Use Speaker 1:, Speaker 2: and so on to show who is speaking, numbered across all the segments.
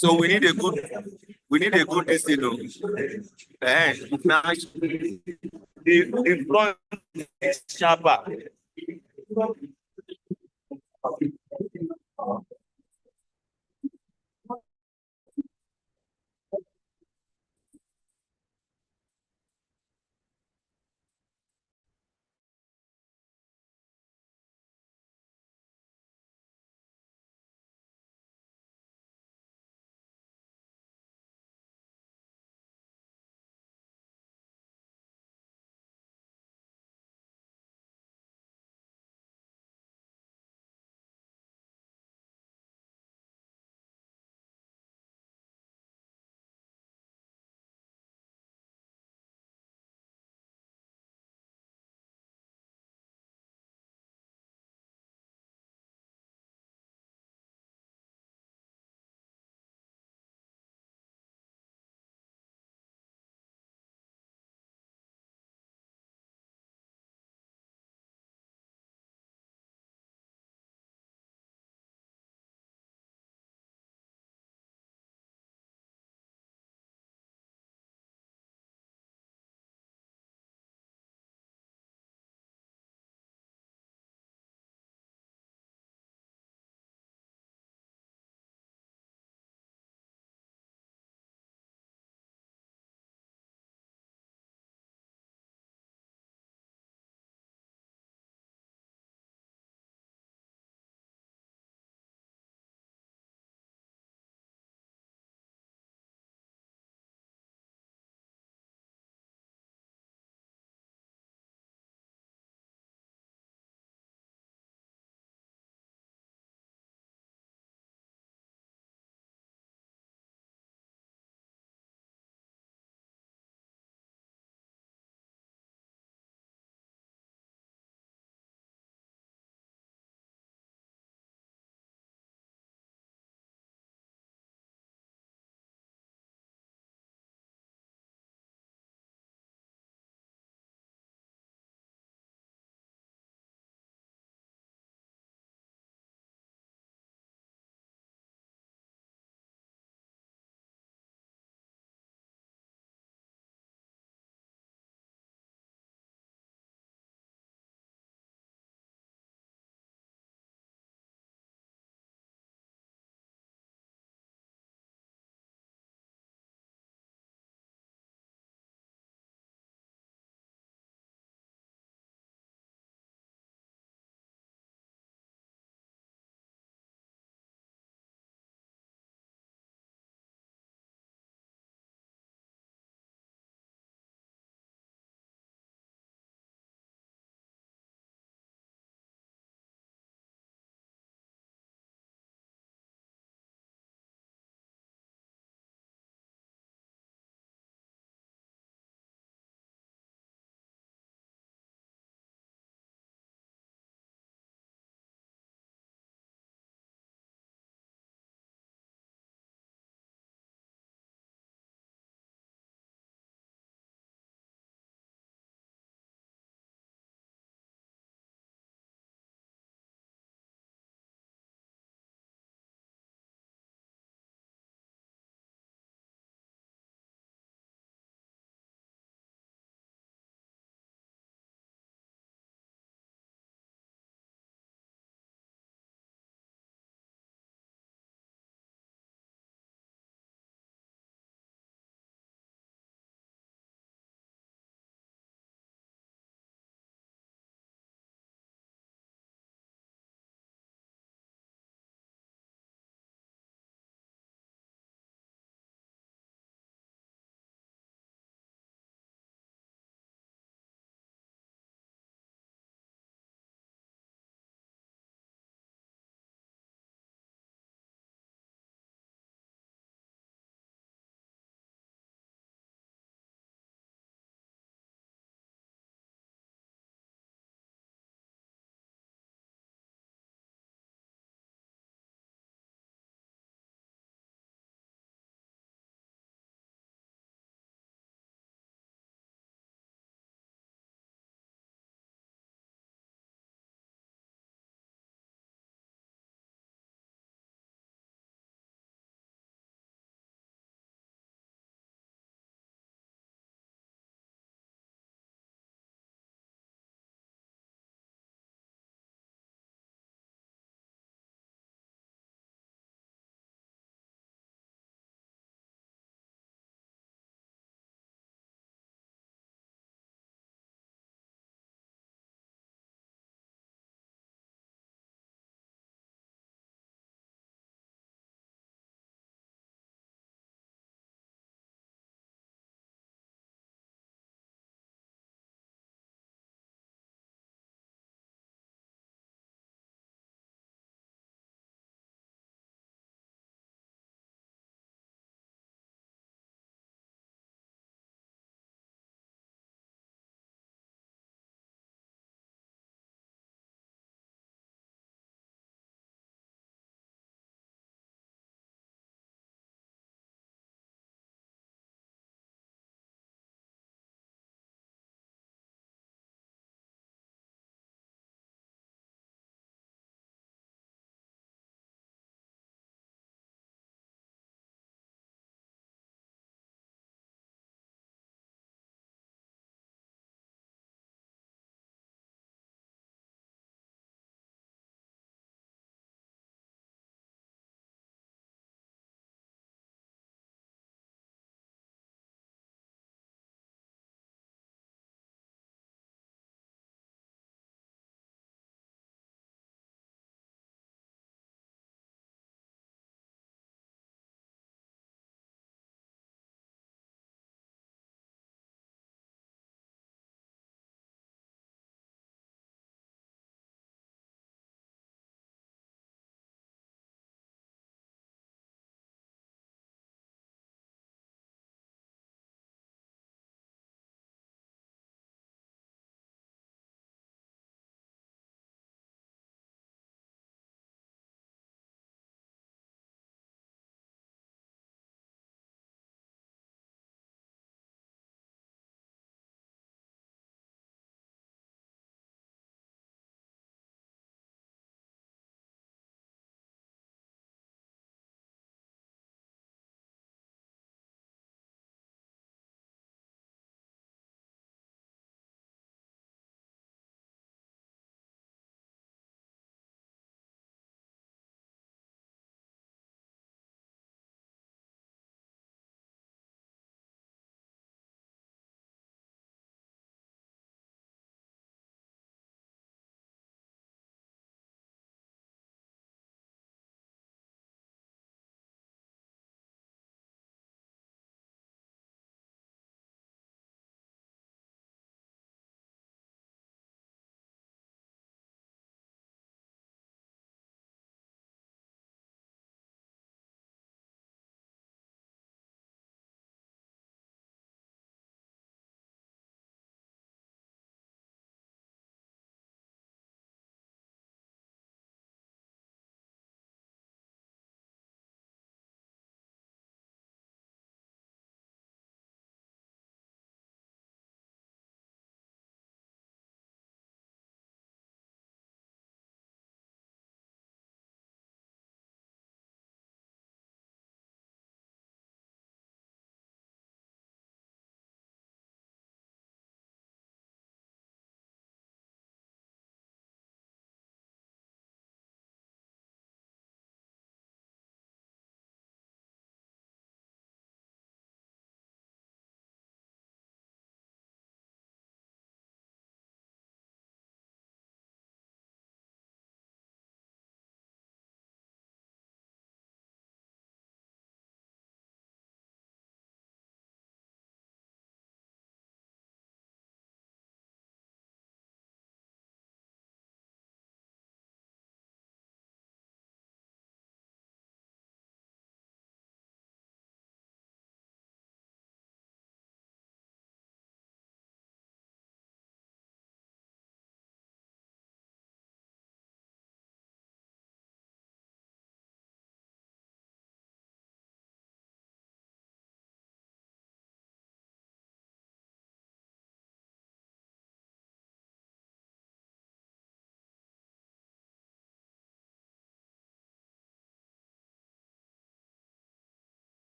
Speaker 1: So we need a good destiny. Now the front is sharper.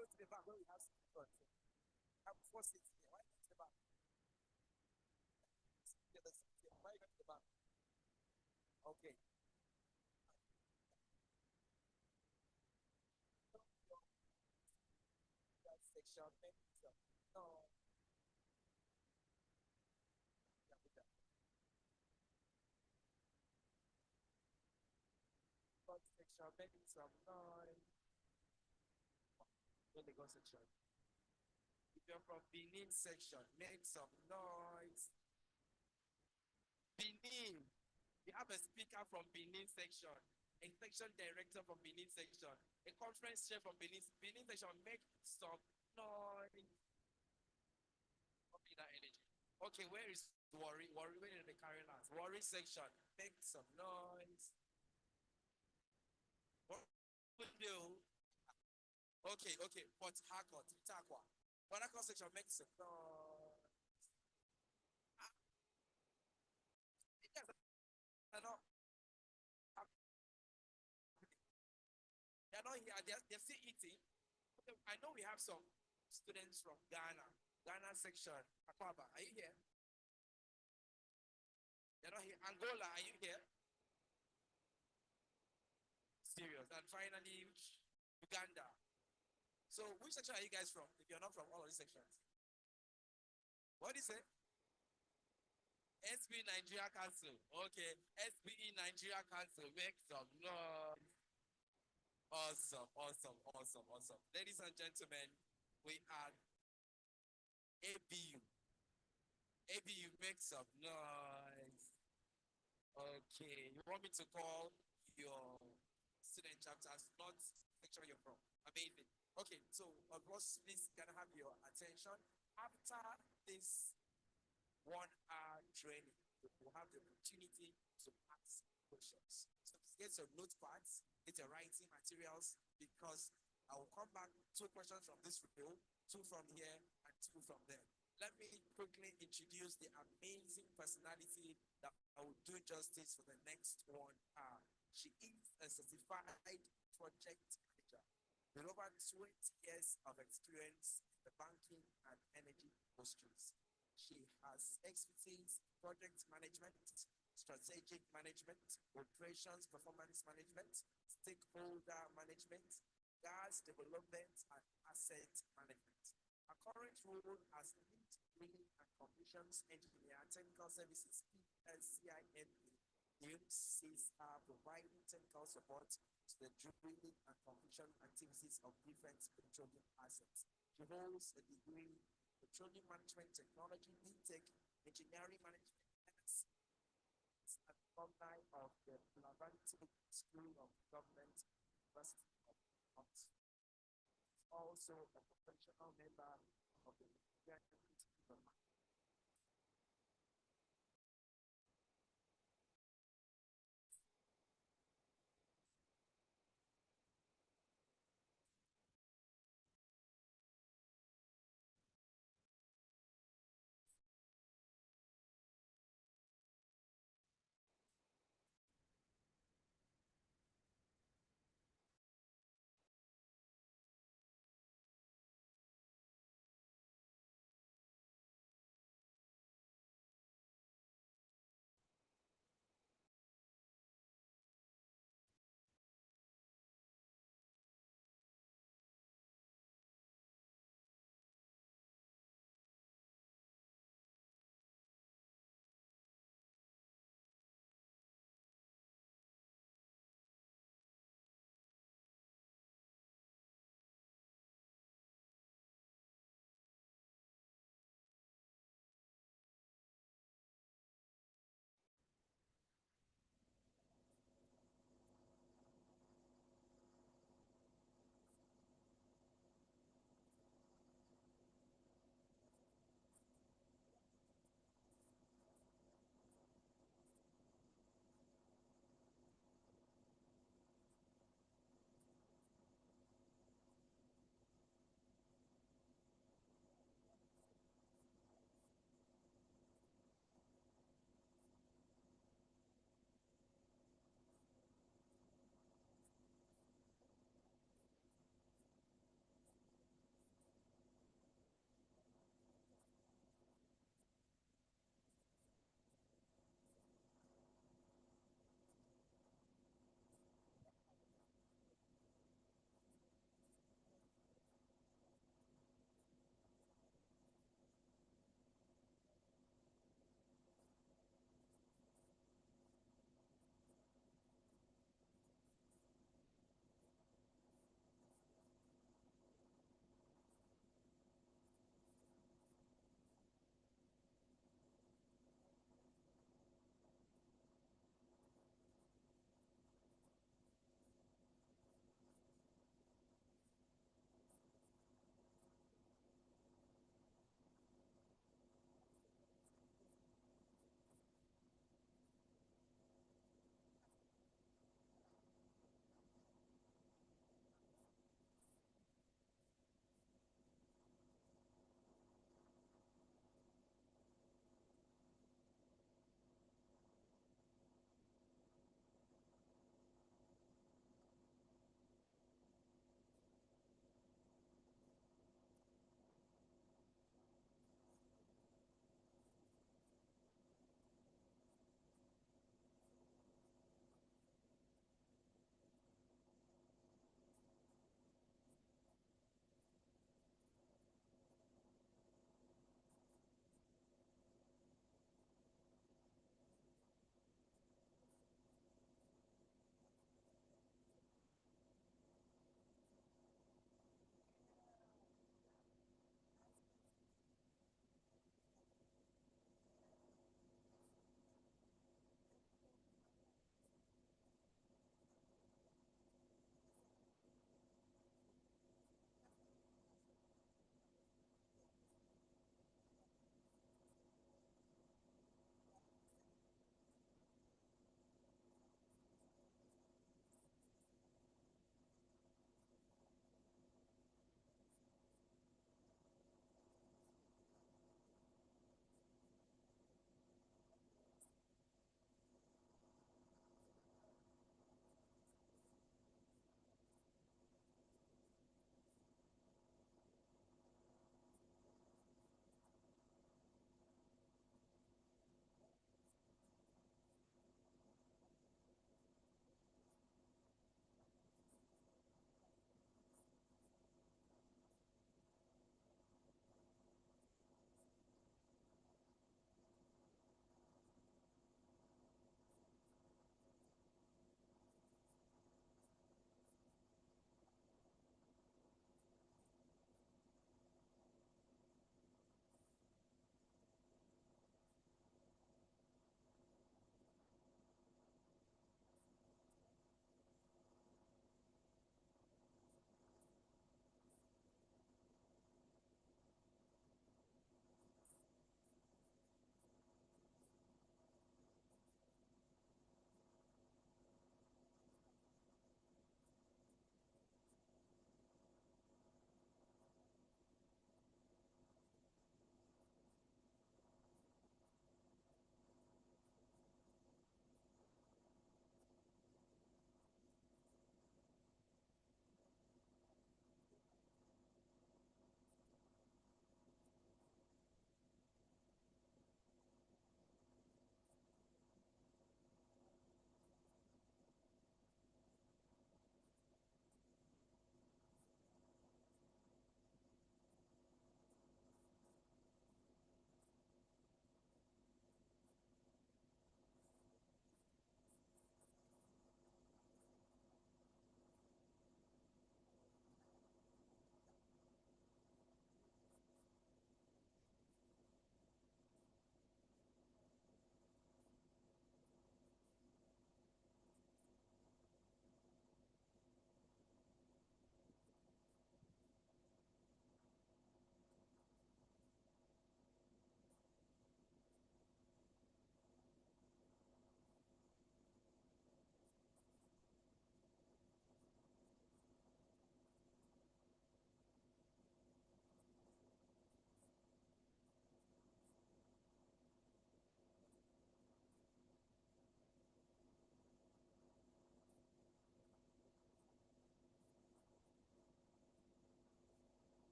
Speaker 2: go to the back where we have speakers. I have 4 seats here. Why go to the back? Yeah, the seats here. Why go to the back? Okay. That section, no. Yeah, with that. Front section, making some noise. When they go section. If you're from Benin section, make some noise. Benin. We have a speaker from Benin section, a section director from Benin section, a conference chair from Benin section. Make some noise. Copy that energy. Okay, where is Worry? Worry, where did they carry last? Worry section. Make some noise. What would do? Okay, okay. Port Harcourt, Takwa. Port Harcourt section. Make some noise. Yes, I know. They're not here. They're still eating. I know we have some students from Ghana. Ghana section. Akwaba, are you here? They're not here. Angola, are you here? Serious. And finally, Uganda. So, which section are you guys from? If you're not from all of these sections, what is it? SPE Nigeria Council. Okay, SPE Nigeria Council. Make some noise. Awesome, awesome, awesome, awesome. Ladies and gentlemen, we are ABU. ABU, make some noise. Okay, you want me to call your student chapters, not section you're from. Amazing. Okay, so of course, please can I have your attention? After this 1 hour training, we'll have the opportunity to ask questions. So get your notepads, get your writing materials, because I will come back 2 questions from this row, 2 from here, and 2 from there. Let me quickly introduce the amazing personality that I will do justice for the next 1 hour. She is a certified project manager with over 20 years of experience in the banking and energy industries. She has expertise in project management, strategic management, operations performance management, stakeholder management, gas development, and asset management. Her current role as lead drilling and completions engineer, technical services PSCIME, sees her providing technical support to the drilling and completion activities of different petroleum assets. She holds a degree in petroleum management technology, BTech, engineering management, and alumni of the Blavantic School of Government, University of Oxford. Also a professional member of the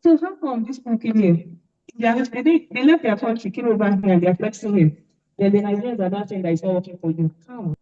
Speaker 3: So how come this people came here? They left their country, came over here, and they're flexing here. Then the Nigerians are not saying that it's not working for you. How?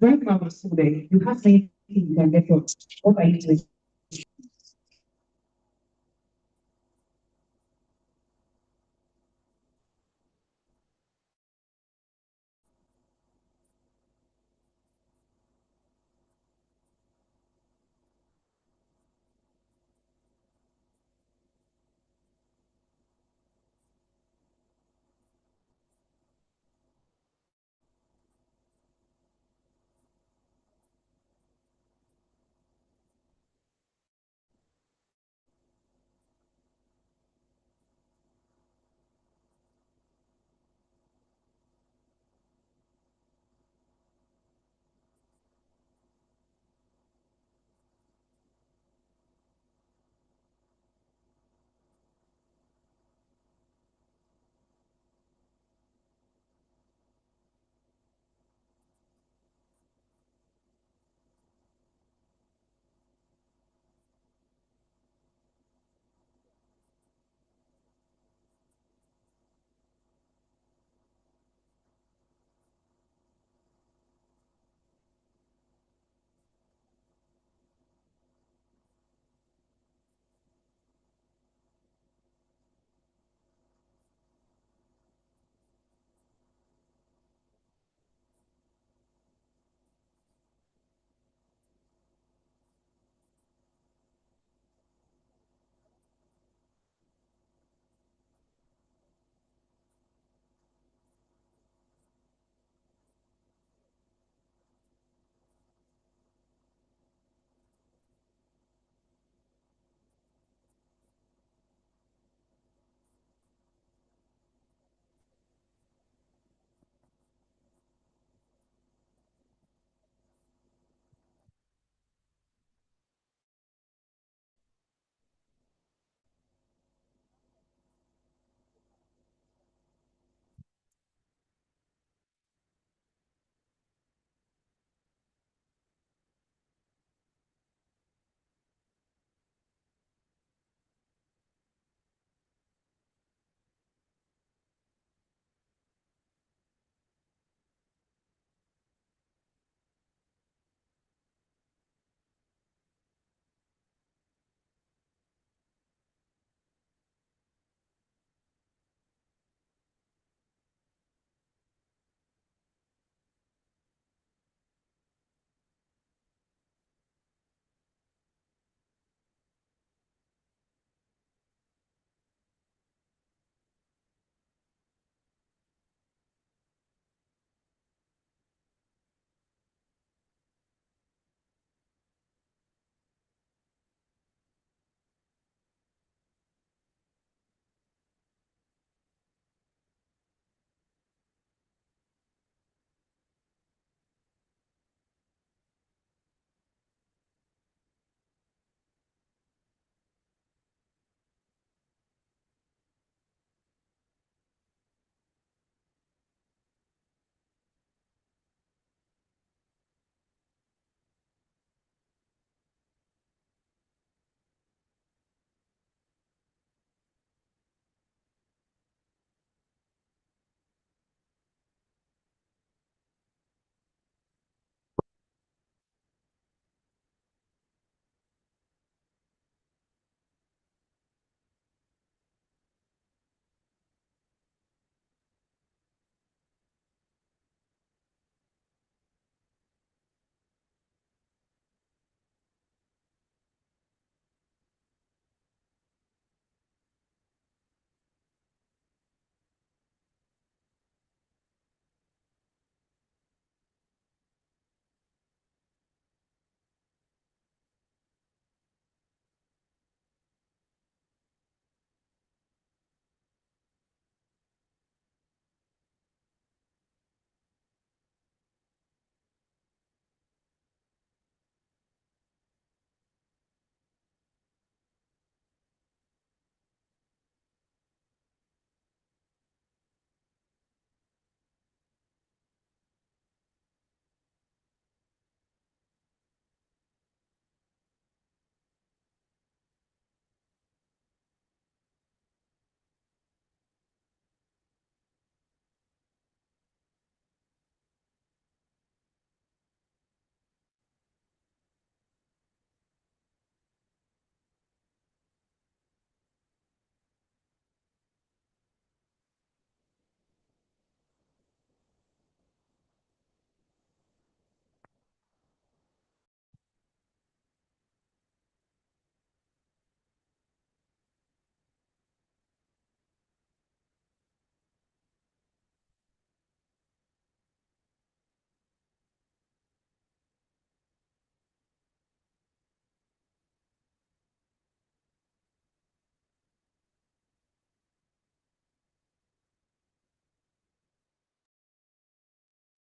Speaker 3: right now as a student, you have anything you can get from. What are you doing?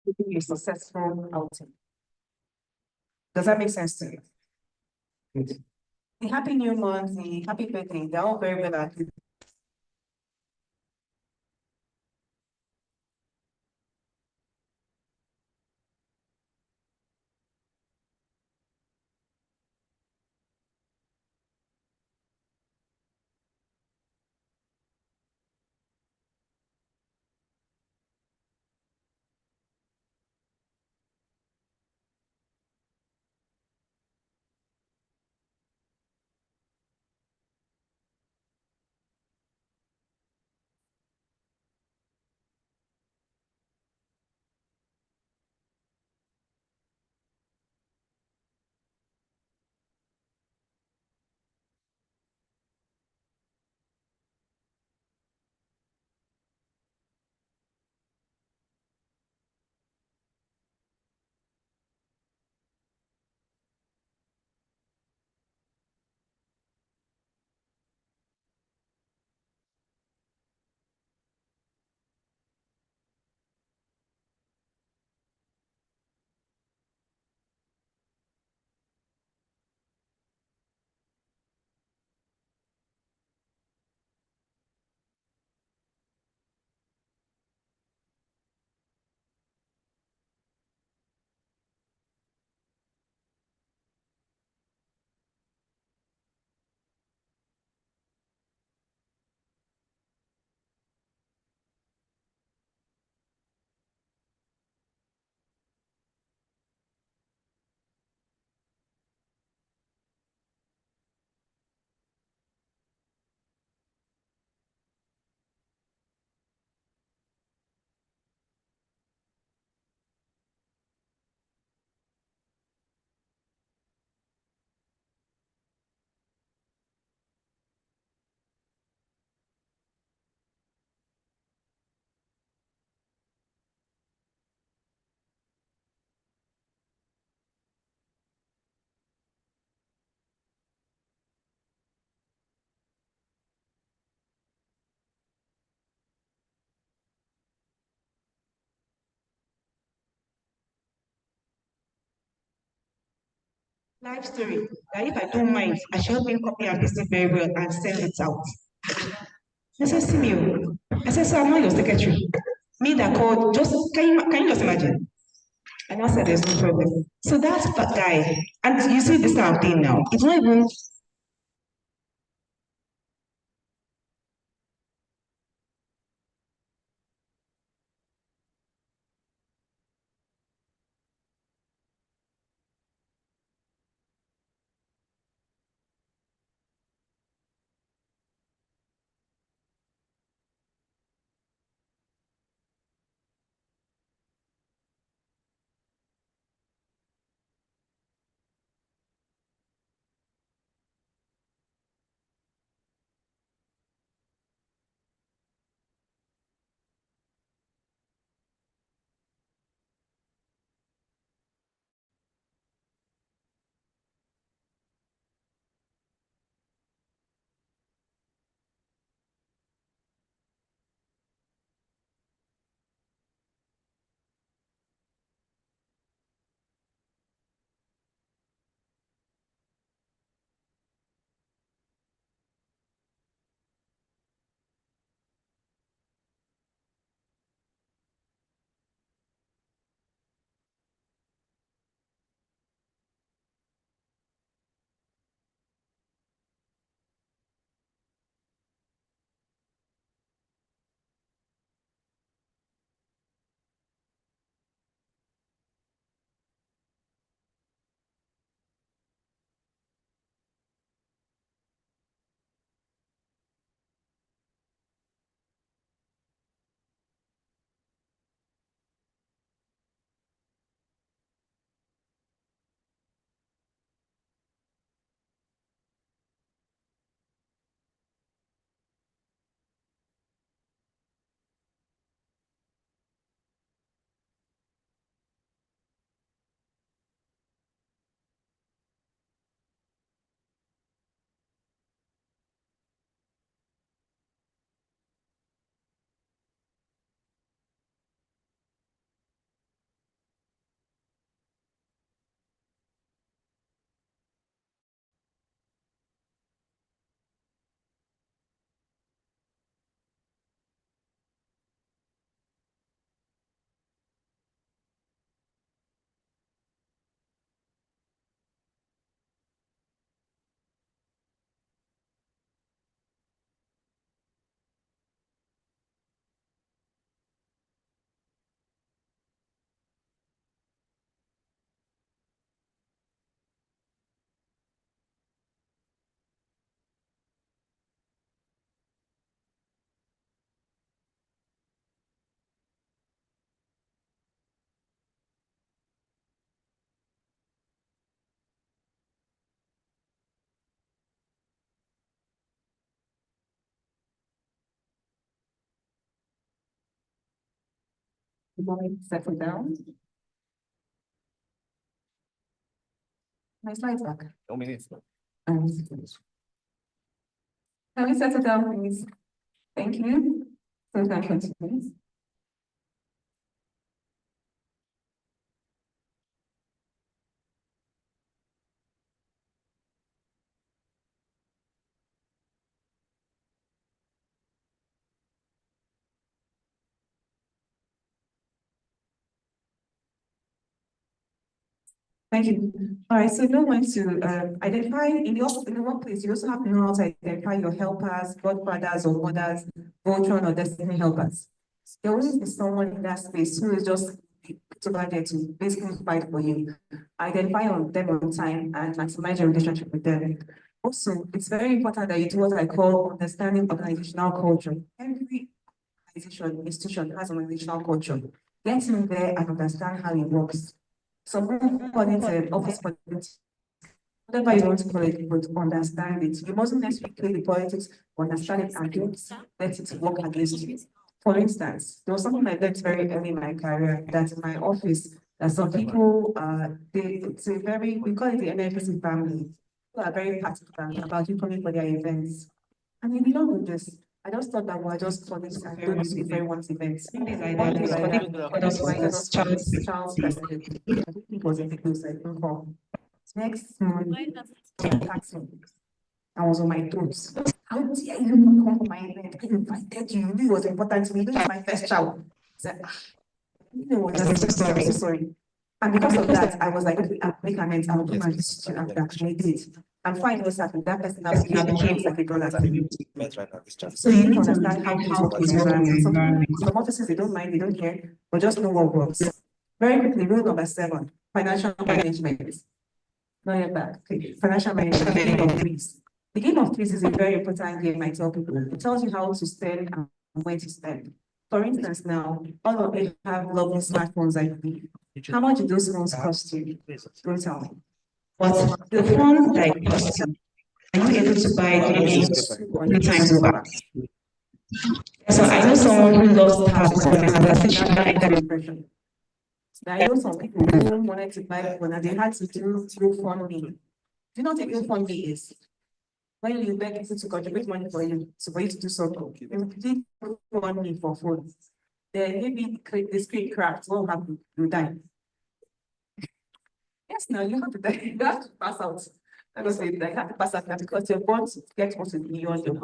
Speaker 3: to be a successful outing. Does that make sense to you? Good. The happy new month, the happy birthday, they're all very well at it. Life story. That if I don't mind, I shall be copy and paste it very well and send it out. I said, Simeo. I said, so I'm not your secretary. Me that called, just can you just imagine? And I said, there's no problem. So that's that guy. And you see this kind of thing now. It's not even Settle down. My slides back.
Speaker 1: No minutes.
Speaker 3: Can we settle down, please? Thank you. So we can continue. Thank you. All right, so now going to identify in the workplace, you also have to know how to identify your helpers, godfathers or mothers, Voltron or destiny helpers. There will always be someone in that space who is just put over there to basically fight for you. Identify them on time and maximize your relationship with them. Also, it's very important that you do what I call understanding organizational culture. Every organization, institution has an organizational culture. Get in there and understand how it works. Some people call it office politics. Whatever you want to call it, but understand it. You mustn't necessarily play the politics, understand it and don't let it work against you. For instance, there was something I learned very early in my career that in my office, that some people, we call it the NFC family. People are very particular about you coming for their events. And in the long run, I just thought that we're just for this and going to everyone's events. Charles President. I think it was in the close, I don't know. Next morning, I was on my toes. How dare you not come to my event? I invited you. You knew it was important to me. This is my first child. I'm so sorry. And because of that, I was like, okay, I'll make amends. I'll do my institute after. And I did. And finally, that person now became like a brother to me. So you need to understand how things work in your environment. Some offices, they don't mind, they don't care, but just know what works. Very quickly, rule number 7, financial management. Now you're back. Okay. Financial management, the game of threes. The game of threes is a very important game, I tell people. It tells you how to spend and when to spend. For instance, now, all of you have lovely smartphones, I believe. How much do those phones cost you? Don't tell me. But the phone that it costs you, are you able to buy it 3 times over? So I know someone who loves to have a conversation impression. I know some people who wanted to buy a phone and they had to do GoFundMe. Do you know what a GoFundMe is? When you beg people to contribute money for you, so for you to do something, if you did GoFundMe for phones, then maybe the screen cracked, what will happen? You die. Yes, now you have to die. You have to pass out. I don't say that you have to pass out now because you're born to get what is beyond your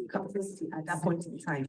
Speaker 3: capacity at that point in time.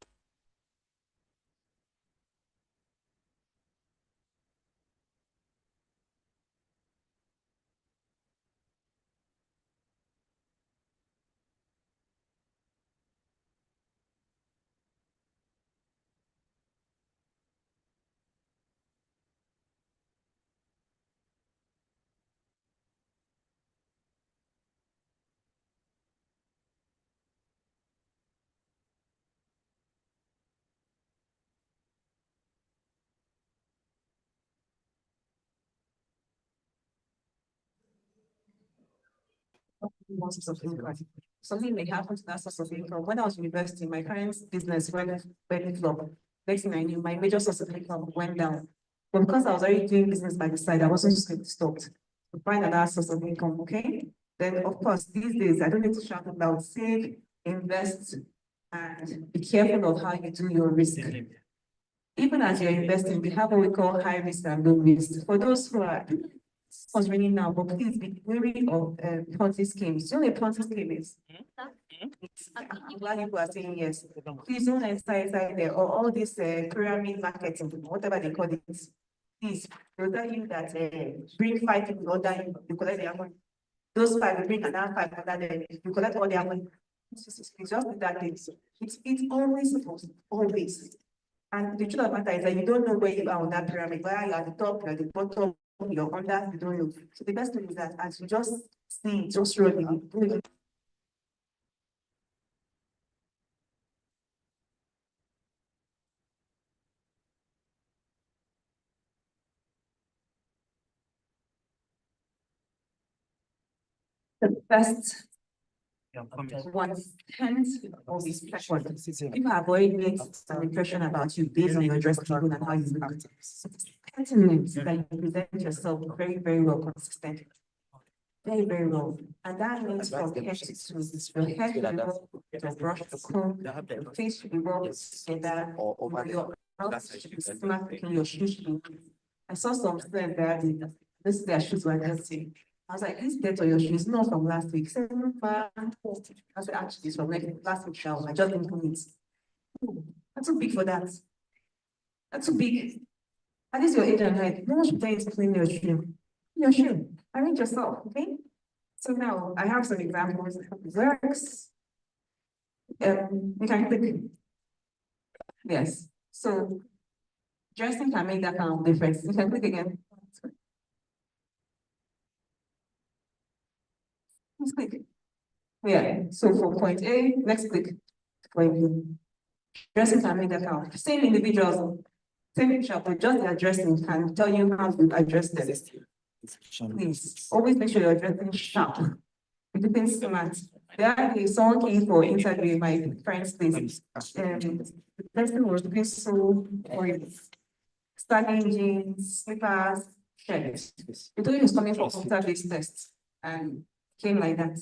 Speaker 3: One source of income. Something may happen to that source of income. When I was in university, my parents' business went flop. Next thing I knew, my major source of income went down. But because I was already doing business by the side, I wasn't just stopped to find another source of income. Okay. Then of course, these days I don't need to shout about save, invest, and be careful of how you do your risk. Even as you're investing, we have what we call high risk and low risk. For those who are was raining now, but please be wary of Ponzi schemes. You know what a Ponzi scheme is? I'm glad people are saying yes. Please don't enter inside there or all this pyramid marketing, whatever they call it. Please, they'll tell you that bring 5 people order you collect their money. Those 5 will bring another 5 order them, you collect all their money. It's just that thing. It's always supposed, always. And the truth of the matter is that you don't know where you are on that pyramid, whether you're at the top, you're at the bottom, you're under, you don't know. So the best thing is that as you just see, just rolling, the best 1/10 of these questions. People have already made some impression about you based on your dress code and how you look. 30 minutes that you present yourself very, very well, consistently. Very, very well. And that means from head to toe. Your head should be well, your brush, the comb, your face should be well together, your mouth should be smart, your shoes should be. I saw some students that this their shoes were dirty. I was like, this dirt on your shoes, not from last week. I said, actually, it's from last week shower. I just didn't clean it. Oh, that's too big for that. That's too big. At least your age and height. No one should tell you to clean your shoe. Your shoe. Arrange yourself, okay? So now I have some examples. Works. You can click. Yes. So dressing can make that kind of difference. You can click again. Let's click. Yeah. So for point A, let's click. Point B. Dressing can make that count. Same individuals, same picture, but just their dressing can tell you how to address this. Please always make sure you're dressing sharp. You're looking smart. There is someone came for interview in my friend's place. The person was looking so horrible. Starting jeans, slippers, shirts. He told you he was coming for computer-based tests and came like that.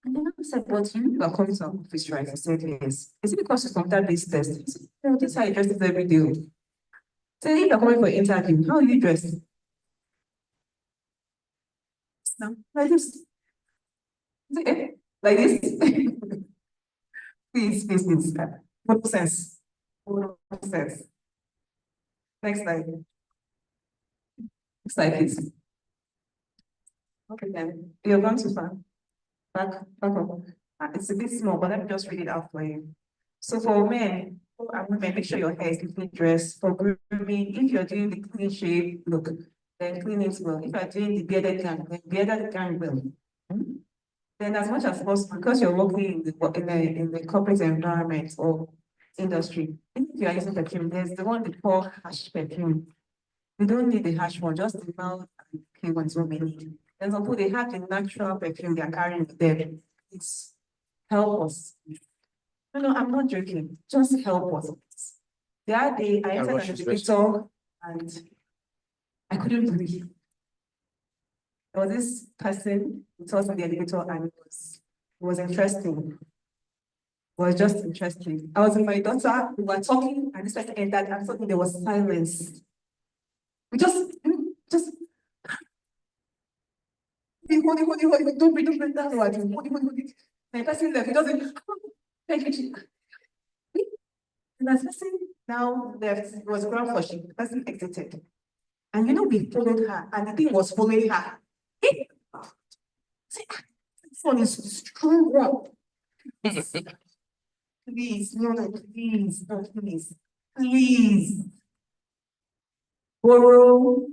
Speaker 3: And then I said, but you are coming to our office, right? I said, yes. Is it because it's computer-based test? He said, no, this is how you dress it every day. So if you're coming for interview, how are you dressed? No, like this. Okay. Like this. Please. What sense? What sense? Next slide. Next slide, please. Okay, then. You're going too far. Back up. It's a bit small, but let me just read it out for you. So for men and women, make sure your hair is clean dressed. For grooming, if you're doing the clean shave look, then clean it well. If you're doing the bearded gang, then bearded gang well. Then as much as possible, because you're working in the corporate environment or industry, if you are using perfume, there's the one they call hash perfume. We don't need the hash one, just the mouth and clean ones what we need. And some people, they have the natural perfume they are carrying with them. It's help us. No, I'm not joking. Just help us. The other day, I entered an elevator and I couldn't breathe. There was this person who told me the elevator and it was interesting. It was just interesting. I was with my daughter, we were talking, and this person entered, and suddenly there was silence. We just hold, don't breathe, that's what I do. Hold. The person left, he doesn't, thank you. And the person now left, it was ground flushing, the person exited. And you know, we followed her, and the thing was following her. This one is a strong one. Please, please. Borrow.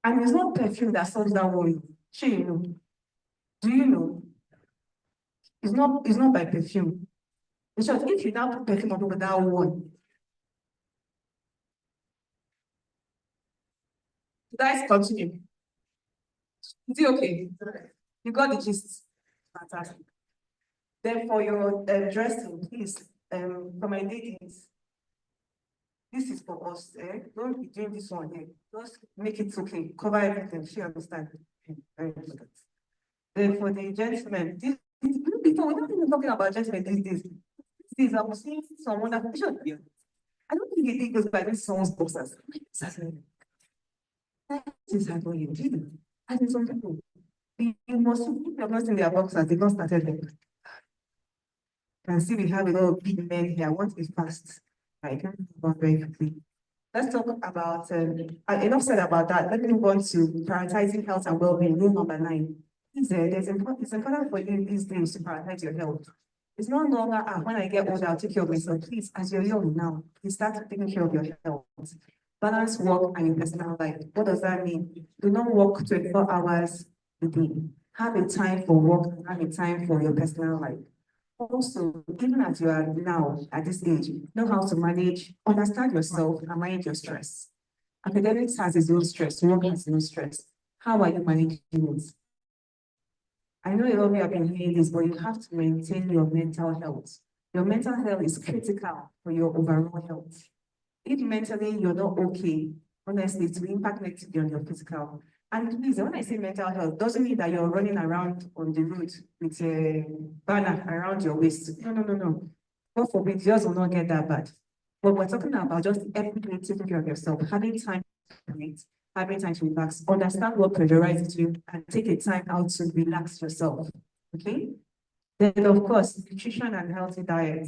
Speaker 3: And it's not perfume that solves that worry. Sure, you know. Do you know? It's not by perfume. It's just if you now put perfume on top of that one. Guys, continue. Is it okay? You got the gist. Fantastic. Then for your dressing, please, for my ladies, this is for us. Don't be doing this one here. Just make it okay. Cover everything. She understand. Very important. Then for the gentlemen, before we're not even talking about gentlemen these days. These days, I'm seeing someone that I don't think it goes by this someone's boxers. This is happening in Chile. I think some people, you must have not seen their boxers, they've not started them. And see, we have a lot of big men here. I want to be fast. I can't move on very quickly. Let's talk about, enough said about that. Let me move on to prioritizing health and well-being, rule number 9. It's important for you these days to prioritize your health. It's no longer, when I get older, I'll take care of myself. Please, as you're young now, you start taking care of your health. Balance work and your personal life. What does that mean? Do not work 24 hours a day. Have a time for work, have a time for your personal life. Also, even as you are now at this age, know how to manage, understand yourself, and manage your stress. Academics has its own stress, work has its own stress. How are you managing it? I know a lot of you have been hearing this, but you have to maintain your mental health. Your mental health is critical for your overall health. If mentally you're not okay, honestly, it will impact negatively on your physical. And please, when I say mental health, doesn't mean that you're running around on the road with a banner around your waist. No. God forbid, yours will not get that bad. But we're talking about just everyday taking care of yourself, having time to create, having time to relax, understand what pressurizes you, and take a time out to relax yourself. Okay? Then, of course, nutrition and healthy diet.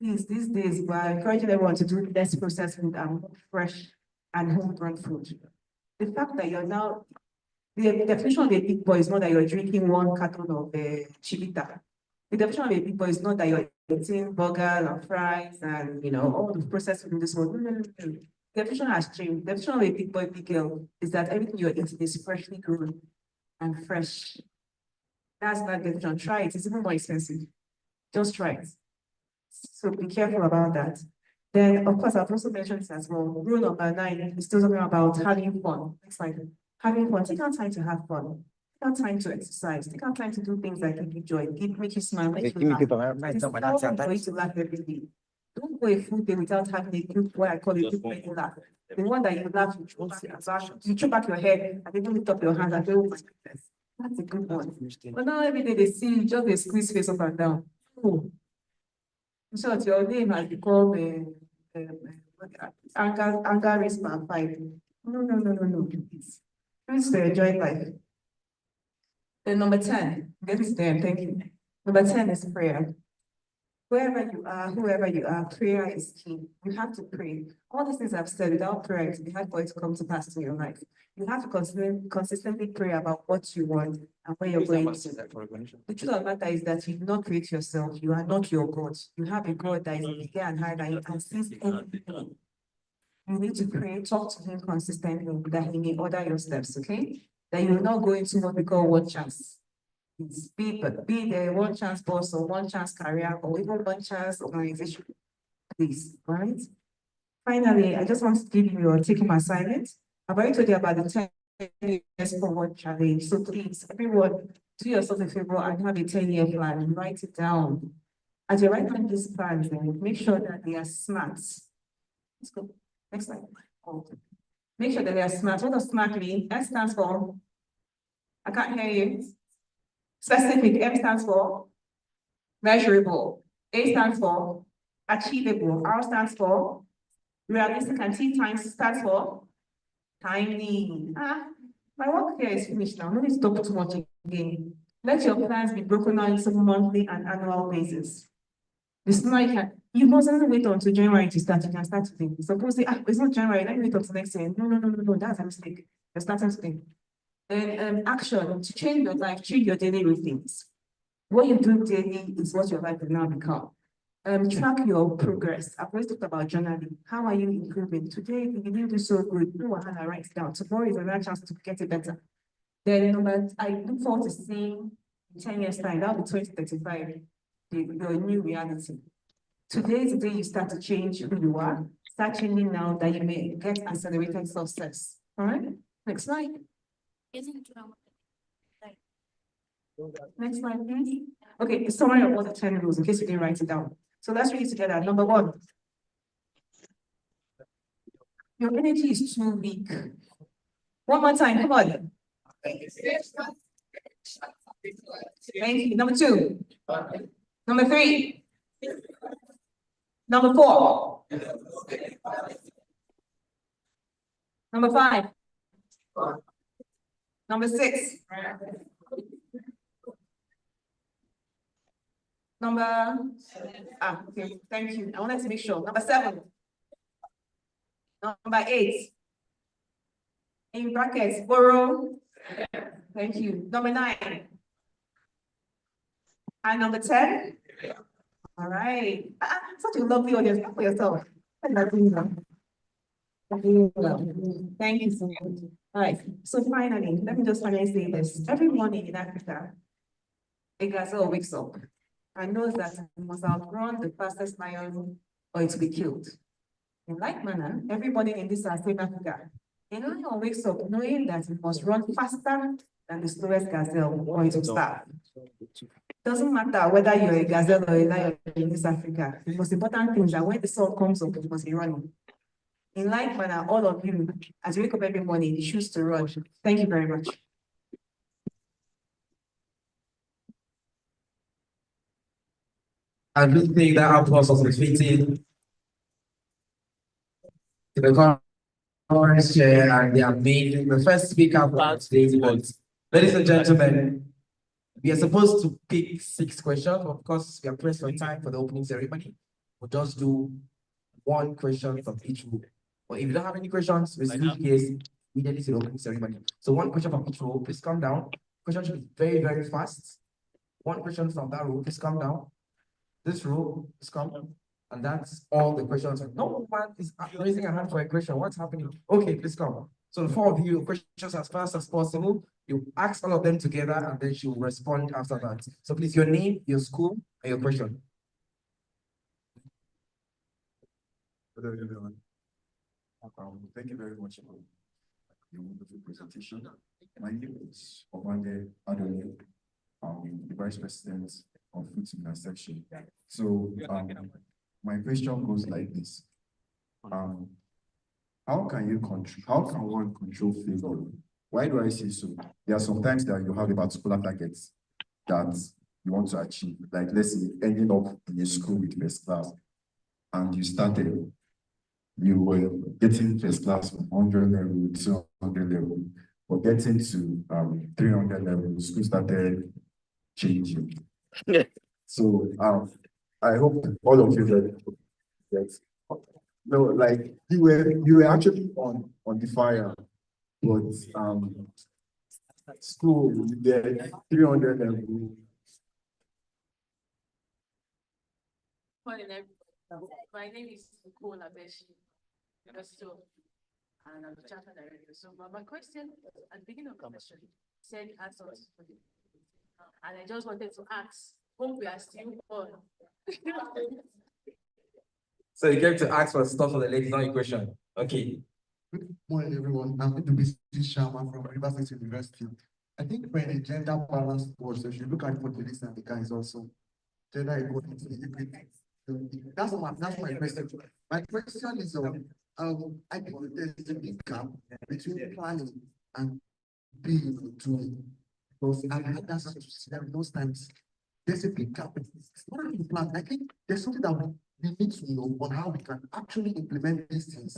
Speaker 3: Please, these days, we're encouraging everyone to do less processed food and more fresh and home-grown food. The fact that you're now, the definition of a big boy is not that you're drinking 1 carton of chivita. The definition of a big boy is not that you're eating burgers and fries and, all the processed food in this world. No. The definition has changed. The definition of a big boy, big girl is that everything you're eating is freshly grown and fresh. That's not the definition. Try it. It's even more expensive. Just try it. So be careful about that. Then, of course, I've also mentioned this as well. Rule number 9 is still talking about having fun. Next slide. Having fun. Take out time to have fun. Take out time to exercise. Take out time to do things that give you joy, make you smile, make you laugh. It's important for you to laugh every day. Don't go a full day without having a good, what I call a good friendly laugh. The one that you laugh, you throw back your head and even lift up your hands and say, oh my goodness, that's a good one. But now every day they see you, just a squeeze face up and down. Oh. In short, your name has become anger risk per 5. No. Please enjoy life. Then number 10, get this there, thank you. Number 10 is prayer. Wherever you are, whoever you are, prayer is key. You have to pray. All these things I've said, without prayer, it's hard for it to come to pass in your life. You have to consistently pray about what you want and where you're going to. The truth of the matter is that you do not create yourself. You are not your God. You have a God that is bigger and higher than you and sees everything. You need to pray, talk to him consistently that he may order your steps, okay? That you will not go into what we call one chance. Be the one chance boss or one chance career or even one chance organization, please, right? Finally, I just want to give you your take-home assignment. I've already told you about the 10 years forward challenge. So please, everyone, do yourself a favor and have a 10-year plan and write it down. As you write down these plans, then make sure that they are smart. Let's go. Next slide. Make sure that they are smart. What does smart mean? S stands for, I can't hear you. Specific. M stands for measurable. A stands for achievable. R stands for realistic, and T stands for timely. My work here is finished now. No need to talk too much again. Let your plans be broken down into monthly and annual basis. The sooner you mustn't wait until January to start. You can start today. Suppose say, it's not January, let me wait until next year. No, that's a mistake. You're starting today. Then action to change your life, change your daily routines. What you do daily is what your life will now become. Track your progress. I've always talked about journaling. How are you improving? Today, if you didn't do so good, do a hand and write it down. Tomorrow is another chance to get it better. Then I look forward to seeing in 10 years' time, that'll be 2035, your new reality. Today is the day you start to change who you are. Start changing now that you may get accelerated success. All right? Next slide. Next slide, please. Okay, the summary of all the 10 rules in case you didn't write it down. So let's read it together. Number 1. Your energy is too weak. One more time, come on. Thank you. Number 2. Number 3. Number 4. Number 5. Number 6. Number, okay, thank you. I wanted to make sure. Number 7. Number 8. In brackets, borrow. Thank you. Number 9. And number 10. All right. Such a lovely audience. Clap for yourself. Thank you so much. All right. So finally, let me just finally say this. Every morning in Africa, a gazelle wakes up and knows that he must outrun the fastest lion or it will be killed. In like manner, everybody in this same Africa A lion wakes up knowing that it must run faster than the slowest gazelle or it will starve. Doesn't matter whether you're a gazelle or a lion in this Africa. The most important thing is that when the sun comes up, you must be running. In like manner, all of you, as you wake up every morning, you choose to run. Thank you very much.
Speaker 4: And we take that applause of the meeting to the conference chair and they have made the first speaker for today's event. Ladies and gentlemen, we are supposed to pick 6 questions. Of course, we are pressed for time for the opening ceremony. We'll just do 1 question from each row. But if you don't have any questions, we'll switch gears immediately to the opening ceremony. So 1 question from each row, please come down. Question should be very, very fast. 1 question from that row, please come down. This row is come, and that's all the questions. No one is raising a hand for a question. What's happening? Okay, please come. So the 4 of you, questions as fast as possible. You ask all of them together, and then she will respond after that. So please, your name, your school, and your question.
Speaker 5: Hello, everyone. Thank you very much for your wonderful presentation. My name is Oppong, the Vice President of Food Similar Section. So my question goes like this. How can one control failure? Why do I say so? There are sometimes that you have a particular targets that you want to achieve. Like let's say ending up in a school with first class, and you were getting first class from 100 level, 200 level, but getting to 300 level, school started changing. So I hope all of you that no, like you were actually on the fire, but school there 300 level.
Speaker 6: My name is Ugochi Akwiwu, and I'm the chapter director. So my question at the beginning of the question said answers, and I just wanted to ask, hope we are still on.
Speaker 4: So you came to ask for stuff for the ladies, not your question. Okay.
Speaker 7: Good morning, everyone. I'm going to be Sharma from Riverson University. I think when a gender balanced world, so if you look at both the ladies and the guys also, gender equality. That's my question. My question is I think there's a big gap between planning and being doing. Because I've had that situation most times. There's a big gap. It's not only plan. I think there's something that we need to know on how we can actually implement these things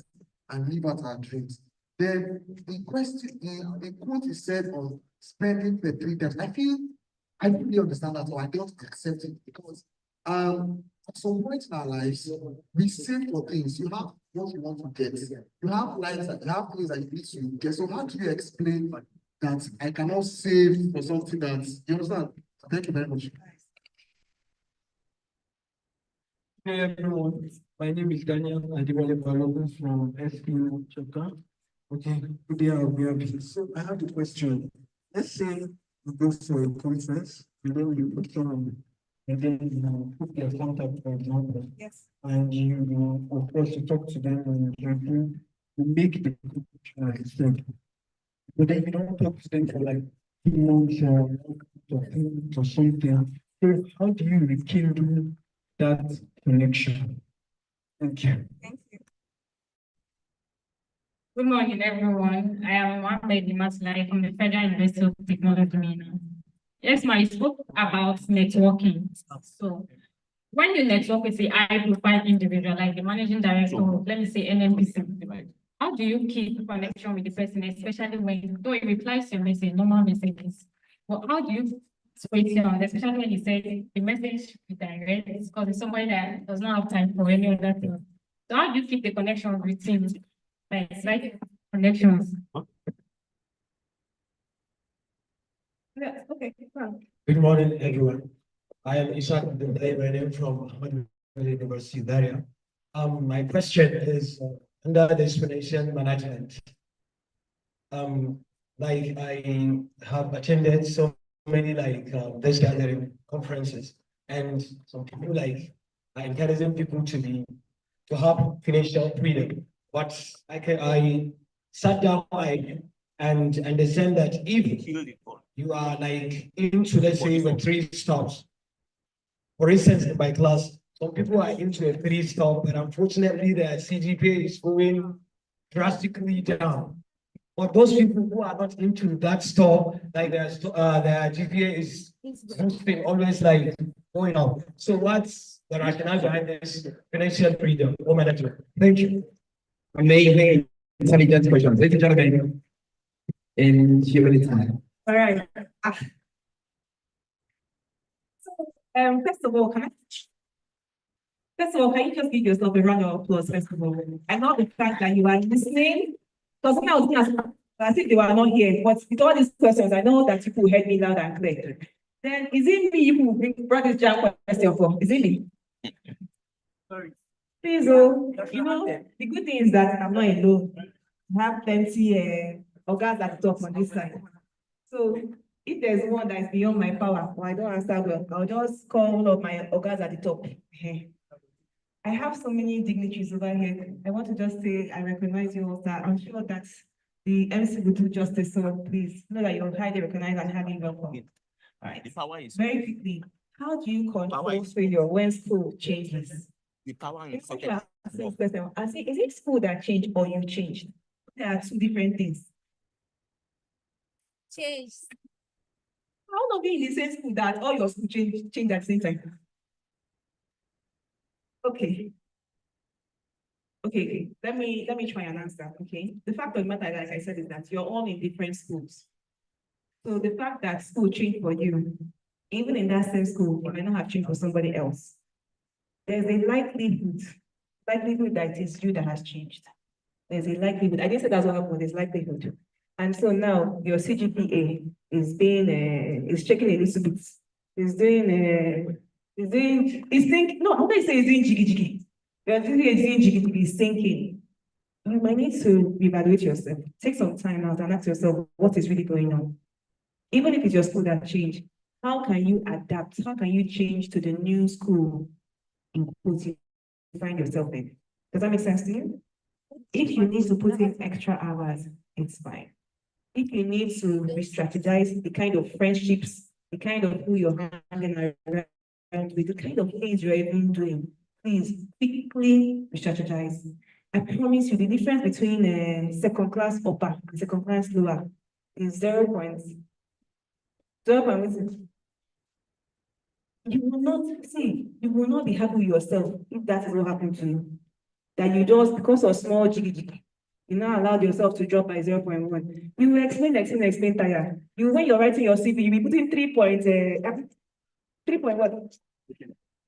Speaker 7: and live out our dreams. Then the question, the quote is said on spending the 3 times. I don't really understand that, or I don't accept it because at some point in our lives, we save for things. You have what you want to get. You have lives that you have things that you need to get. So how do you explain that I cannot save for something that you understand? Thank you very much.
Speaker 8: Hey everyone, my name is Kenyon. I develop development from SPE chapter. Okay, today I'll be happy. So I have a question. Let's say you go for a conference, and then you put someone, and then you put their contact, for example.
Speaker 3: Yes.
Speaker 8: And you of course you talk to them and you make the connection. But then you don't talk to them for like 2 months or something. So how do you rekindle that connection? Thank you.
Speaker 3: Thank you.
Speaker 9: Good morning, everyone. I am Amina Danmadami from the Federal University of Technology, Kano. Yes, I spoke about networking. So, when you network with a high-profile individual, like the managing director of, let me say, NNPC, how do you keep connection with the person, especially when, though he replies to your message, normal messages, but how do you switch on, especially when you say the message should be direct, because it's somebody that does not have time for any other thing. So how do you keep the connection with him? Like connections.
Speaker 3: Yeah, okay.
Speaker 8: Good morning, everyone. I am Ishaq Abdullah from Ammasco International Ltd. My question is under the explanation management. Like I have attended so many this gathering conferences, and some people are encouraging people to have financial freedom. But I sat down and understand that if you are like into, let's say, the 3 stops, for instance, in my class, some people are into a 3-stop, but unfortunately their CGPA is going drastically down. But those people who are not into that stop, like their GPA is boosting, always like going up. So what's the rationale behind this financial freedom? Oh, my lecturer. Thank you.
Speaker 4: Amazing, intelligent questions. Ladies and gentlemen, in humility.
Speaker 3: All right. First of all, can you just give yourself a round of applause, first of all? I love the fact that you are listening. Because when I was looking as if they were not here, but with all these questions, I know that people heard me loud and clear. Then is it me who brought this jam question for? Is it me? Sorry. Please, you know, the good thing is that I'm not alone. I have plenty of guys at the top on this side. So if there's one that is beyond my power, or I don't answer well, I'll just call one of my guys at the top. I have so many dignitaries over here. I want to just say I recognize you all, sir. I'm sure that the MC will do justice, so please know that you're highly recognized and highly welcome. All right. The power is very quickly. How do you control failure when school changes? The power is I say, is it school that changed or you changed? There are 2 different things. Change. How long are you in the same school that all your school change at the same time? Okay. Okay. Let me try and answer. Okay. The fact of the matter, like I said, is that you're all in different schools. So the fact that school changed for you, even in that same school, it might not have changed for somebody else. There's a likelihood that it is you that has changed. There's a likelihood. I didn't say that's what happened, there's likelihood. And so now your CGPA is being is checking a little bit. It's thinking, no, I'm going to say it's doing jiggy. Your CGPA is doing jiggy, is thinking. You might need to evaluate yourself. Take some time out and ask yourself what is really going on. Even if it's your school that changed, how can you adapt? How can you change to the new school in which you find yourself in? Does that make sense to you? If you need to put in extra hours, it's fine. If you need to re-strategize the kind of friendships, the kind of who you're hanging around with, the kind of things you're even doing, please quickly re-strategize. I promise you the difference between second class upper and second class lower is 0 points. 0 points. You will not be happy with yourself if that is what happened to you. That you just, because of small jiggy, you now allowed yourself to drop by 0.1. You will explain tired. When you're writing your CV, you'll be putting 3 points, 3 point what?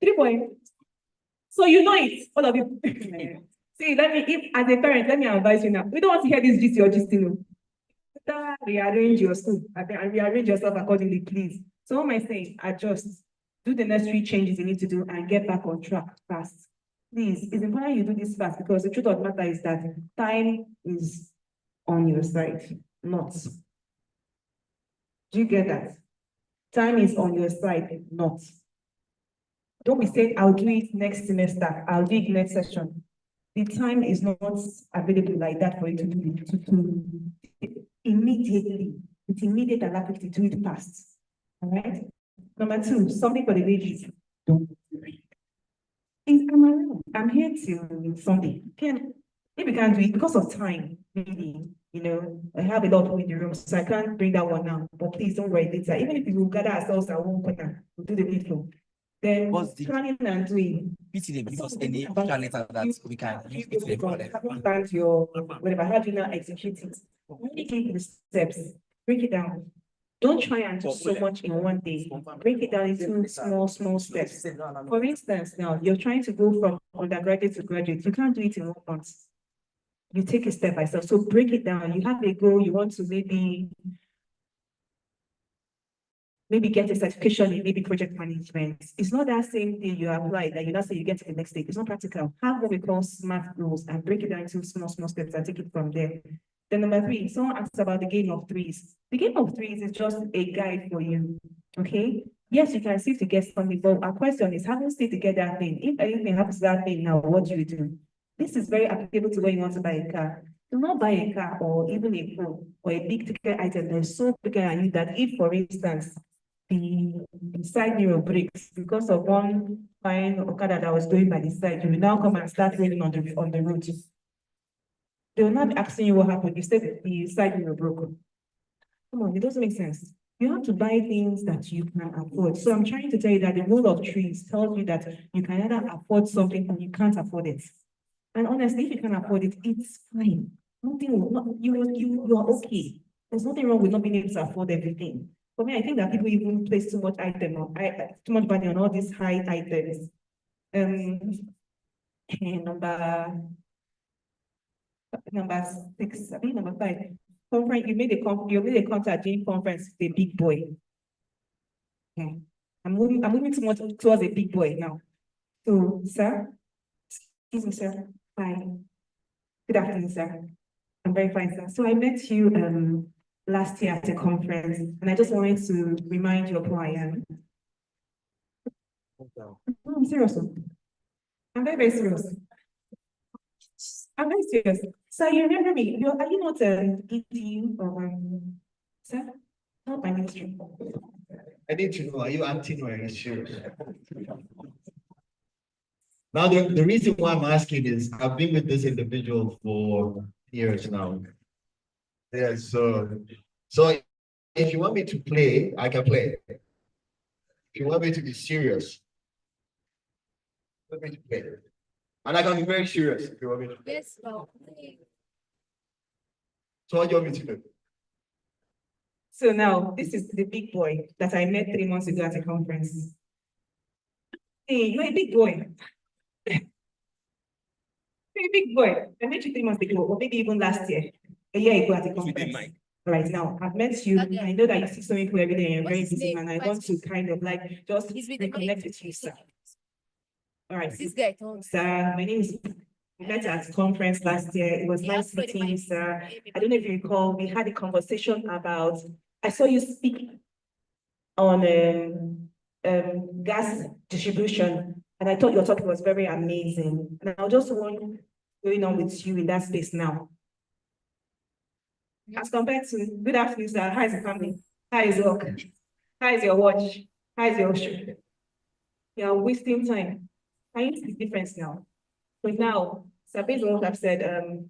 Speaker 3: 3 points. So you know it, all of you. See, as a parent, let me advise you now. We don't want to hear this gist or gist, you know. Rearrange your school and rearrange yourself accordingly, please. So what am I saying? Adjust. Do the necessary changes you need to do and get back on track fast. Please, it's important you do this fast because the truth of the matter is that time is on your side, not. Do you get that? Time is on your side, not. Don't be saying, I'll do it next semester, I'll do it next session. The time is not available like that for you to do it immediately. With immediate alacrity, do it fast. All right? Number 2, something for the ladies. Don't worry. I'm here till Sunday. If you can't do it because of time, really, you know, I have a lot of people in the room, so I can't bring that one now. But please don't worry later. Even if we will gather ourselves at one corner, we'll do the needful. Then planning and doing.
Speaker 4: Give us any extra letter that we can use
Speaker 3: planned your whatever, how do you now execute it? Really give the steps, break it down. Don't try and do so much in one day. Break it down into small steps. For instance, now you're trying to go from undergraduate to graduate. You can't do it in 1 month. You take it step by step. So break it down. You have a goal. You want to maybe get a certification in maybe project management. It's not that same thing you apply that you not say you get to the next stage. It's not practical. Have what we call SMART goals and break it down into small steps and take it from there. Then number 3, someone asks about the game of threes. The game of threes is just a guide for you, okay? Yes, you can see to get something, but our question is, having still to get that thing. If anything happens to that thing now, what do you do? This is very applicable to when you want to buy a car. Do not buy a car or even a phone or a big ticket item that is so bigger than you that if, for instance, the side mirror breaks because of one fine Okada that was going by the side, you will now come and start raining on the road. They will not be asking you what happened. You said the side mirror broke. Come on, it doesn't make sense. You have to buy things that you can afford. So I'm trying to tell you that the rule of threes tells you that you can either afford something or you can't afford it. And honestly, if you can afford it, it's fine. You are okay. There's nothing wrong with not being able to afford everything. For me, I think that people even place too much too much money on all these high items. Number 6, I think number 5. Conference, you made a contact during conference with a big boy. Yeah. I'm moving too much towards a big boy now. So, sir, excuse me, sir. Hi. Good afternoon, sir. I'm very fine, sir. So I met you last year at a conference, and I just wanted to remind you of who I am. No, I'm serious. I'm very, very serious. I'm very serious. So you remember me? Are you not EDU or sir? Not my ministry.
Speaker 10: I need to know, are you acting or are you serious? Now, the reason why I'm asking is I've been with this individual for years now. Yes, so if you want me to play, I can play. If you want me to be serious, let me to play. And I can be very serious if you want me to play.
Speaker 6: Yes, no.
Speaker 10: So what do you want me to do?
Speaker 3: So now, this is the big boy that I met 3 months ago at a conference. Hey, you're a big boy. You're a big boy. I met you 3 months ago, or maybe even last year, a year ago at a conference. Right now, I've met you. Okay. I know that you see so many people every day and you're very busy, and I want to kind of like just reconnect with you, sir. All right.
Speaker 6: This guy,
Speaker 3: sir, my name is. We met at conference last year. It was nice meeting you, sir. I don't know if you recall, we had a conversation about, I saw you speak on gas distribution, and I thought your talk was very amazing. And I just want going on with you in that space now. As compared to, good afternoon, sir. How is the family? How is work? How is your watch? How is your shoe? You're wasting time. Can you see the difference now? So now, so based on what I've said,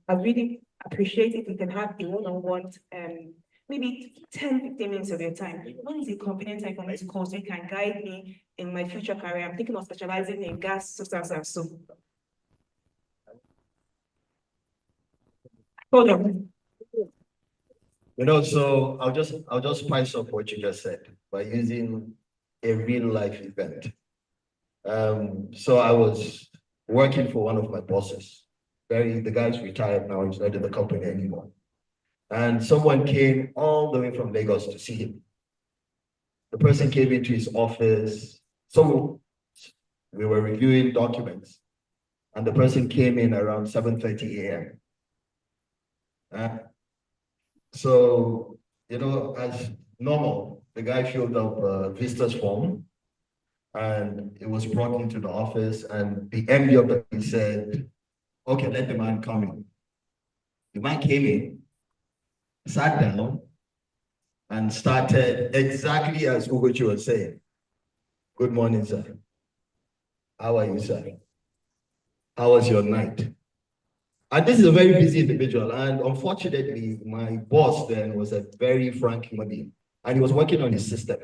Speaker 3: I really appreciate if we can have a one-on-one, maybe 10, 15 minutes of your time. When is a convenient time for me to call so you can guide me in my future career? I'm thinking of specializing in gas, substance, and so. Hold on.
Speaker 10: You know, so I'll just spice up what you just said by using a real life event. So I was working for one of my bosses. The guy's retired now, he's not in the company anymore. And someone came all the way from Lagos to see him. The person came into his office. So we were reviewing documents, and the person came in around 7:30 a.m. So, you know, as normal, the guy filled up a visitor's form, and it was brought into the office, and the MD of the company said, okay, let the man come in. The man came in, sat down, and started exactly as Ugochi was saying. Good morning, sir. How are you, sir? How was your night? And this is a very busy individual. And unfortunately, my boss then was a very frank human being, and he was working on his system.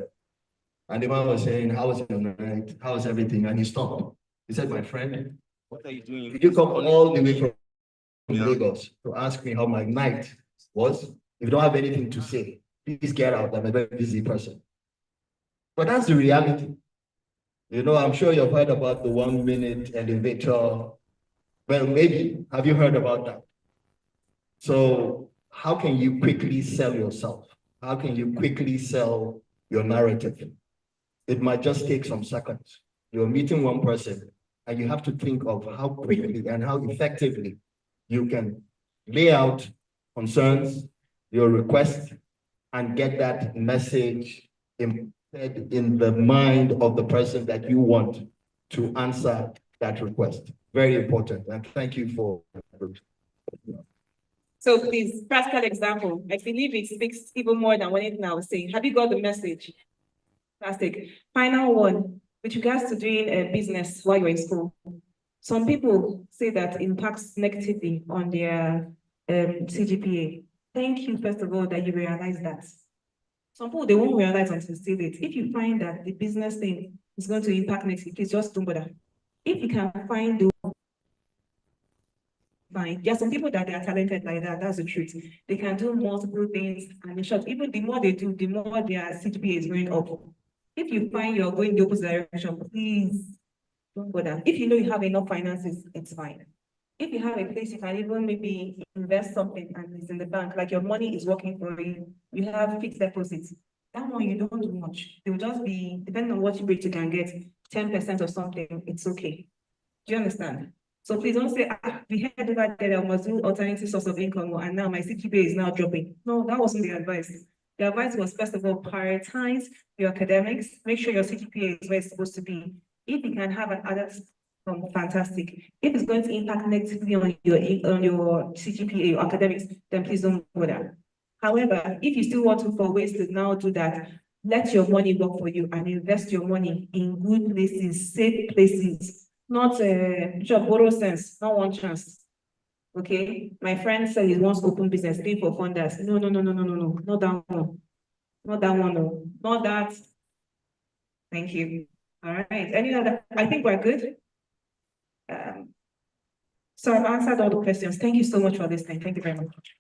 Speaker 10: And the man was saying, how was your night? How was everything? And he stopped. He said, my friend, what are you doing? Did you come all the way from Lagos to ask me how my night was? If you don't have anything to say, please get out. I'm a very busy person. But that's the reality. You know, I'm sure you've heard about the 1-minute elevator. Well, maybe. Have you heard about that? So how can you quickly sell yourself? How can you quickly sell your narrative? It might just take some seconds. You're meeting one person, and you have to think of how quickly and how effectively you can lay out concerns, your request, and get that message embedded in the mind of the person that you want to answer that request. Very important, and thank you for
Speaker 3: So please, practical example. I believe it speaks even more than anything I was saying. Have you got the message? Fantastic. Final one, with regards to doing a business while you're in school. Some people say that impacts negatively on their CGPA. Thank you, first of all, that you realize that. Some people, they won't realize until it's too late. If you find that the business thing is going to impact negatively, please just don't bother. If you can find the fine. There are some people that they are talented like that. That's the truth. They can do multiple things, and in short, even the more they do, the more their CGPA is going up. If you find you're going the opposite direction, please don't bother. If you know you have enough finances, it's fine. If you have a place, you can even maybe invest something and it's in the bank, like your money is working for you. You have fixed deposits. That one you don't do much. It will just be, depending on what rate you can get, 10% or something, it's okay. Do you understand? So please don't say, we heard over there I must do alternative source of income and now my CGPA is now dropping. No, that wasn't the advice. The advice was, first of all, prioritize your academics, make sure your CGPA is where it's supposed to be. If you can have an added fantastic. If it's going to impact negatively on your CGPA, your academics, then please don't bother. However, if you still want to for ways to now do that, let your money work for you and invest your money in good places, safe places, not job borrow sense, not one chance. Okay, my friend said he wants to open business, pay for funders. No, not that one. Not that one, no. Not that. Thank you. All right. Any other? I think we're good. So I've answered all the questions. Thank you so much for listening. Thank you very much.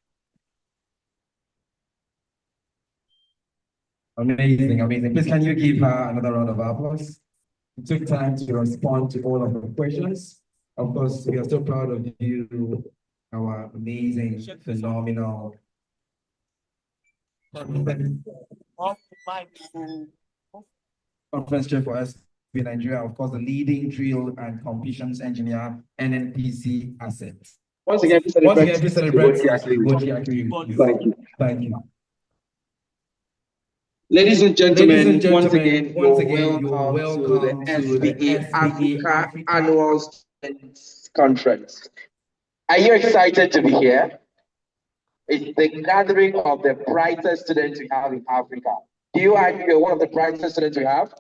Speaker 4: Amazing, amazing. Please, can you give her another round of applause? You took time to respond to all of the questions. Of course, we are so proud of you, our amazing, phenomenal. Conference chair for SPE Nigeria, of course, the leading drill and completions engineer, NNPC asset.
Speaker 11: Once again, please celebrate
Speaker 4: Ugochi Akwiwu.
Speaker 11: Thank you.
Speaker 4: Thank you.
Speaker 11: Ladies and gentlemen, once again,
Speaker 4: you're
Speaker 11: welcome
Speaker 4: welcome
Speaker 11: to the SPE
Speaker 4: SPE
Speaker 11: Africa Annual Students Conference. Are you excited to be here? It's the gathering of the brightest students we have in Africa. Do you agree you're one of the brightest students we have?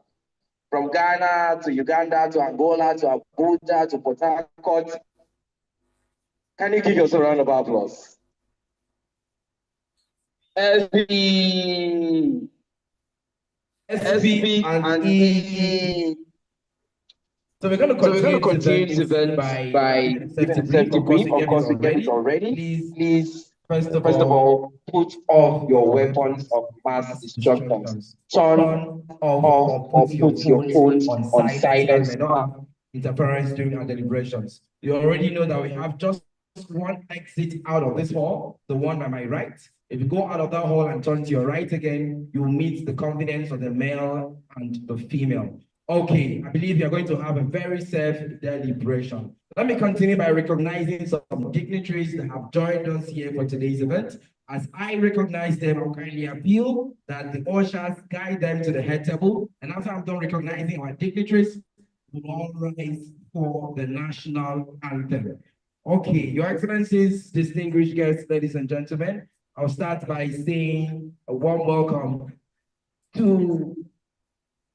Speaker 11: From Ghana to Uganda to Angola to Abuja to Port Harcourt. Can you give yourself a round of applause? SPE and E.
Speaker 4: So we're going to continue this event by safety brief. Of course, we get it already. Please, first of all,
Speaker 11: put off your weapons of mass destruction. Turn off or put your phones on silence.
Speaker 4: Interference during our deliberations. You already know that we have just one exit out of this hall, the one by my right. If you go out of that hall and turn to your right again, you'll meet the confidence of the male and the female. Okay, I believe you're going to have a very safe deliberation. Let me continue by recognizing some dignitaries that have joined us here for today's event. As I recognize them, I'll kindly appeal that the ushers guide them to the head table. And after I'm done recognizing our dignitaries, we'll all rise for the national anthem. Okay, Your Excellencies, distinguished guests, ladies and gentlemen, I'll start by saying a warm welcome to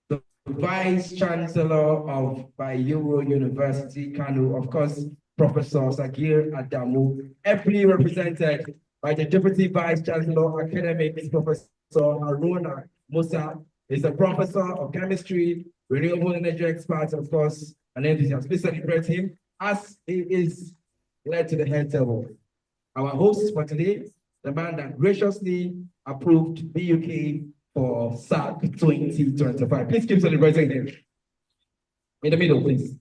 Speaker 4: the Vice Chancellor of Bayero University, Kano, of course, Professor Sagir Adamu, ably represented by the Deputy Vice Chancellor of Academics, Professor Haruna Musa, is a professor of chemistry, renewable energy expert, of course, an enthusiast. Please celebrate him as he is led to the head table. Our host for today, the man that graciously approved BUK for SAASC 2025. Please keep celebrating him. In the middle, please.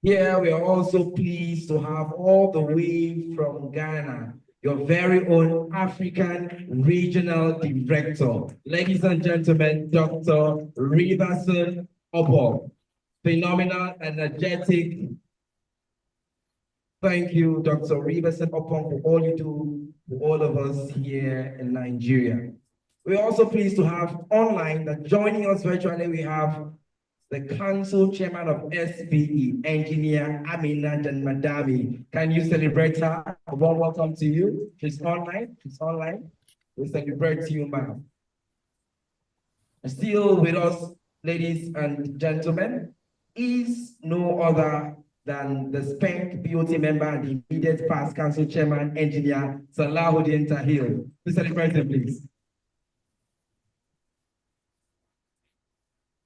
Speaker 4: Here we are also pleased to have all the way from Ghana, your very own African Regional Director. Ladies and gentlemen, Dr. Riverson Oppong. Phenomenal, energetic. Thank you, Dr. Riverson Oppong, for all you do for all of us here in Nigeria. We're also pleased to have online that joining us virtually, we have the Council Chairman of SPE, Engineer Amina Danmadami. Can you celebrate her? A warm welcome to you. She's online. She's online. We celebrate you, ma'am. Still with us, ladies and gentlemen, is no other than the SPENC BOT member and the immediate past Council Chairman, Engineer Salahuddin Tahil. Please celebrate him, please.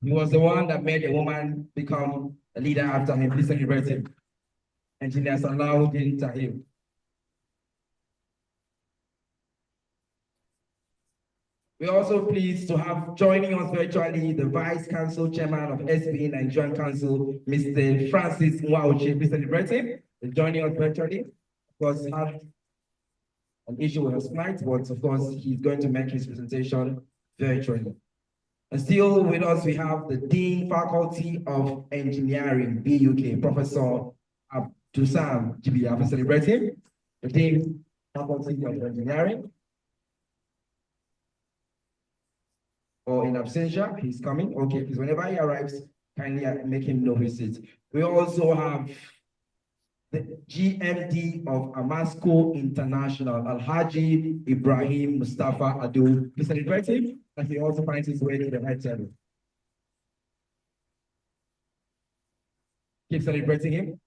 Speaker 4: He was the one that made a woman become a leader after him. Please celebrate him. Engineer Salahuddin Tahil. We're also pleased to have joining us virtually the Vice Council Chairman of SPE Nigerian Council, Mr. Francis Nwauchi. Please celebrate him. He's joining us virtually. Of course, had an issue with his flight, but of course, he's going to make his presentation virtually. And still with us, we have the Dean Faculty of Engineering, BUK, Professor Abdusam Jibia. Please celebrate him. The Dean Faculty of Engineering. Or in absentia, he's coming. Okay, please, whenever he arrives, kindly make him know his seat. We also have the GMD of Ammasco International, Alhaji Ibrahim Mustafa Adu. Please celebrate him, and he also finds his way to the head table. Keep celebrating him.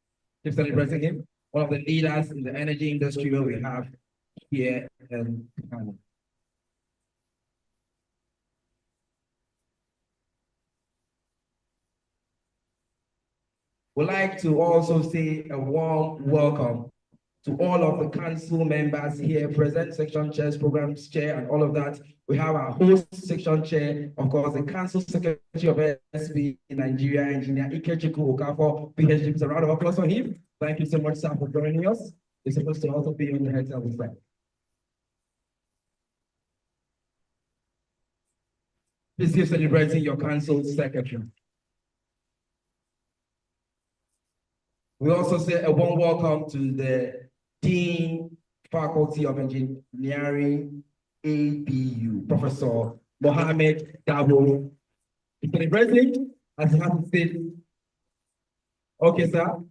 Speaker 4: Keep celebrating him. One of the leaders in the energy industry that we have here in Kano. We'd like to also say a warm welcome to all of the council members here present, section chairs, programs chair, and all of that. We have our host section chair, of course, the council secretary of SPE in Nigeria, Engineer Ikechukwu Okafor, PhD. It's a round of applause for him. Thank you so much, sir, for joining us. He's supposed to also be on the head table side. Please keep celebrating your council secretary. We also say a warm welcome to the Dean Faculty of Engineering, ABU, Professor Mohammed Dabo. You can address him as you have to say. Okay, sir.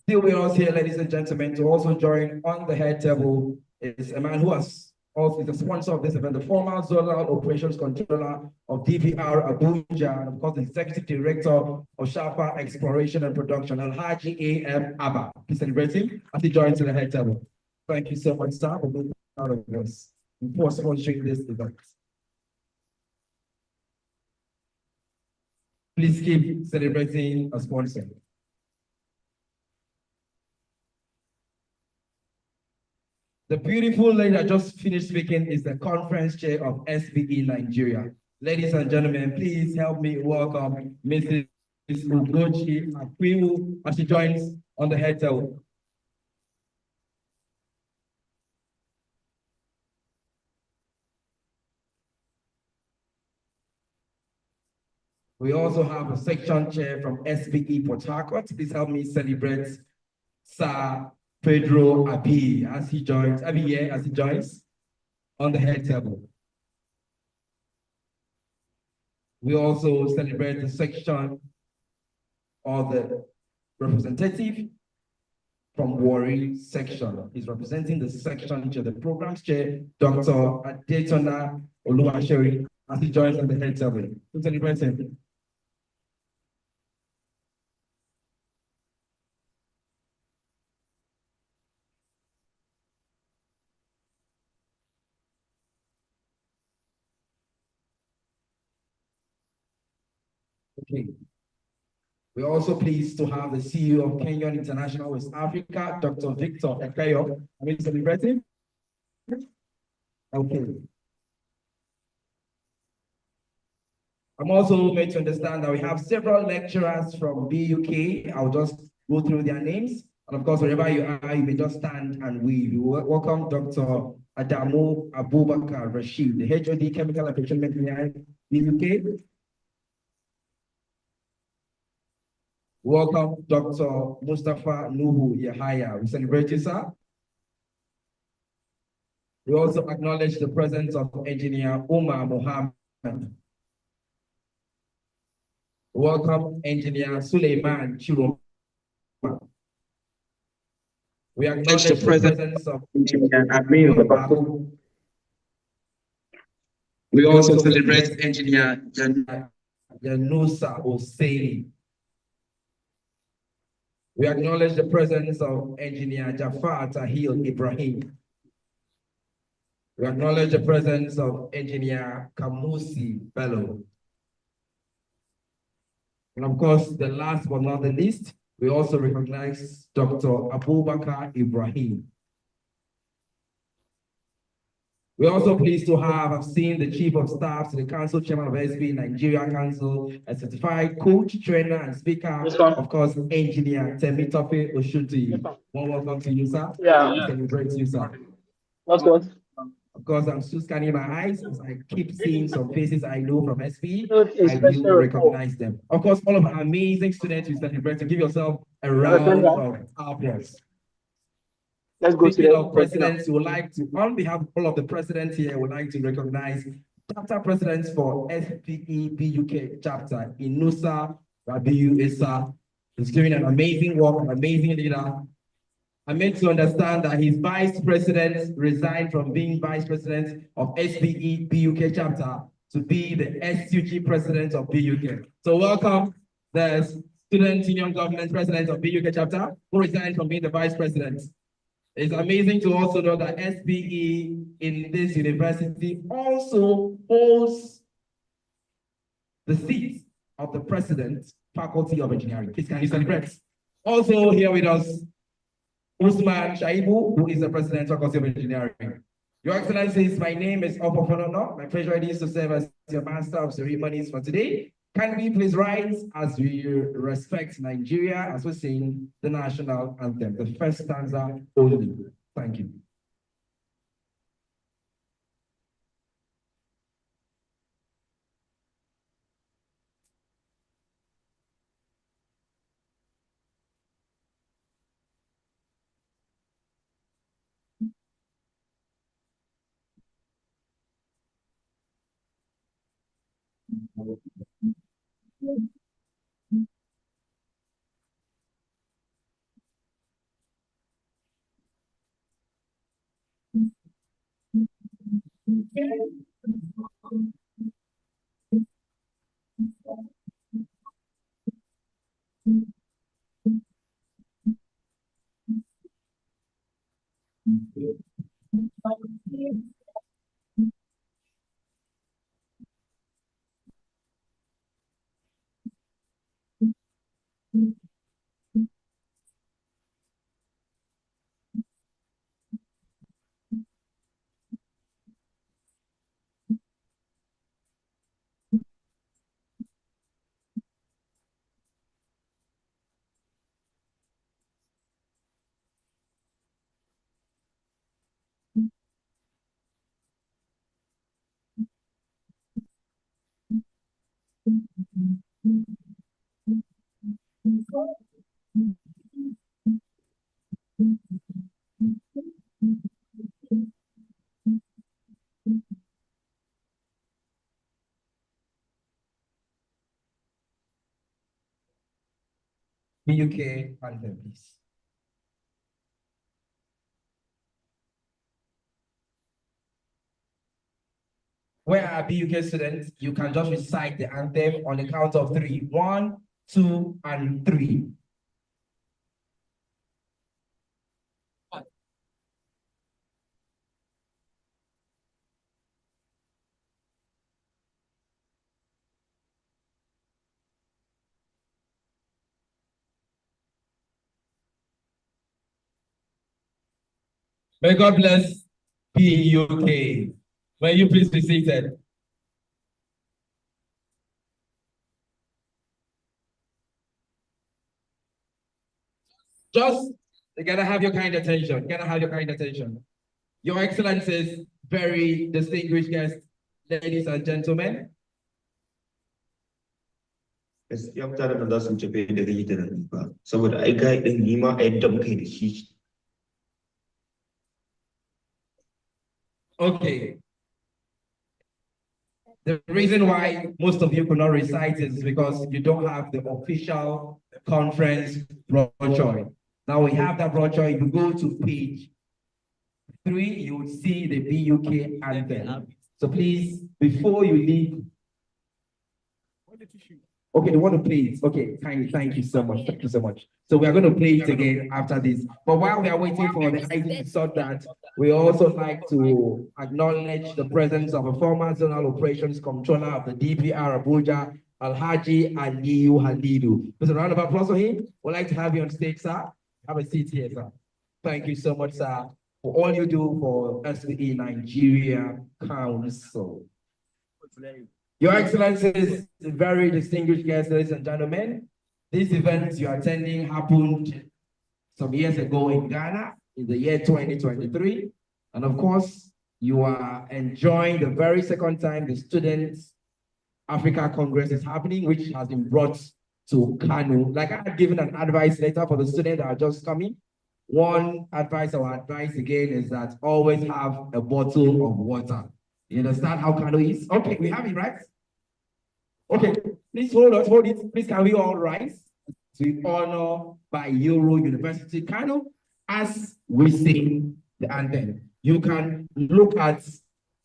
Speaker 4: Still with us here, ladies and gentlemen, to also join on the head table is a man who has also is the sponsor of this event, the former zonal operations controller of DVR Abuja, and of course, the executive director of Sharpa Exploration and Production, Alhaji A.M. Abba. Please celebrate him as he joins the head table. Thank you so much, sir, for being part of us and for sponsoring this event. Please keep celebrating a sponsor. The beautiful lady that just finished speaking is the conference chair of SPE Nigeria. Ladies and gentlemen, please help me welcome Mrs. Ugochi Akwiwu as she joins on the head table. We also have a section chair from SPE Port Harcourt. Please help me celebrate Sir Pedro Abi as he joins, on the head table. We also celebrate the section of the representative from Warri section. He's representing the section chair, the programs chair, Dr. Adetona Oluwasheri, as he joins on the head table. Please celebrate him. Okay. We're also pleased to have the CEO of Kenyon International West Africa, Dr. Victor Ekayo. Are we celebrating? Okay. I'm also made to understand that we have several lecturers from BUK. I'll just go through their names. And of course, wherever you are, you may just stand and wave. Welcome Dr. Adamu Abubakar Rashid, the HOD Chemical and Petroleum Engineering, BUK. Welcome, Dr. Mustafa Nuhu Yahaya. We celebrate you, sir. We also acknowledge the presence of Engineer Umar Mohammed. Welcome, Engineer Suleiman Chiroma. We acknowledge the presence of Engineer Amiable. We also celebrate Engineer Yanusa Hosseini. We acknowledge the presence of Engineer Jafar Tahil Ibrahim. We acknowledge the presence of Engineer Kamusi Bello. And of course, the last but not the least, we also recognize Dr. Abubakar Ibrahim. We're also pleased to have seen the Chief of Staff to the Council, Chairman of SPE Nigeria Council, a certified coach, trainer, and speaker, of course, Engineer Temitope Oshuti. One welcome to you, sir.
Speaker 12: Yeah.
Speaker 4: Celebrate you, sir.
Speaker 12: What's good?
Speaker 4: Of course, I'm still scanning my eyes as I keep seeing some faces I know from SPE.
Speaker 12: I
Speaker 4: will recognize them. Of course, all of our amazing students who celebrate, to give yourself a round of applause.
Speaker 12: Let's go
Speaker 4: Speaking
Speaker 12: to
Speaker 4: of presidents, we would like to, on behalf of all of the presidents here, would like to recognize chapter presidents for SPE BUK chapter, Inusa Rabiu Issa. He's doing an amazing work, an amazing leader. I meant to understand that his vice president resigned from being vice president of SPE BUK chapter to be the SUG president of BUK. So welcome the Student Union Government president of BUK chapter, who resigned from being the vice president. It's amazing to also know that SPE in this university also holds the seat of the president, Faculty of Engineering. Please can you celebrate? Also here with us, Usman Shaibu, who is the president of Faculty of Engineering. Your Excellencies, my name is Oppong. My pleasure it is to serve as your master of ceremonies for today. Can we please rise as we respect Nigeria as we sing the national anthem, the first stanza only. Thank you. BUK anthem, please. Where are BUK students? You can just recite the anthem on the count of 3. 1, 2, and 3. May God bless BUK. May you please be seated. Just, you gotta have your kind attention. You gotta have your kind attention. Your Excellencies, very distinguished guests, ladies and gentlemen.
Speaker 13: gaskiya mutanen nan za su wuce fiye da zai yi tunani ba saboda ai ga din ni ma a yadda muka yi da shi.
Speaker 4: Okay. The reason why most of you could not recite is because you don't have the official conference brochure. Now we have that brochure. If you go to page 3, you will see the BUK anthem. So please, before you leave, okay, they want to play it. Okay, kindly, thank you so much. Thank you so much. So we are going to play it again after this. But while we are waiting for the ID to sort that, we also like to acknowledge the presence of a former zonal operations controller of the DPR Abuja, Alhaji Aliyu Halidu. There's a round of applause for him. We'd like to have you on stage, sir. Have a seat here, sir. Thank you so much, sir, for all you do for SPE Nigeria Council. Your Excellencies, very distinguished guests, ladies and gentlemen, this event you're attending happened some years ago in Ghana in the year 2023. And of course, you are enjoying the very second time the Students Africa Congress is happening, which has been brought to Kano. Like I had given an advice letter for the students that are just coming. One advice or advice again is that always have a bottle of water. You understand how Kano is? Okay, we have it, right? Okay, please hold it. Please, can we all rise to honor Bayero University Kano as we sing the anthem? You can look at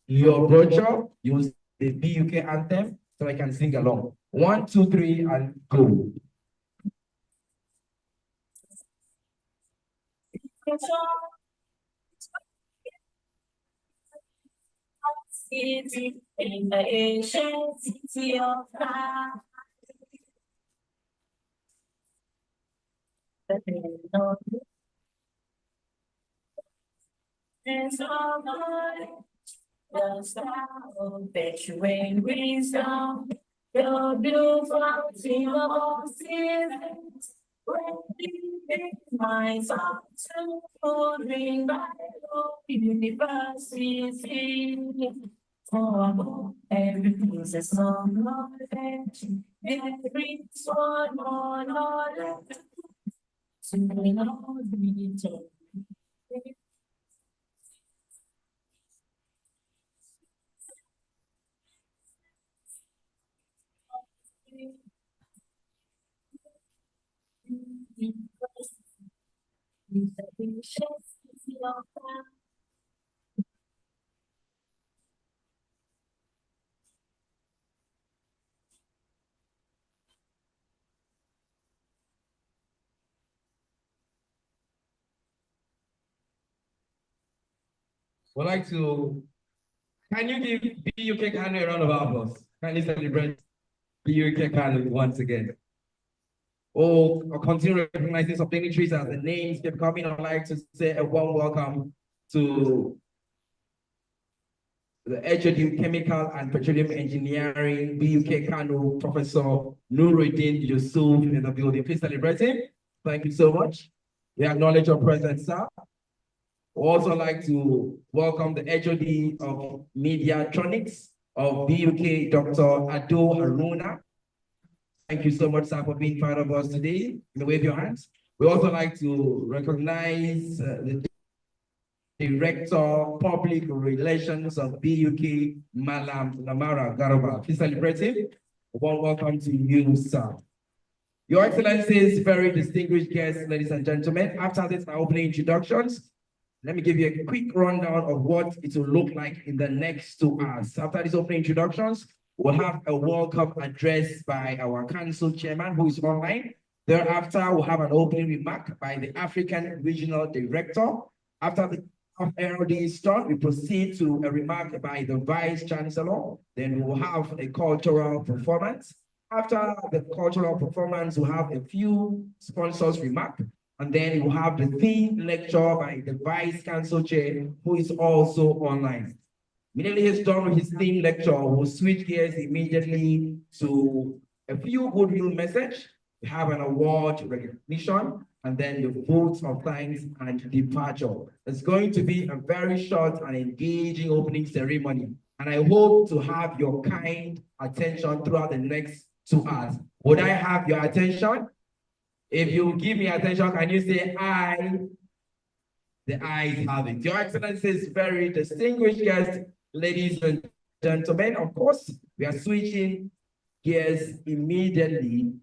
Speaker 4: your brochure, you will see the BUK anthem, so I can sing along. 1, 2, 3, and go.
Speaker 14: City in the ancient city of God. There's all the star of perpetuating wisdom, the beautiful thing of all seasons. When the minds of two ring by University. For everything's a song of affection, every one more knowledge. To know the
Speaker 4: Would like to, can you give BUK Kano a round of applause? Can you celebrate BUK Kano once again? Or continue recognizing some dignitaries as the names keep coming. I'd like to say a warm welcome to the HOD Chemical and Petroleum Engineering BUK Kano Professor Nuruddin Yusuf in the building. Please celebrate him. Thank you so much. We acknowledge your presence, sir. We'd also like to welcome the HOD of Mediatronics of BUK, Dr. Ado Haruna. Thank you so much, sir, for being part of us today. You wave your hands. We also like to recognize the Director Public Relations of BUK, Malam Lamara Garba. Please celebrate him. Warm welcome to you, sir. Your Excellencies, very distinguished guests, ladies and gentlemen, after this opening introductions, let me give you a quick rundown of what it will look like in the next 2 hours. After these opening introductions, we'll have a welcome address by our council chairman, who is online. Thereafter, we'll have an opening remark by the African Regional Director. After the LD is done, we proceed to a remark by the Vice Chancellor. Then we'll have a cultural performance. After the cultural performance, we'll have a few sponsors remark. And then we'll have the theme lecture by the Vice Council Chair, who is also online. Immediately he's done with his theme lecture, we'll switch gears immediately to a few goodwill message. We have an award recognition, and then the votes of thanks and departure. It's going to be a very short and engaging opening ceremony. And I hope to have your kind attention throughout the next 2 hours. Would I have your attention? If you give me attention, can you say I? The ayes have it. Your Excellencies, very distinguished guests, ladies and gentlemen, of course, we are switching gears immediately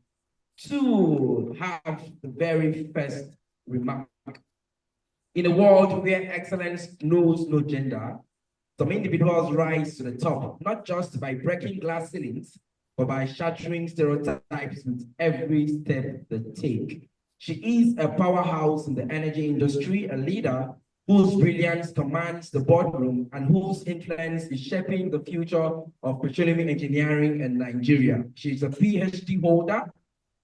Speaker 4: to have the very first remark. In a world where excellence knows no gender, some individuals rise to the top, not just by breaking glass ceilings, but by shattering stereotypes with every step they take. She is a powerhouse in the energy industry, a leader whose brilliance commands the boardroom and whose influence is shaping the future of petroleum engineering in Nigeria. She is a PhD holder,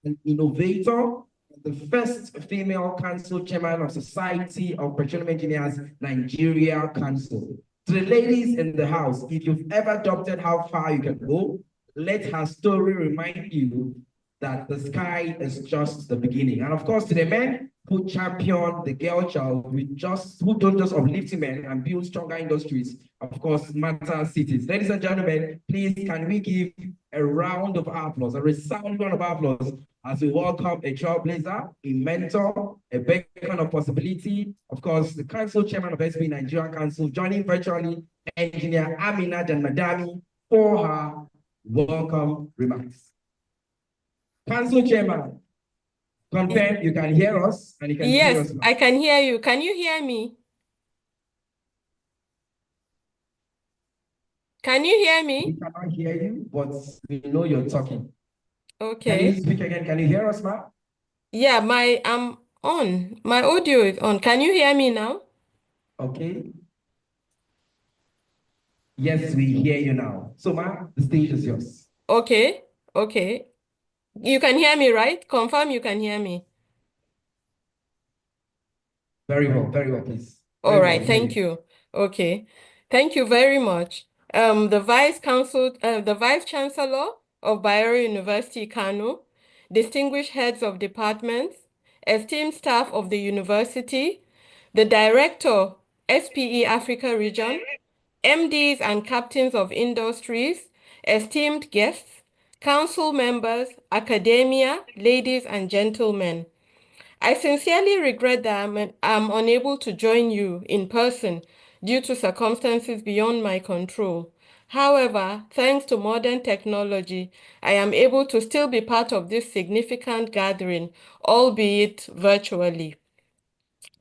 Speaker 4: an innovator, the first female council chairman of Society of Petroleum Engineers Nigeria Council. To the ladies in the house, if you've ever doubted how far you can go, let her story remind you that the sky is just the beginning. And of course, to the men who champion the girl child, who don't just uplift men and build stronger industries, of course, matter cities. Ladies and gentlemen, please can we give a round of applause, a resounding round of applause as we welcome a trailblazer, a mentor, a beacon of possibility, of course, the council chairman of SPE Nigerian Council, joining virtually engineer Amina Danmadami for her welcome remarks. Council chairman, confirm you can hear us and you can see us.
Speaker 15: Yes, I can hear you. Can you hear me? Can you hear me?
Speaker 4: We cannot hear you, but we know you're talking.
Speaker 15: Okay.
Speaker 4: Can you speak again? Can you hear us, ma'am?
Speaker 15: Yeah, I'm on. My audio is on. Can you hear me now?
Speaker 4: Okay. Yes, we hear you now. So, ma'am, the stage is yours.
Speaker 15: Okay. Okay. You can hear me, right? Confirm you can hear me.
Speaker 4: Very well, please.
Speaker 15: All right, thank you. Okay. Thank you very much. The Vice Chancellor of Bayero University, Kano, distinguished heads of departments, esteemed staff of the university, the Director, SPE Africa Region, MDs and captains of industries, esteemed guests, council members, academia, ladies and gentlemen. I sincerely regret that I'm unable to join you in person due to circumstances beyond my control. However, thanks to modern technology, I am able to still be part of this significant gathering, albeit virtually.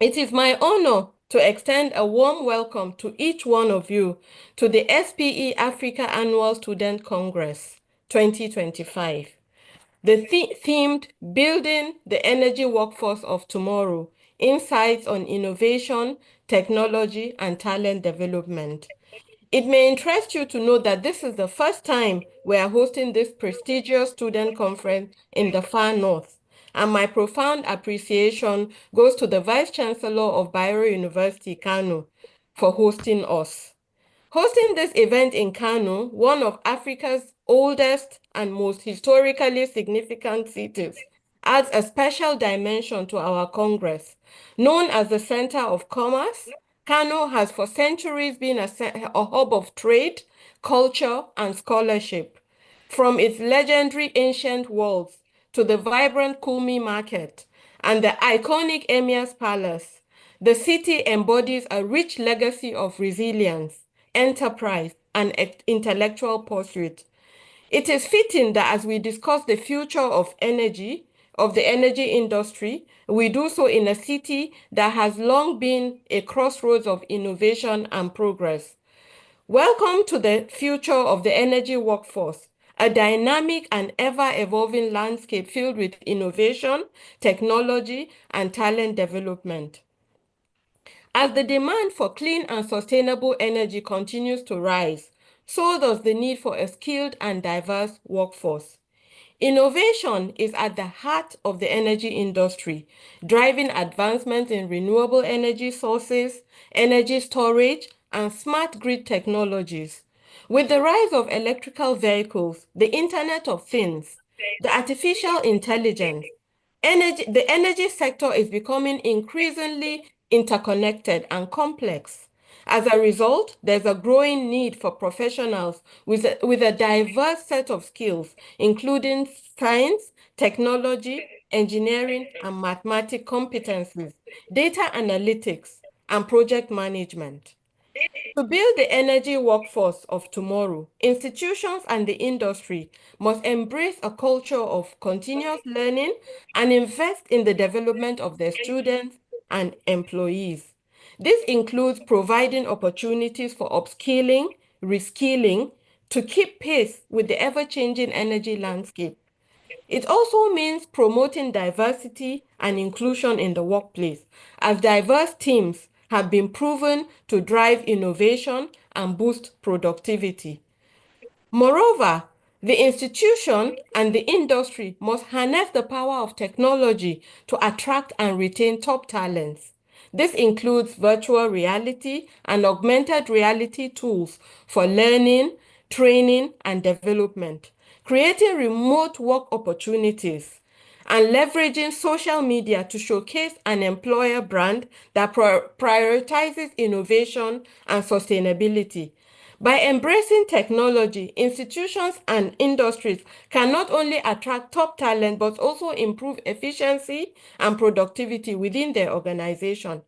Speaker 15: It is my honor to extend a warm welcome to each one of you to the SPE Africa Annual Student Congress 2025. The themed Building the Energy Workforce of Tomorrow, Insights on Innovation, Technology, and Talent Development. It may interest you to know that this is the first time we are hosting this prestigious student conference in the far north, and my profound appreciation goes to the Vice Chancellor of Bayero University, Kano, for hosting us. Hosting this event in Kano, one of Africa's oldest and most historically significant cities, adds a special dimension to our Congress. Known as the Center of Commerce, Kano has for centuries been a hub of trade, culture, and scholarship. From its legendary ancient walls to the vibrant Kulmi Market and the iconic Emir's Palace, the city embodies a rich legacy of resilience, enterprise, and intellectual pursuit. It is fitting that as we discuss the future of the energy industry, we do so in a city that has long been a crossroads of innovation and progress. Welcome to the future of the energy workforce, a dynamic and ever-evolving landscape filled with innovation, technology, and talent development. As the demand for clean and sustainable energy continues to rise, so does the need for a skilled and diverse workforce. Innovation is at the heart of the energy industry, driving advancements in renewable energy sources, energy storage, and smart grid technologies. With the rise of electrical vehicles, the Internet of Things, the artificial intelligence, the energy sector is becoming increasingly interconnected and complex. As a result, there's a growing need for professionals with a diverse set of skills, including science, technology, engineering, and mathematics competencies, data analytics, and project management. To build the energy workforce of tomorrow, institutions and the industry must embrace a culture of continuous learning and invest in the development of their students and employees. This includes providing opportunities for upskilling, reskilling, to keep pace with the ever-changing energy landscape. It also means promoting diversity and inclusion in the workplace, as diverse teams have been proven to drive innovation and boost productivity. Moreover, the institution and the industry must harness the power of technology to attract and retain top talents. This includes virtual reality and augmented reality tools for learning, training, and development, creating remote work opportunities, and leveraging social media to showcase an employer brand that prioritizes innovation and sustainability. By embracing technology, institutions and industries can not only attract top talent, but also improve efficiency and productivity within their organization.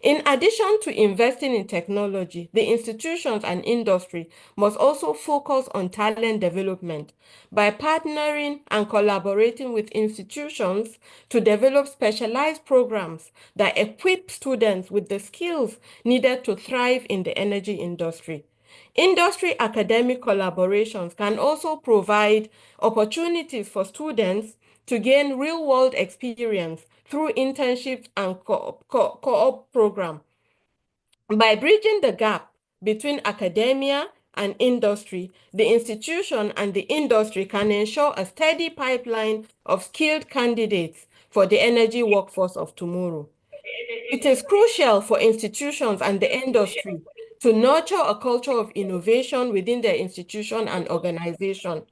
Speaker 15: In addition to investing in technology, the institutions and industry must also focus on talent development by partnering and collaborating with institutions to develop specialized programs that equip students with the skills needed to thrive in the energy industry. Industry academic collaborations can also provide opportunities for students to gain real-world experience through internships and co-op programs. By bridging the gap between academia and industry, the institution and the industry can ensure a steady pipeline of skilled candidates for the energy workforce of tomorrow. It is crucial for institutions and the industry to nurture a culture of innovation within their institution and organization.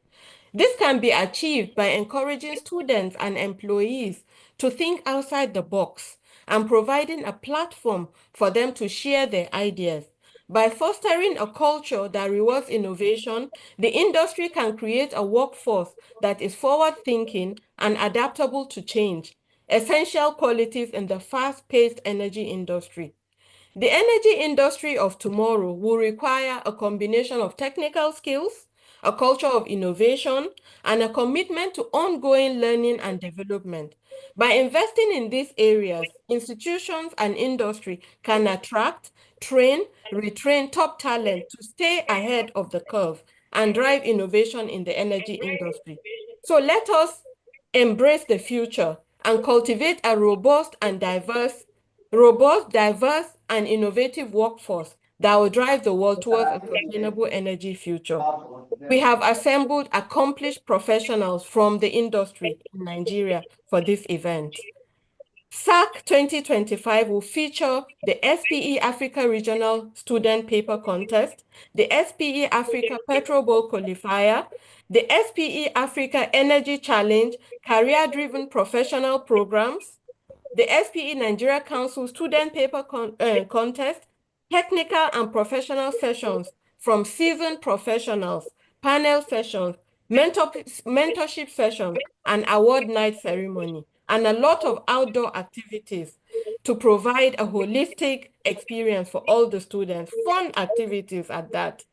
Speaker 15: This can be achieved by encouraging students and employees to think outside the box and providing a platform for them to share their ideas. By fostering a culture that rewards innovation, the industry can create a workforce that is forward-thinking and adaptable to change, essential qualities in the fast-paced energy industry. The energy industry of tomorrow will require a combination of technical skills, a culture of innovation, and a commitment to ongoing learning and development. By investing in these areas, institutions and industry can attract, train, retrain top talent to stay ahead of the curve and drive innovation in the energy industry. So let us embrace the future and cultivate a robust, diverse, and innovative workforce that will drive the world towards a sustainable energy future. We have assembled accomplished professionals from the industry in Nigeria for this event. SAASC 2025 will feature the SPE Africa Regional Student Paper Contest, the SPE Africa Petrol Bowl Qualifier, the SPE Africa Energy Challenge, career-driven professional programs, the SPE Nigeria Council Student Paper Contest, technical and professional sessions from seasoned professionals, panel sessions, mentorship sessions, and award night ceremony, and a lot of outdoor activities to provide a holistic experience for all the students, fun activities at that.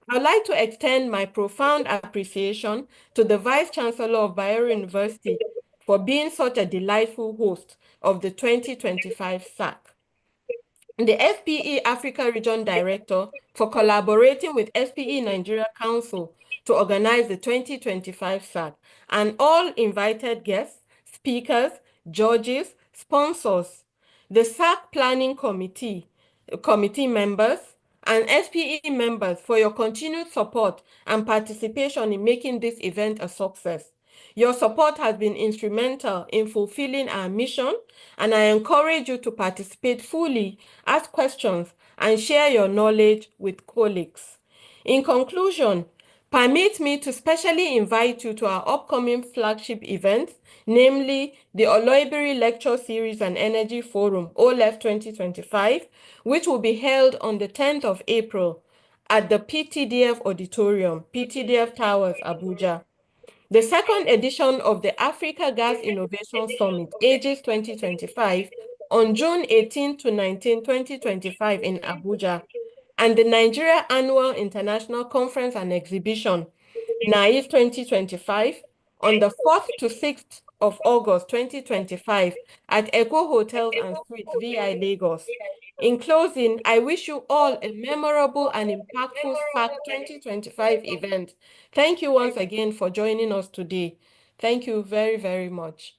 Speaker 15: I'd like to extend my profound appreciation to the Vice Chancellor of Bayero University for being such a delightful host of the 2025 SAASC. The SPE Africa Region Director for collaborating with SPE Nigeria Council to organize the 2025 SAASC, and all invited guests, speakers, judges, sponsors, the SAASC Planning Committee members, and SPE members for your continued support and participation in making this event a success. Your support has been instrumental in fulfilling our mission, and I encourage you to participate fully, ask questions, and share your knowledge with colleagues. In conclusion, Permit me to specially invite you to our upcoming flagship event, namely the Oloibiri Lecture Series and Energy Forum, OLEF 2025, which will be held on the 10th of April at the PTDF Auditorium, PTDF Towers, Abuja. The second edition of the Africa Gas Innovation Summit, AGIS 2025, on June 18 to 19, 2025 in Abuja, and the Nigeria Annual International Conference and Exhibition, NAIS 2025, on the 4th to 6th of August 2025 at Echo Hotels and Suites, VI Lagos. In closing, I wish you all a memorable and impactful SPAC 2025 event. Thank you once again for joining us today. Thank you very, very much.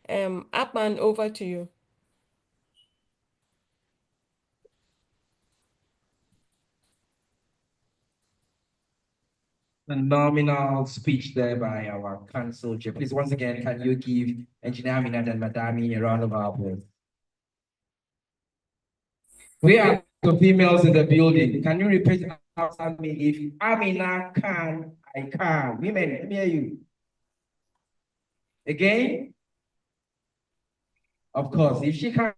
Speaker 15: Apman, over to you.
Speaker 4: Phenomenal speech there by our council chair. Please, once again, can you give Engineer Amina Danmadami a round of applause? We are the females in the building. Can you repeat after me? If Amina can, I can. Women, let me hear you. Again? Of course, if she can,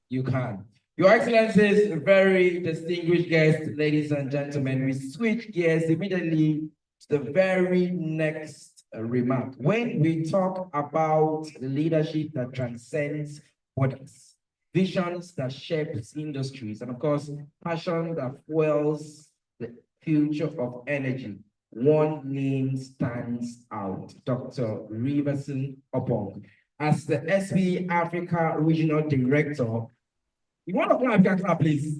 Speaker 4: you can. Your Excellencies, very distinguished guests, ladies and gentlemen, we switch gears immediately to the very next remark. When we talk about leadership that transcends borders, visions that shapes industries, and of course, passion that fuels the future of energy, one name stands out, Dr. Riverson Oppong. As the SPE Africa Regional Director, you want to clap, please.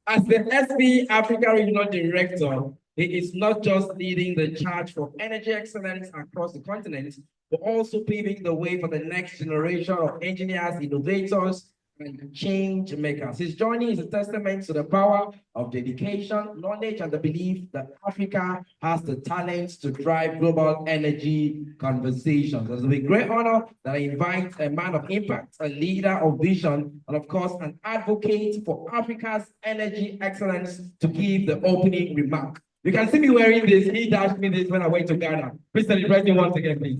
Speaker 4: As the SPE Africa Regional Director, he is not just leading the charge for energy excellence across the continent, but also paving the way for the next generation of engineers, innovators, and change makers. His journey is a testament to the power of dedication, knowledge, and the belief that Africa has the talent to drive global energy conversations. It's a great honor that I invite a man of impact, a leader of vision, and of course, an advocate for Africa's energy excellence to give the opening remark. You can see me wearing this. He dashed me this when I went to Ghana. Please celebrate me once again, please.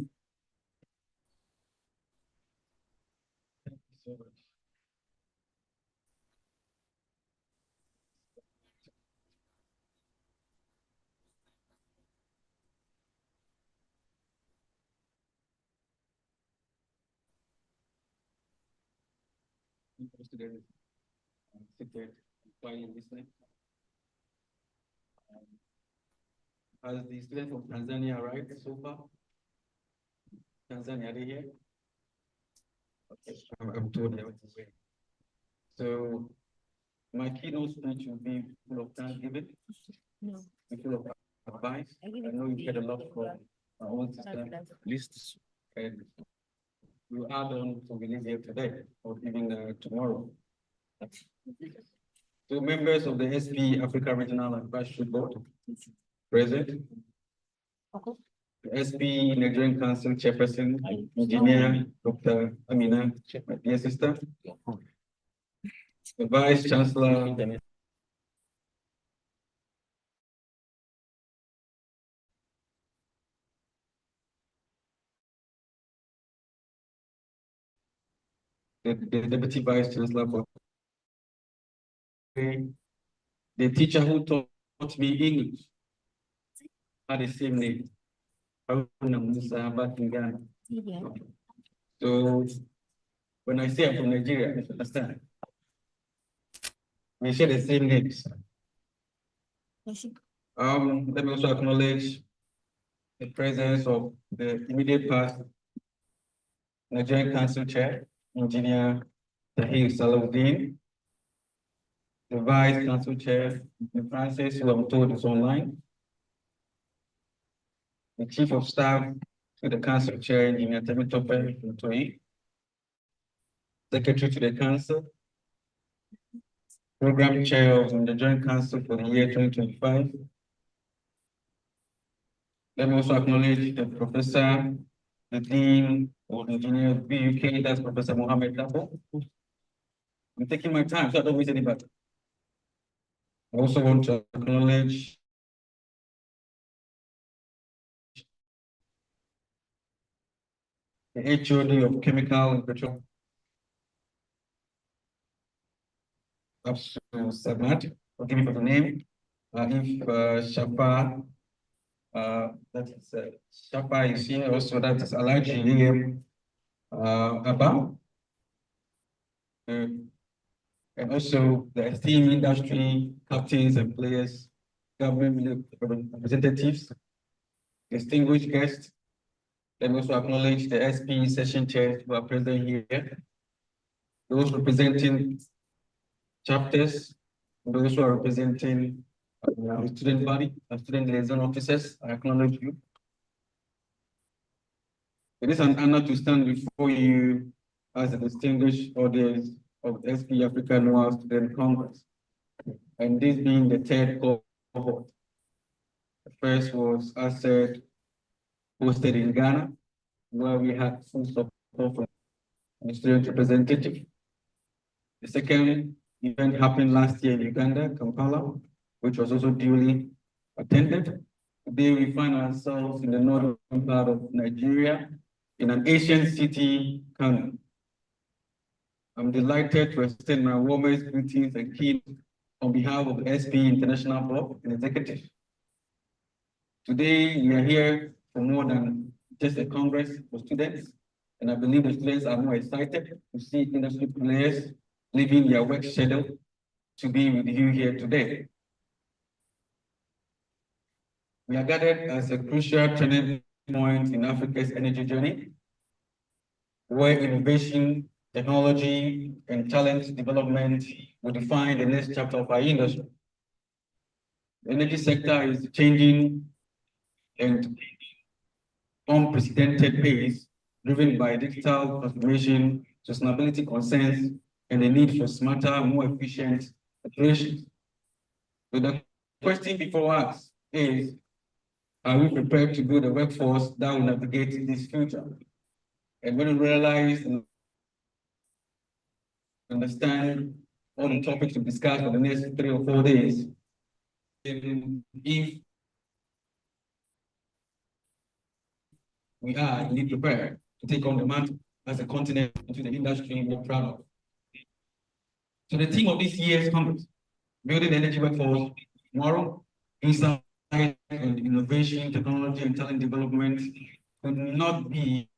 Speaker 4: Students seated quietly listening. Has the student from Tanzania arrived so far? Tanzania, are they here? Okay, I'm told they went away. So my keynote speech will be full of thanksgiving, full of advice. I know you get a lot from our own system lists, and we'll add on to release here today or even tomorrow. So members of the SPE Africa Regional Advisory Board present. The SPE Nigerian Council Chairperson, Engineer Dr. Amina, my dear sister. The Vice Chancellor, the Deputy Vice Chancellor for the teacher who taught me English had the same name, Haruna Musa, back in Ghana. So when I say I'm from Nigeria, you understand. We share the same names. Let me also acknowledge the presence of the immediate past Nigerian Council Chair, Engineer Tahir Salahuddin, the Vice Council Chair, Francis, who I'm told is online, the Chief of Staff to the Council Chair, Engineer Temitope Ntoi, Secretary to the Council, Program Chair of the Joint Council for the year 2025. Let me also acknowledge the Professor, the Dean of Engineers BUK, that's Professor Mohammed Dabo. I'm taking my time so I don't waste anybody. I also want to acknowledge
Speaker 8: the HOD of Chemical and Petroleum. Samad, forgive me for the name. If Shapa, that is Shapa is here also, that is Alaji Abba. And also the esteemed industry captains and players, government representatives, distinguished guests. Let me also acknowledge the SPE session chairs who are present here, those representing chapters, those who are representing the student body, student liaison officers. I acknowledge you. It is an honor to stand before you as a distinguished audience of the SPE Africa Annual Student Congress, and this being the third cohort. The first was, as said, hosted in Ghana, where we had full support from the student representative. The second event happened last year in Uganda, Kampala, which was also duly attended. Today we find ourselves in the northern part of Nigeria, in an Asian city, Kano. I'm delighted to extend my warmest greetings and keynote on behalf of the SPE International Board and Executive. Today, we are here for more than just a congress for students, and I believe the students are more excited to see industry players leaving their work schedule to be with you here today. We are gathered as a crucial turning point in Africa's energy journey, where innovation, technology, and talent development will define the next chapter of our industry. The energy sector is changing and unprecedented pace, driven by digital transformation, sustainability concerns, and the need for smarter, more efficient operations. So the question before us is, are we prepared to build a workforce that will navigate this future? And when we realize and understand all the topics to discuss for the next 3 or 4 days, if we are indeed prepared to take on the mantle as a continent into the industry we're proud of. So the theme of this year's conference, building the energy workforce tomorrow, insight and innovation, technology and talent development could not be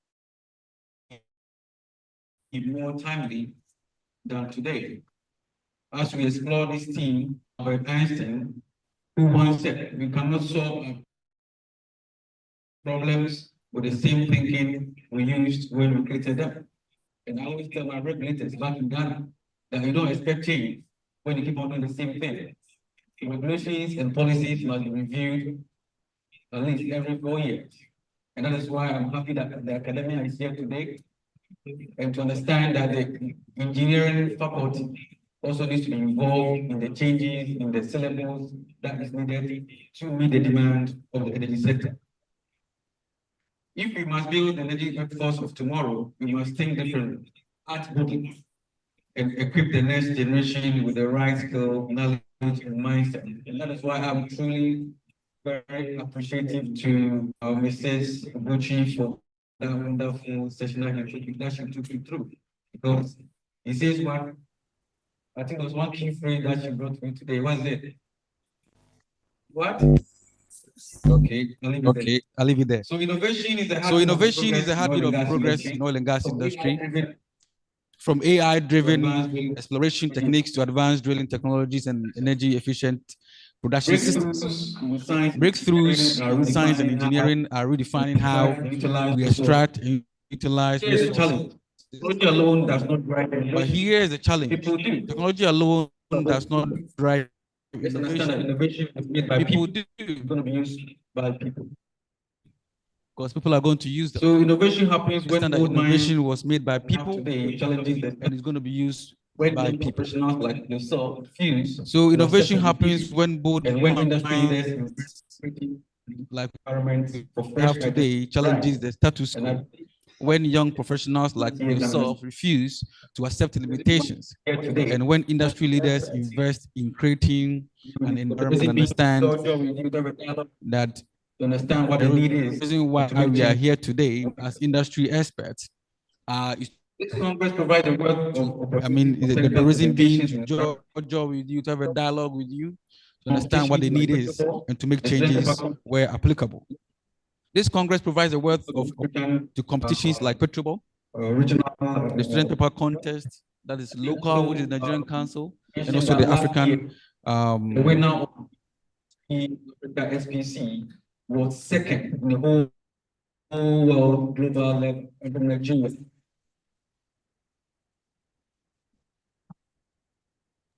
Speaker 8: more timely than today. As we explore this theme, Albert Einstein, who once said, we cannot solve problems with the same thinking we used when we created them. And I always tell my regulators back in Ghana that you don't expect change when you keep on doing the same thing. Regulations and policies must be reviewed at least every 4 years. And that is why I'm happy that the academia is here today, and to understand that the engineering faculty also needs to be involved in the changes in the syllabus that is needed to meet the demand of the energy sector. If we must build the energy workforce of tomorrow, we must think differently, act boldly, and equip the next generation with the right skill, knowledge, and mindset. And that is why I'm truly very appreciative to Mrs. Ugochi for that wonderful session that she took you through. Because it says one, I think there was one key phrase that she brought me today. What is it? What? Okay, I'll leave it there. So innovation is the heartbeat of progress in oil and gas industry. From AI-driven exploration techniques to advanced drilling technologies and energy-efficient production systems. Breakthroughs in science and engineering are redefining how we extract and utilize resources. Technology alone does not drive innovation. But here is the challenge. Technology alone does not drive innovation. Innovation is made by people. It's going to be used by people. Because people are going to use them. So innovation happens when innovation was made by people today, challenges that, and it's going to be used by people. Professionals like yourself refuse. So innovation happens when both and when industry leaders like we have today challenges the status quo. When young professionals like yourself refuse to accept limitations, and when industry leaders invest in creating an environment and understand that to understand what the need is.
Speaker 16: The reason why we are here today as industry experts is
Speaker 8: this Congress provides a wealth of
Speaker 16: the reason being to join with you, to have a dialogue with you, to understand what the need is, and to make changes where applicable. This Congress provides a wealth of to competitions like Petrobol, the student paper contest, that is local, which is the Nigerian Council, and also the African.
Speaker 8: The winner of the SPC was second in the whole world global level from Nigeria.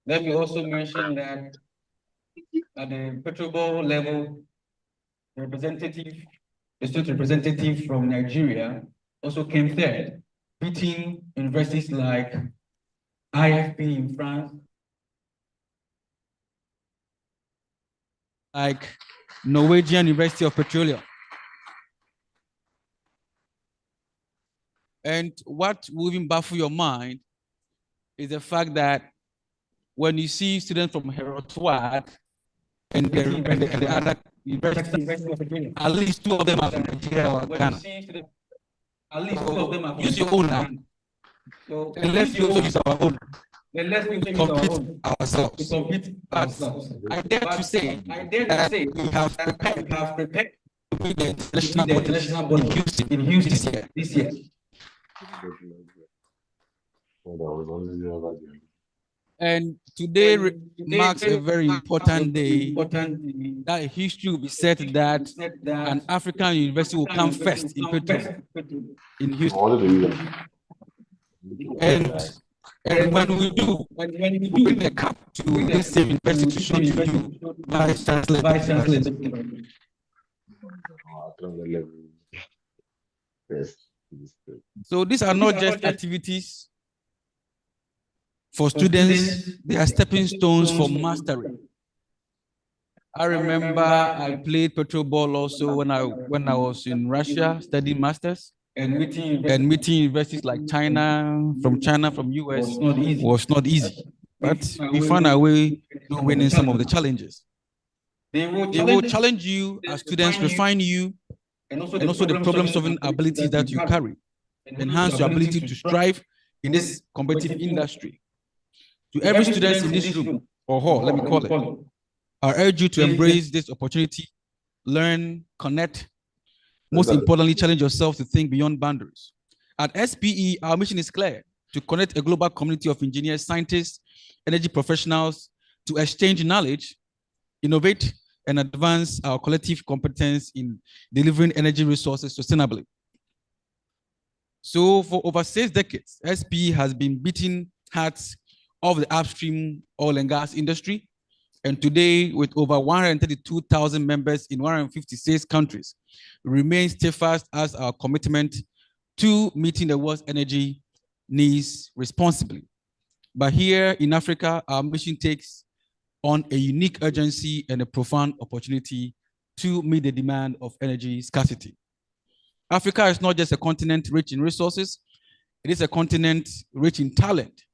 Speaker 8: Let me also mention that at the Petrobol level, the state representative from Nigeria also came third, beating universities like IFP in France,
Speaker 16: like Norwegian University of Petroleum. And what will even baffle your mind is the fact that when you see students from Herotwad and the other universities, at least two of them are from Nigeria or Ghana.
Speaker 8: At least two of them are from
Speaker 16: Use your own now.
Speaker 8: So,
Speaker 16: and let's use our own.
Speaker 8: Then let's
Speaker 16: compete ourselves. I dare to say we have prepared to be the international body in Houston this year. And today marks a very important day that history will be set that an African university will come first in Petrobol in Houston. And when we do, we bring the cup to this same university to show to you, Vice Chancellor. So these are not just activities for students, they are stepping stones for mastery. I remember I played Petrobol also when I was in Russia studying masters. And meeting universities like China, from US was not easy. But we found our way to winning some of the challenges. They will challenge you as students, refine you, and also the problem-solving abilities that you carry. Enhance your ability to strive in this competitive industry. To every student in this room, or hall, let me call it, I urge you to embrace this opportunity, learn, connect, most importantly, challenge yourself to think beyond boundaries. At SPE, our mission is clear: to connect a global community of engineers, scientists, energy professionals to exchange knowledge, innovate, and advance our collective competence in delivering energy resources sustainably. So for over 6 decades, SPE has been beating hearts of the upstream oil and gas industry. And today, with over 132,000 members in 156 countries, remains steadfast as our commitment to meeting the world's energy needs responsibly. But here in Africa, our mission takes on a unique urgency and a profound opportunity to meet the demand of energy scarcity. Africa is not just a continent rich in resources, it is a continent rich in talent.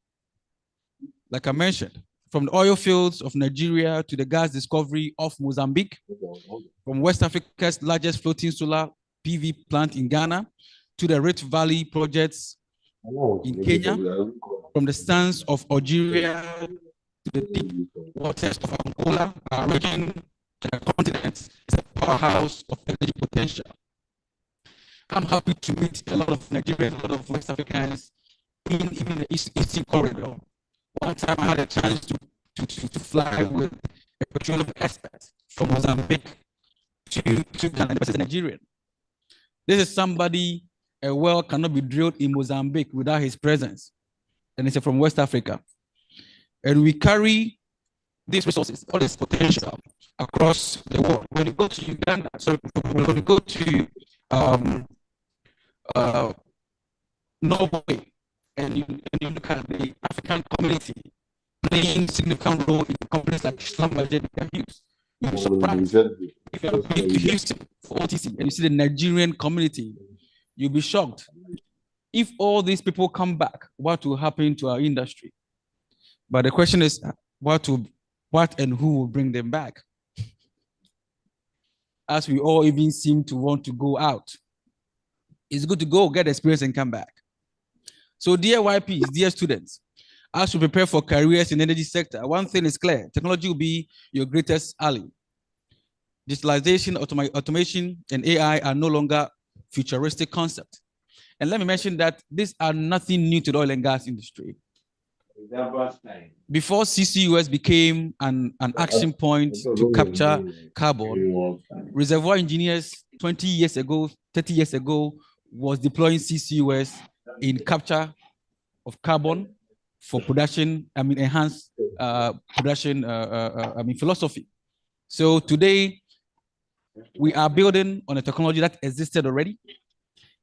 Speaker 16: Like I mentioned, from the oil fields of Nigeria to the gas discovery of Mozambique, from West Africa's largest floating solar PV plant in Ghana to the Rift Valley projects in Kenya, from the sands of Algeria to the deep waters of Angola, our region and our continent is a powerhouse of energy potential. I'm happy to meet a lot of Nigerians, a lot of West Africans, even the Eastern Corridor. One time I had a chance to fly with a petroleum expert from Mozambique to Ghana, but he's a Nigerian. This is somebody, a well cannot be drilled in Mozambique without his presence. And he's from West Africa. And we carry these resources, all this potential across the world. When you go to Uganda, so when you go to Norway, and you look at the African community playing significant role in companies like Schlumberger, you'll be surprised. If you're going to Houston for OTC and you see the Nigerian community, you'll be shocked. If all these people come back, what will happen to our industry? But the question is, what and who will bring them back? as we all even seem to want to go out. It's good to go, get experience, and come back. So dear YPs, dear students, as you prepare for careers in the energy sector, one thing is clear: technology will be your greatest ally. Digitalization, automation, and AI are no longer futuristic concepts. And let me mention that these are nothing new to the oil and gas industry. Before CCUS became an action point to capture carbon, reservoir engineers 20 years ago, 30 years ago, was deploying CCUS in capture of carbon for production, enhanced production, philosophy. So today, we are building on a technology that existed already.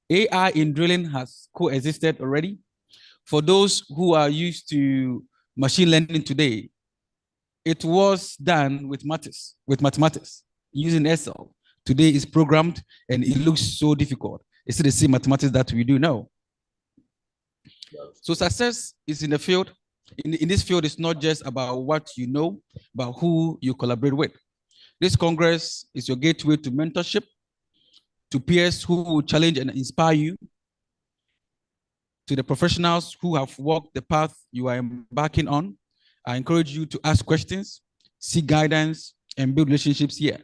Speaker 16: AI in drilling has coexisted already. For those who are used to machine learning today, it was done with mathematics, using Excel. Today it's programmed and it looks so difficult. It's the same mathematics that we do now. So success is in the field. In this field, it's not just about what you know, but who you collaborate with. This Congress is your gateway to mentorship, to peers who will challenge and inspire you, to the professionals who have walked the path you are embarking on. I encourage you to ask questions, seek guidance, and build relationships here.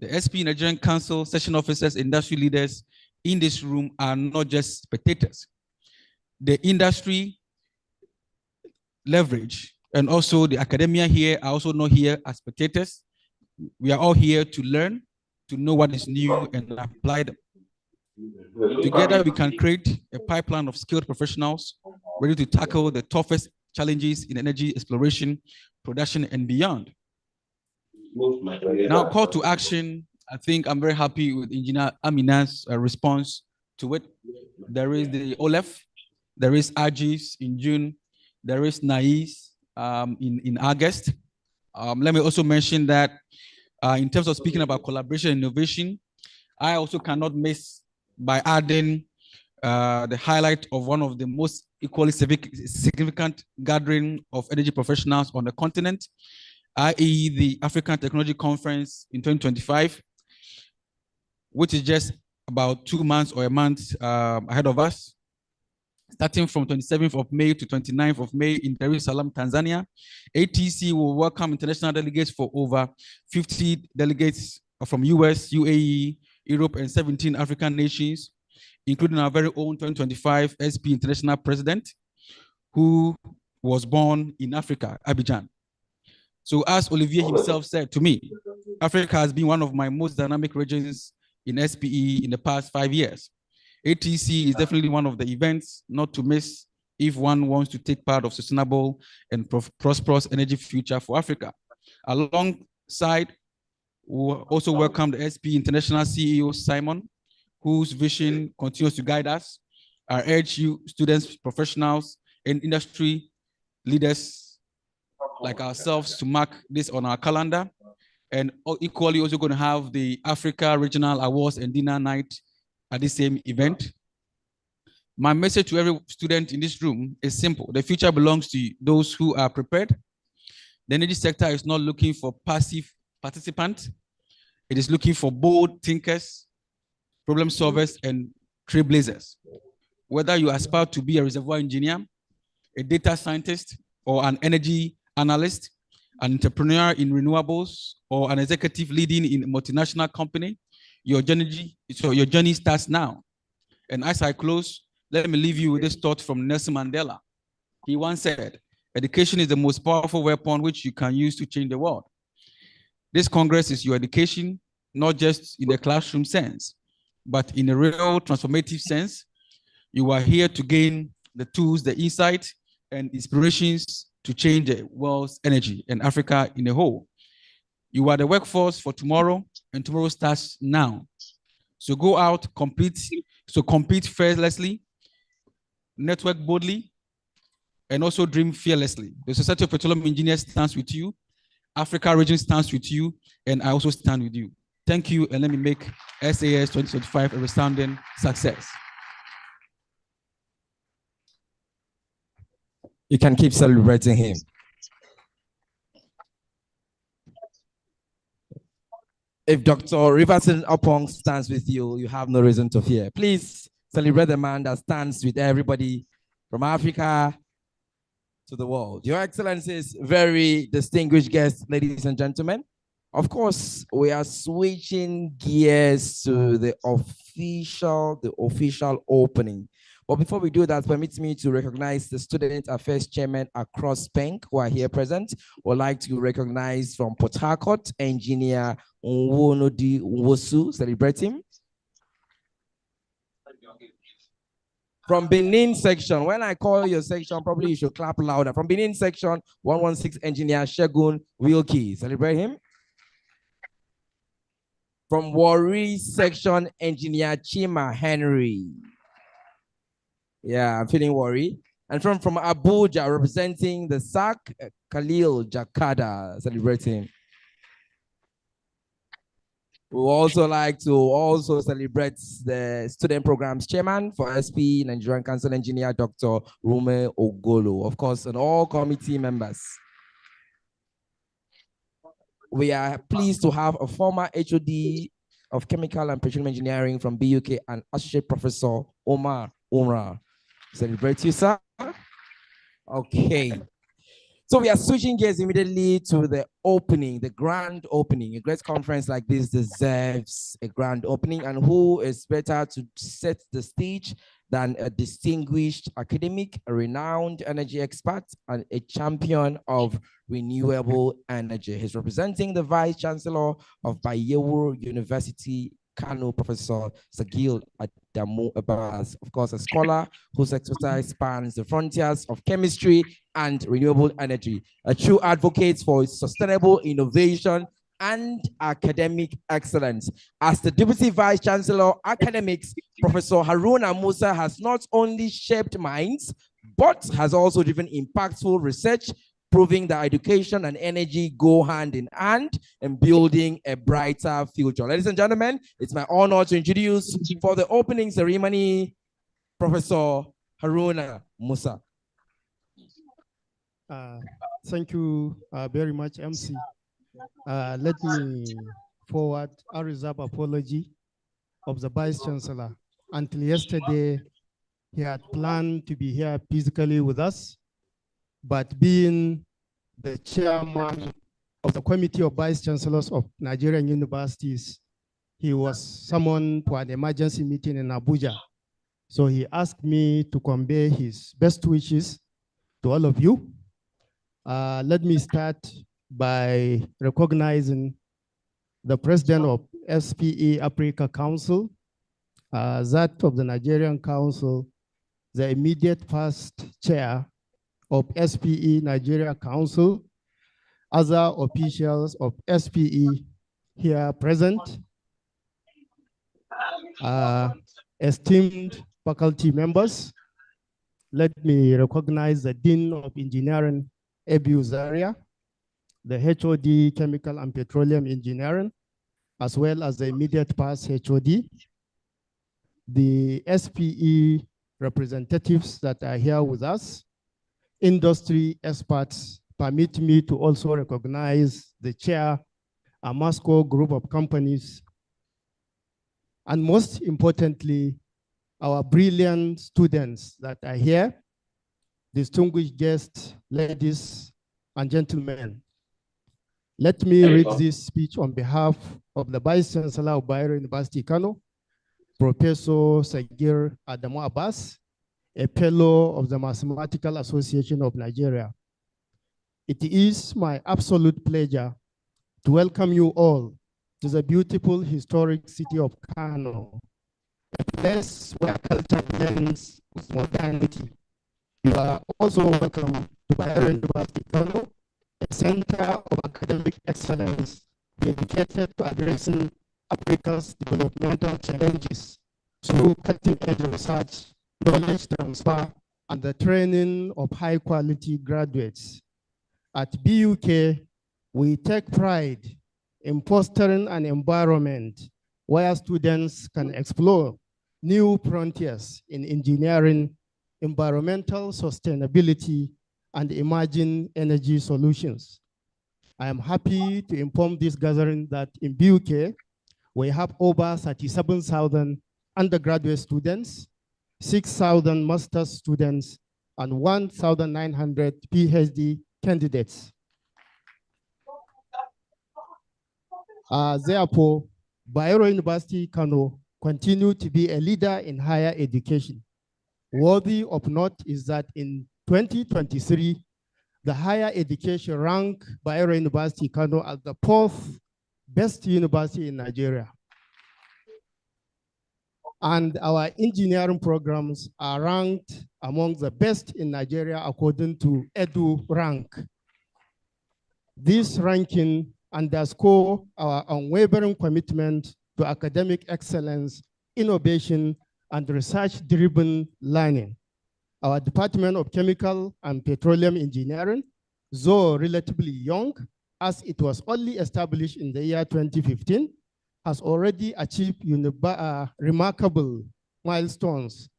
Speaker 16: The SPE Nigerian Council, session officers, industry leaders in this room are not just spectators. The industry leverage and also the academia here are also not here as spectators. We are all here to learn, to know what is new and apply them. Together, we can create a pipeline of skilled professionals ready to tackle the toughest challenges in energy exploration, production, and beyond. Now, call to action. I think I'm very happy with Engineer Amina's response to it. There is the OLEF, there is AGIS in June, there is NAIS in August. Let me also mention that in terms of speaking about collaboration and innovation, I also cannot miss by adding the highlight of one of the most equally significant gathering of energy professionals on the continent, i.e. the African Technology Conference in 2025, which is just about 2 months or a month ahead of us. Starting from 27th of May to 29th of May in Dar es Salaam, Tanzania. ATC will welcome international delegates for over 50 delegates from US, UAE, Europe, and 17 African nations, including our very own 2025 SPE International President, who was born in Africa, Abidjan. So as Olivier himself said to me, Africa has been one of my most dynamic regions in SPE in the past 5 years. ATC is definitely one of the events not to miss if one wants to take part of sustainable and prosperous energy future for Africa. Alongside, we also welcome the SPE International CEO, Simon, whose vision continues to guide us. I urge you, students, professionals, and industry leaders like ourselves to mark this on our calendar. And equally also going to have the Africa Regional Awards and Dinner Night at the same event. My message to every student in this room is simple. The future belongs to those who are prepared. The energy sector is not looking for passive participants. It is looking for bold thinkers, problem solvers, and trailblazers. Whether you aspire to be a reservoir engineer, a data scientist, or an energy analyst, an entrepreneur in renewables, or an executive leading in a multinational company, your journey starts now. And as I close, let me leave you with this thought from Nelson Mandela. He once said, education is the most powerful weapon which you can use to change the world. This Congress is your education, not just in the classroom sense, but in a real transformative sense. You are here to gain the tools, the insight, and inspirations to change the world's energy and Africa in a whole. You are the workforce for tomorrow, and tomorrow starts now. So go out, compete fearlessly, network boldly, and also dream fearlessly. The Society of Petroleum Engineers stands with you, Africa region stands with you, and I also stand with you. Thank you, and let me make SAASC 2025 a resounding success.
Speaker 17: You can keep celebrating him. If Dr. Riverson Oppong stands with you, you have no reason to fear. Please celebrate the man that stands with everybody from Africa to the world. Your Excellencies, very distinguished guests, ladies and gentlemen. Of course, we are switching gears to the official opening. But before we do that, permit me to recognize the Student Affairs Chairman across PENC who are here present. Would like to recognize from Port Harcourt, Engineer Nwonodi Nwosu, celebrate him. From Benin section, when I call your section, probably you should clap louder. From Benin section, 116 Engineer Shegun Wilkie, celebrate him. From Warri section, Engineer Chima Henry. Yeah, I'm feeling worried. And from Abuja, representing the SAASC, Khalil Jakada, celebrating. We also like to celebrate the student programs chairman for SPE, Nigerian Council Engineer, Dr. Rume Ogolo, of course, and all committee members. We are pleased to have a former HOD of Chemical and Petroleum Engineering from BUK and Associate Professor Omar Umrah. Celebrate you, sir. Okay. So we are switching gears immediately to the opening, the grand opening. A great conference like this deserves a grand opening, and who is better to set the stage than a distinguished academic, a renowned energy expert, and a champion of renewable energy. He's representing the Vice Chancellor of Bayero University, Kano, Professor Sagil Adamu Abbas, of course, a scholar whose expertise spans the frontiers of chemistry and renewable energy, a true advocate for sustainable innovation and academic excellence. As the Deputy Vice Chancellor, academics, Professor Haruna Musa has not only shaped minds, but has also driven impactful research, proving that education and energy go hand in hand in building a brighter future. Ladies and gentlemen, it's my honor to introduce for the opening ceremony, Professor Haruna Musa.
Speaker 18: Thank you very much, MC. Let me forward a reserved apology of the Vice Chancellor. Until yesterday, he had planned to be here physically with us, but being the chairman of the Committee of Vice Chancellors of Nigerian Universities, he was summoned to an emergency meeting in Abuja. So he asked me to convey his best wishes to all of you. Let me start by recognizing the president of SPE Africa Council, that of the Nigerian Council, the immediate past chair of SPE Nigeria Council, other officials of SPE here present, esteemed faculty members. Let me recognize the Dean of Engineering, Ebu Zaria, the HOD Chemical and Petroleum Engineering, as well as the immediate past HOD, the SPE representatives that are here with us, industry experts. Permit me to also recognize the chair, Ammasco Group of Companies, and most importantly, our brilliant students that are here, distinguished guests, ladies and gentlemen. Let me read this speech on behalf of the Vice Chancellor of Bayero University, Kano, Professor Sagir Adamu Abbas, a fellow of the Mathematical Association of Nigeria. It is my absolute pleasure to welcome you all to the beautiful historic city of Kano, a place where culture blends with modernity. You are also welcome to Bayero University, Kano, a center of academic excellence dedicated to addressing Africa's developmental challenges through cutting-edge research, knowledge transfer, and the training of high-quality graduates. At BUK, we take pride in fostering an environment where students can explore new frontiers in engineering, environmental sustainability, and emerging energy solutions. I am happy to inform this gathering that in BUK, we have over 37,000 undergraduate students, 6,000 master's students, and 1,900 PhD candidates. Therefore, Bayero University, Kano, continue to be a leader in higher education. Worthy of note is that in 2023, the higher education ranked Bayero University, Kano as the 4th best university in Nigeria. And our engineering programs are ranked among the best in Nigeria according to Edu Rank. This ranking underscore our unwavering commitment to academic excellence, innovation, and research-driven learning. Our Department of Chemical and Petroleum Engineering, though relatively young, as it was only established in the year 2015, has already achieved remarkable milestones.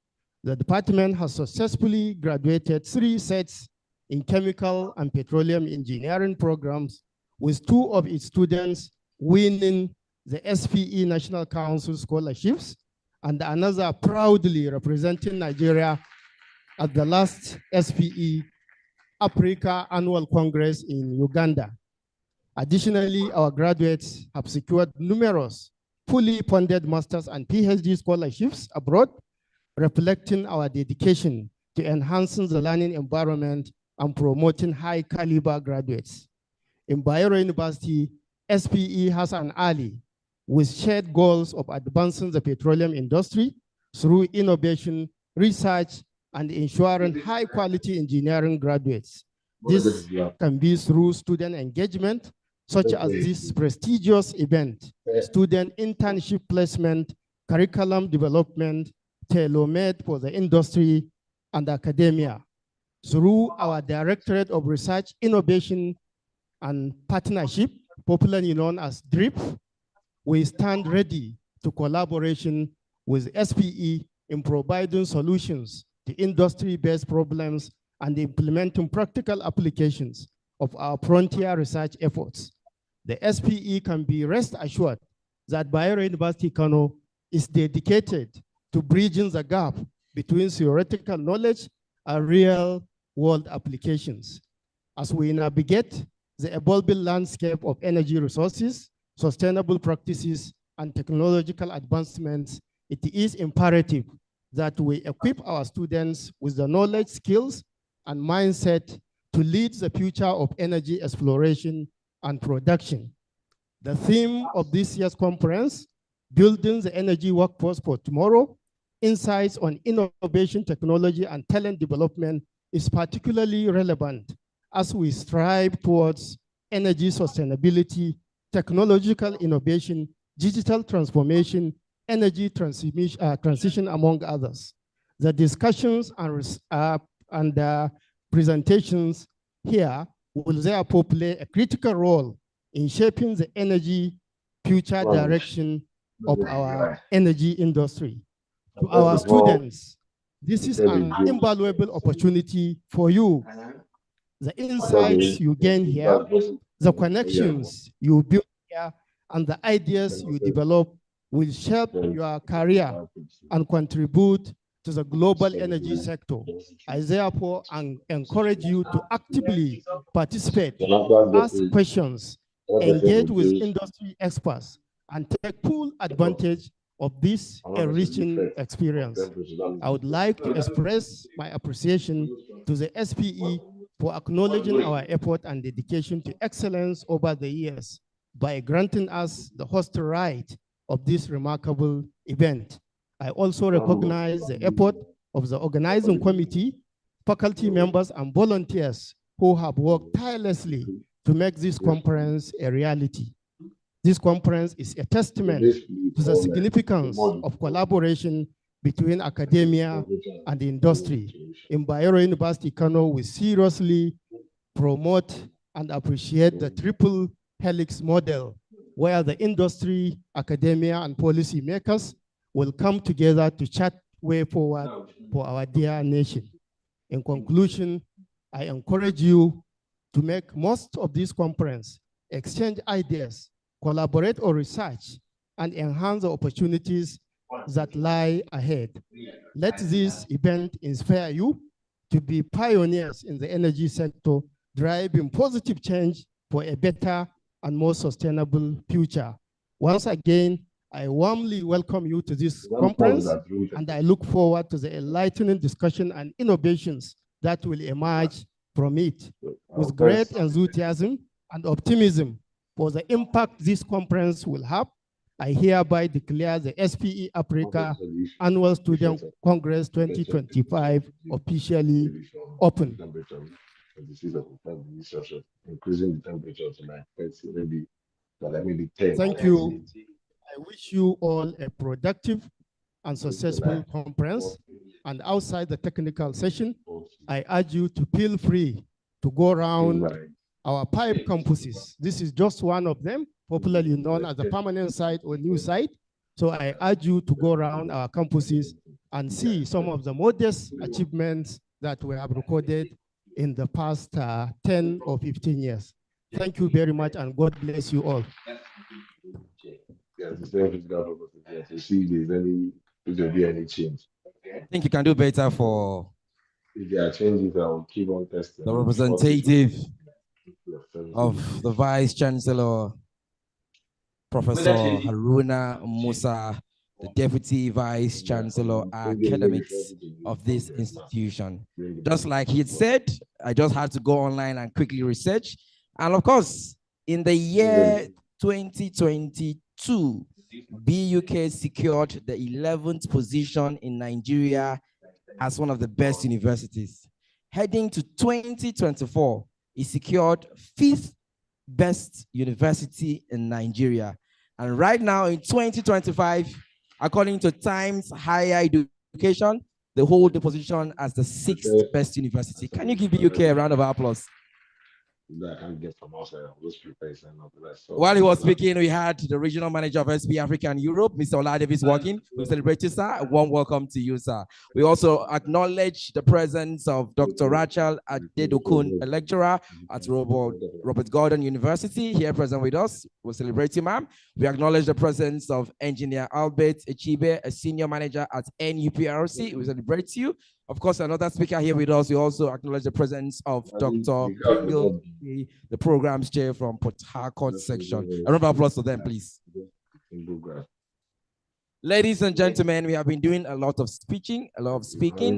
Speaker 18: The department has successfully graduated 3 sets in chemical and petroleum engineering programs, with 2 of its students winning the SPE National Council scholarships, and another proudly representing Nigeria at the last SPE Africa Annual Congress in Uganda. Additionally, our graduates have secured numerous fully funded master's and PhD scholarships abroad, reflecting our dedication to enhancing the learning environment and promoting high caliber graduates. In Bayero University, SPE has an ally with shared goals of advancing the petroleum industry through innovation, research, and ensuring high quality engineering graduates. This can be through student engagement, such as this prestigious event, student internship placement, curriculum development, tailor-made for the industry and academia. Through our Directorate of Research, Innovation, and Partnership, popularly known as DRIP, we stand ready to collaboration with SPE in providing solutions to industry-based problems and implementing practical applications of our frontier research efforts. The SPE can be rest assured that Bayero University, Kano is dedicated to bridging the gap between theoretical knowledge and real-world applications. As we navigate the evolving landscape of energy resources, sustainable practices, and technological advancements, it is imperative that we equip our students with the knowledge, skills, and mindset to lead the future of energy exploration and production. The theme of this year's conference, Building the Energy Workforce for Tomorrow, Insights on Innovation, Technology, and Talent Development, is particularly relevant as we strive towards energy sustainability, technological innovation, digital transformation, energy transition, among others. The discussions and presentations here will therefore play a critical role in shaping the energy future direction of our energy industry. To our students, this is an invaluable opportunity for you. The insights you gain here, the connections you build here, and the ideas you develop will shape your career and contribute to the global energy sector. I therefore encourage you to actively participate, ask questions, engage with industry experts, and take full advantage of this enriching experience. I would like to express my appreciation to the SPE for acknowledging our effort and dedication to excellence over the years by granting us the host right of this remarkable event. I also recognize the effort of the organizing committee, faculty members, and volunteers who have worked tirelessly to make this conference a reality. This conference is a testament to the significance of collaboration between academia and industry. In Bayero University, Kano, we seriously promote and appreciate the triple helix model, where the industry, academia, and policy makers will come together to chart way forward for our dear nation. In conclusion, I encourage you to make most of this conference exchange ideas, collaborate on research, and enhance the opportunities that lie ahead. Let this event inspire you to be pioneers in the energy sector, driving positive change for a better and more sustainable future. Once again, I warmly welcome you to this conference, and I look forward to the enlightening discussion and innovations that will emerge from it. With great enthusiasm and optimism for the impact this conference will have, I hereby declare the SPE Africa Annual Student Congress 2025 officially open.
Speaker 19: Increasing the temperature tonight. Maybe 10.
Speaker 18: Thank you. I wish you all a productive and successful conference. And outside the technical session, I urge you to feel free to go around our 5 campuses. This is just one of them, popularly known as the permanent site or new site. So I urge you to go around our campuses and see some of the modest achievements that we have recorded in the past 10 or 15 years. Thank you very much, and God bless you all.
Speaker 19: Yes, the same physical purposes. To see if there'll be any change.
Speaker 17: I think you can do better for
Speaker 19: if there are changes, I will keep on testing.
Speaker 17: the representative of the Vice Chancellor, Professor Haruna Musa, the Deputy Vice Chancellor Academics of this institution. Just like he had said, I just had to go online and quickly research. And of course, in the year 2022, BUK secured the 11th position in Nigeria as one of the best universities. Heading to 2024, he secured 5th best university in Nigeria. And right now in 2025, according to Times Higher Education, they hold the position as the 6th best university. Can you give BUK a round of applause?
Speaker 19: That I can get from outside of those papers and all that. So
Speaker 17: while he was speaking, we had the regional manager of SPE Africa and Europe, Mr. Ola Davis, walking. We celebrate you, sir. A warm welcome to you, sir. We also acknowledge the presence of Dr. Rachel Adedokun, a lecturer at Robert Gordon University, here present with us. We celebrate you, ma'am. We acknowledge the presence of Engineer Albert Echibe, a senior manager at NUPRC. We celebrate you. Of course, another speaker here with us, we also acknowledge the presence of Dr. Pringle, the programs chair from Port Harcourt section. A round of applause for them, please. Ladies and gentlemen, we have been doing a lot of speaking,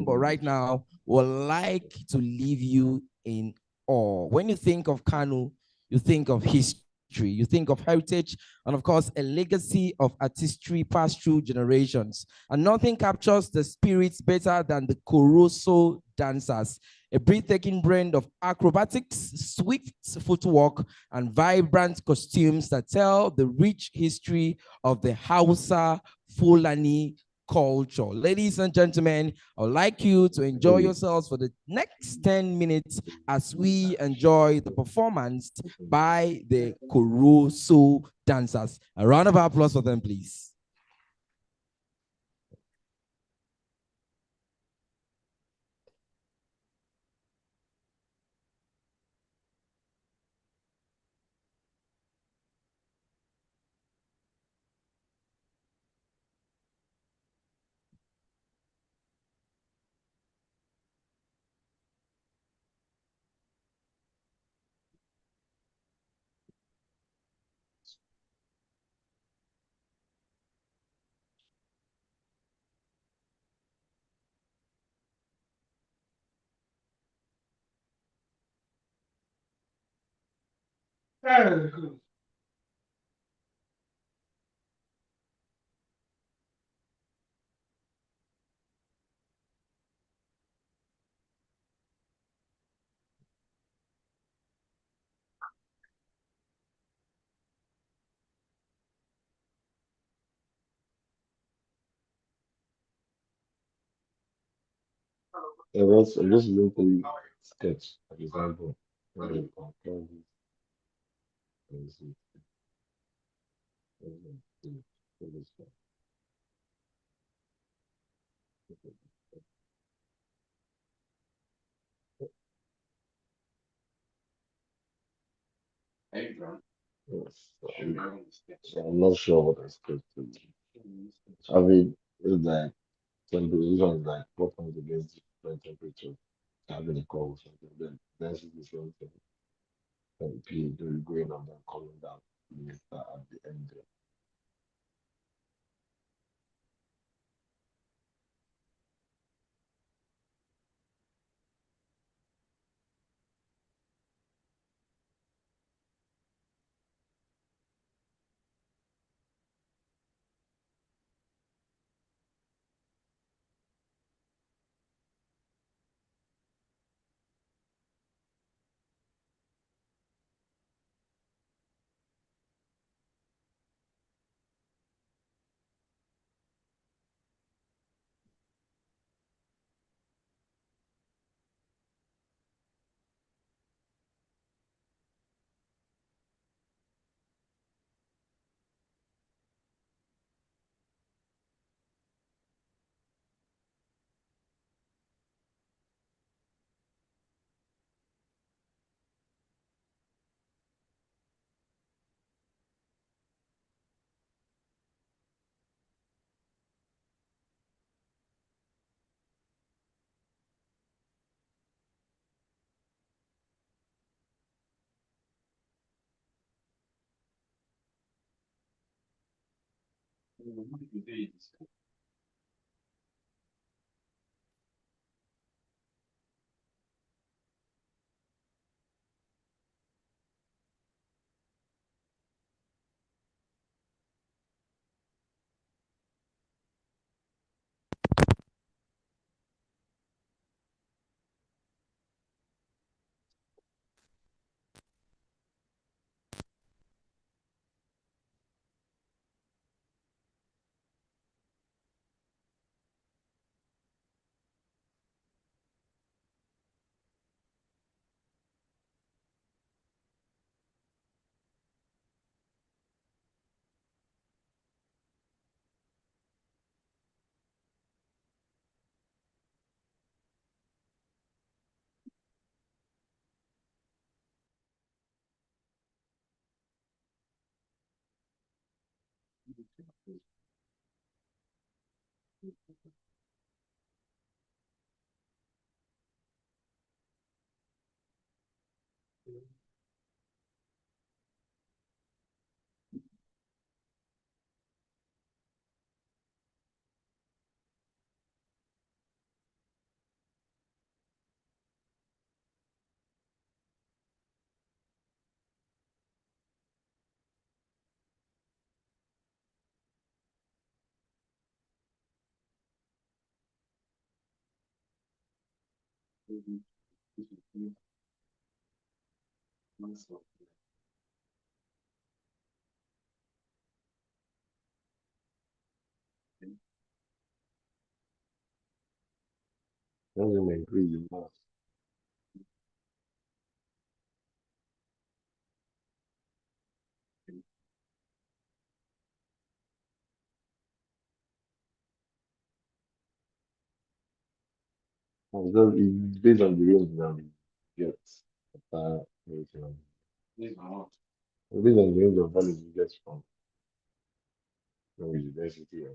Speaker 17: but right now, we'd like to leave you in awe. When you think of Kano, you think of history. You think of heritage, and of course, a legacy of artistry passed through generations. And nothing captures the spirits better than the Koroso dancers, a breathtaking blend of acrobatics, swift footwork, and vibrant costumes that tell the rich history of the Hausa Fulani culture. Ladies and gentlemen, I would like you to enjoy yourselves for the next 10 minutes as we enjoy the performance by the Koroso dancers. A round of applause for them, please.
Speaker 19: Yeah, that's just locally sketch, for example. Where you compare this. Let me see. Yes. So I'm not sure what I expect to do. I mean, it's like temperature is like 4 points against different temperature. Having a call with something, then density is something. And P going up and coming down. At the end there. Doesn't increase the mass. It's based on the range that we get. Everything else. It's based on the range of values you get from the density.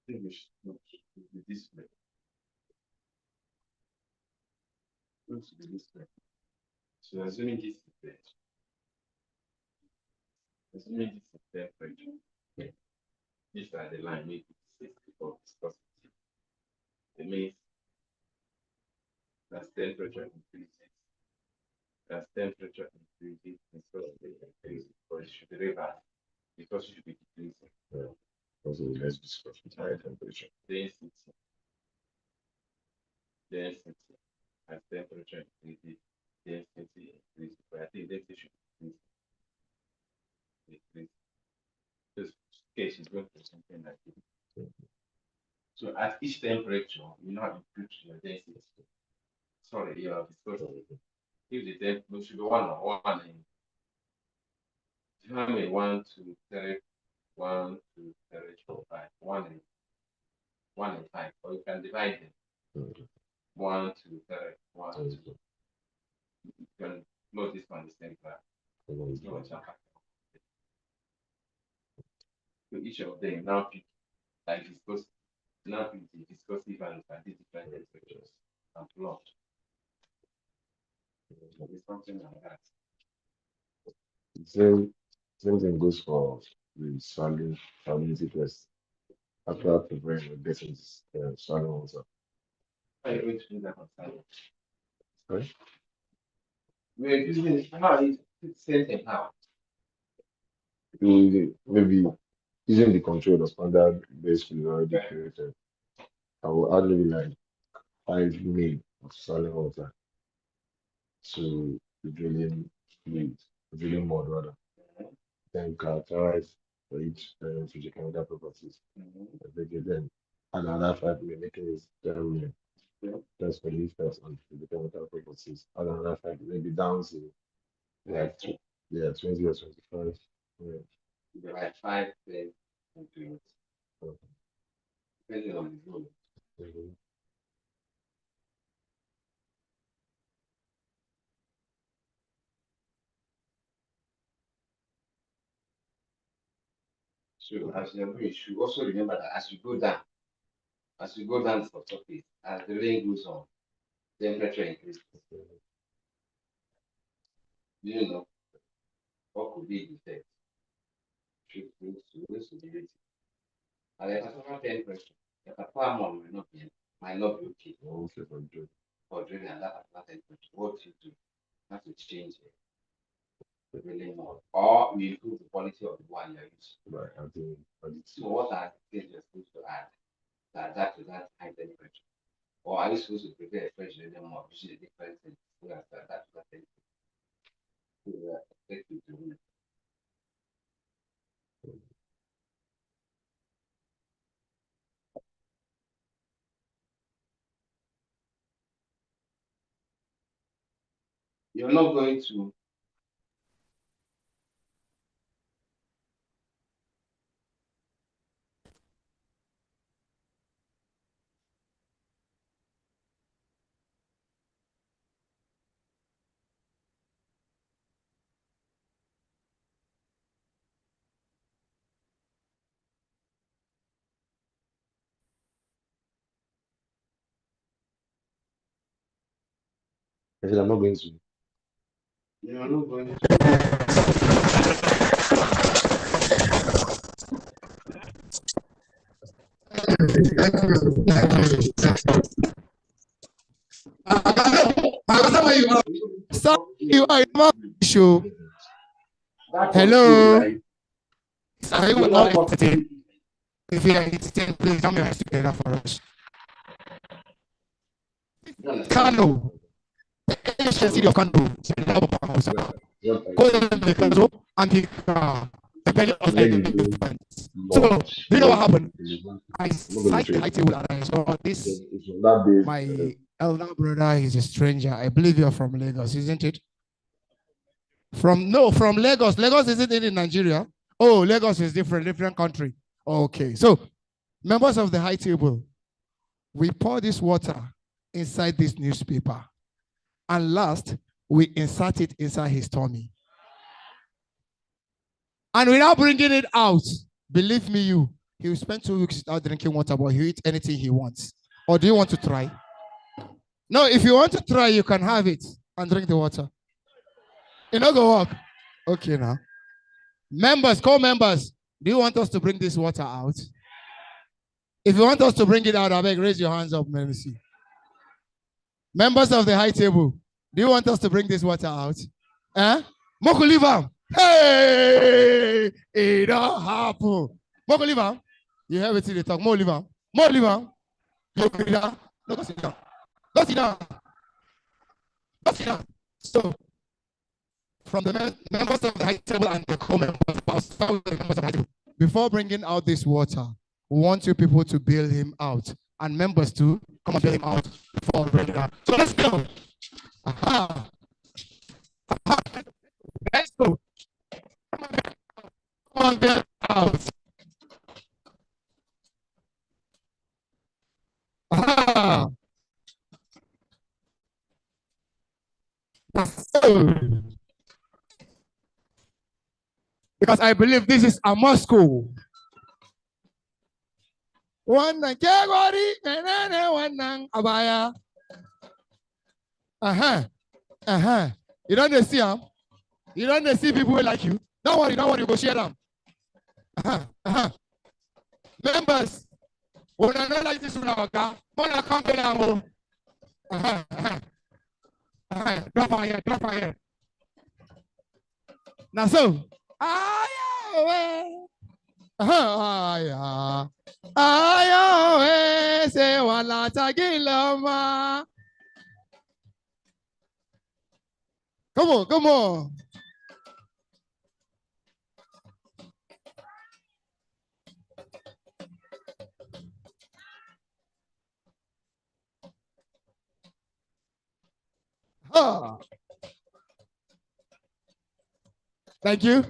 Speaker 19: think we should be this way. Looks to be this way. So assuming this is there. Assuming this is there, these are the line we discuss. It means as temperature increases, viscosity increases, but it should be reversed because it should be decreasing. Yeah. Also, let's discuss with higher temperature. Density. As temperature increases, density increases. But I think density should decrease. This case is going through something like this. So at each temperature, you now increase your density. Sorry, your viscosity. If the temperature should be 1 or 1 in. How many 1, 2, 3, 1, 2, 3, 4, 5, 1 in 5, or you can divide them. 1, 2, 3, 1, 2. You can load this one the same class. So each of them now pick like viscosity, now pick the viscosity values at these different temperatures and plot. It's something like that.
Speaker 5: Same thing goes for the salinity test. After preparing the basis, saline water.
Speaker 19: Are you going to do that on Saturday?
Speaker 5: Sorry?
Speaker 19: We're using how it's same thing how.
Speaker 5: Maybe using the control the standard base we already created. I will add maybe like 5 mil of saline water to the drilling fluid, drilling mud rather. Then characterize for each physical properties. Then another 5 mil, making it 10 mil. That's for the first on physical properties. Another 5 maybe down to like 20 or 25.
Speaker 19: Yeah. Like 5 days into it. Depending on the zone. So as you should also remember that as you go down to the surface, as the rain goes on, temperature increases. You know what could be the effect? Should be rated. And the particular temperature, the particular one might not be okay.
Speaker 5: Okay, for drilling.
Speaker 19: For drilling at that particular temperature, what you do, you have to change the drilling mode, or you improve the quality of the one you're using.
Speaker 5: Right.
Speaker 19: So what are the things you're supposed to add that adapt to that high temperature? Or are you supposed to prepare a fresh drilling mode, which is a different thing to adapt to that temperature? You're not going to
Speaker 5: I said I'm not going to.
Speaker 19: You're not going to.
Speaker 7: Show. Hello. Sorry, we're not entertained. If you are entertained, please come your hands together for us. Kano. City of Kano. Go to the Kano and depending on the so, you know what happened? I signed the high table and I saw this. My elder brother is a stranger. I believe you're from Lagos, isn't it? From Lagos. Lagos isn't in Nigeria. Oh, Lagos is different country. Okay, so members of the high table, we pour this water inside this newspaper, and last we insert it inside his tummy, and without bringing it out, believe me,
Speaker 20: he will spend 2 weeks without drinking water, but he'll eat anything he wants. Or do you want to try? No, if you want to try, you can have it and drink the water. You know, go walk. Okay, now. Members, co-members, do you want us to bring this water out? If you want us to bring it out, I beg, raise your hands up, let me see. Members of the high table, do you want us to bring this water out? Moko leave am. Hey, it don't happen. Moko leave am. You have it in the talk. More leave am. More leave am. You go down. No, go sit down. Go sit down. Go sit down. So, from the members of the high table and the co-members, I'll start with the members of the high table. Before bringing out this water, we want you people to bail him out. And members too, come and bail him out before bringing it out. So let's go. Aha. Aha. Let's go. Come on, bail out. Aha. Because I believe this is Ammasco. One kegori, one abaya. You don't see them. You don't see people like you. Don't worry, go share them. Members, when I don't like this one, when I come to them, drop fire. Now so, say wala tagiloma. Come on. Thank you.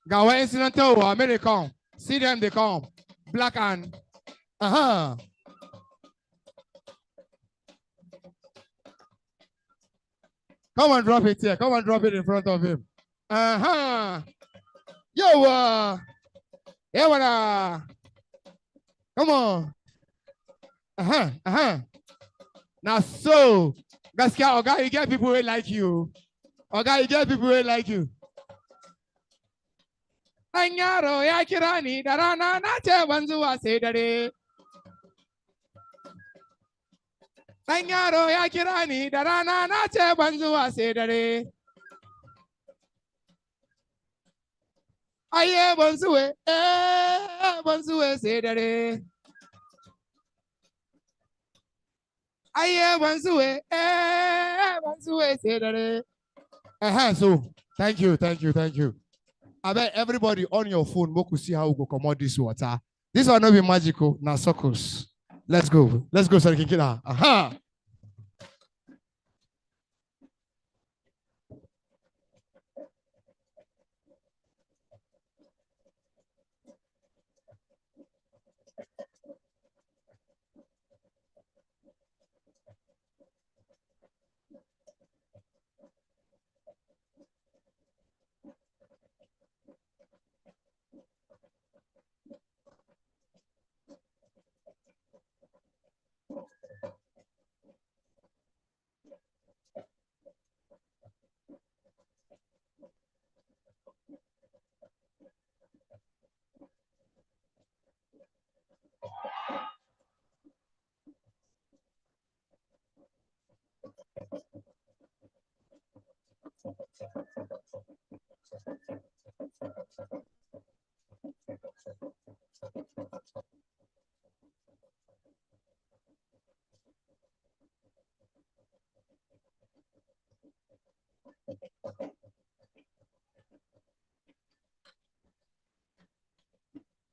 Speaker 20: Gawa incidental American. See them, they come. Black and come and drop it here. Come and drop it in front of him. Yo, come on. Now so, you get people who like you. You get people who like you. Anyaro ya kirani darana na che banzuwa sedare. Anyaro ya kirani darana na che banzuwa sedare. Aye banzuwe sedare. Aye banzuwe sedare. So thank you. I bet everybody on your phone, we could see how we go come out this water. This will not be magical, now circles. Let's go, so we can get out.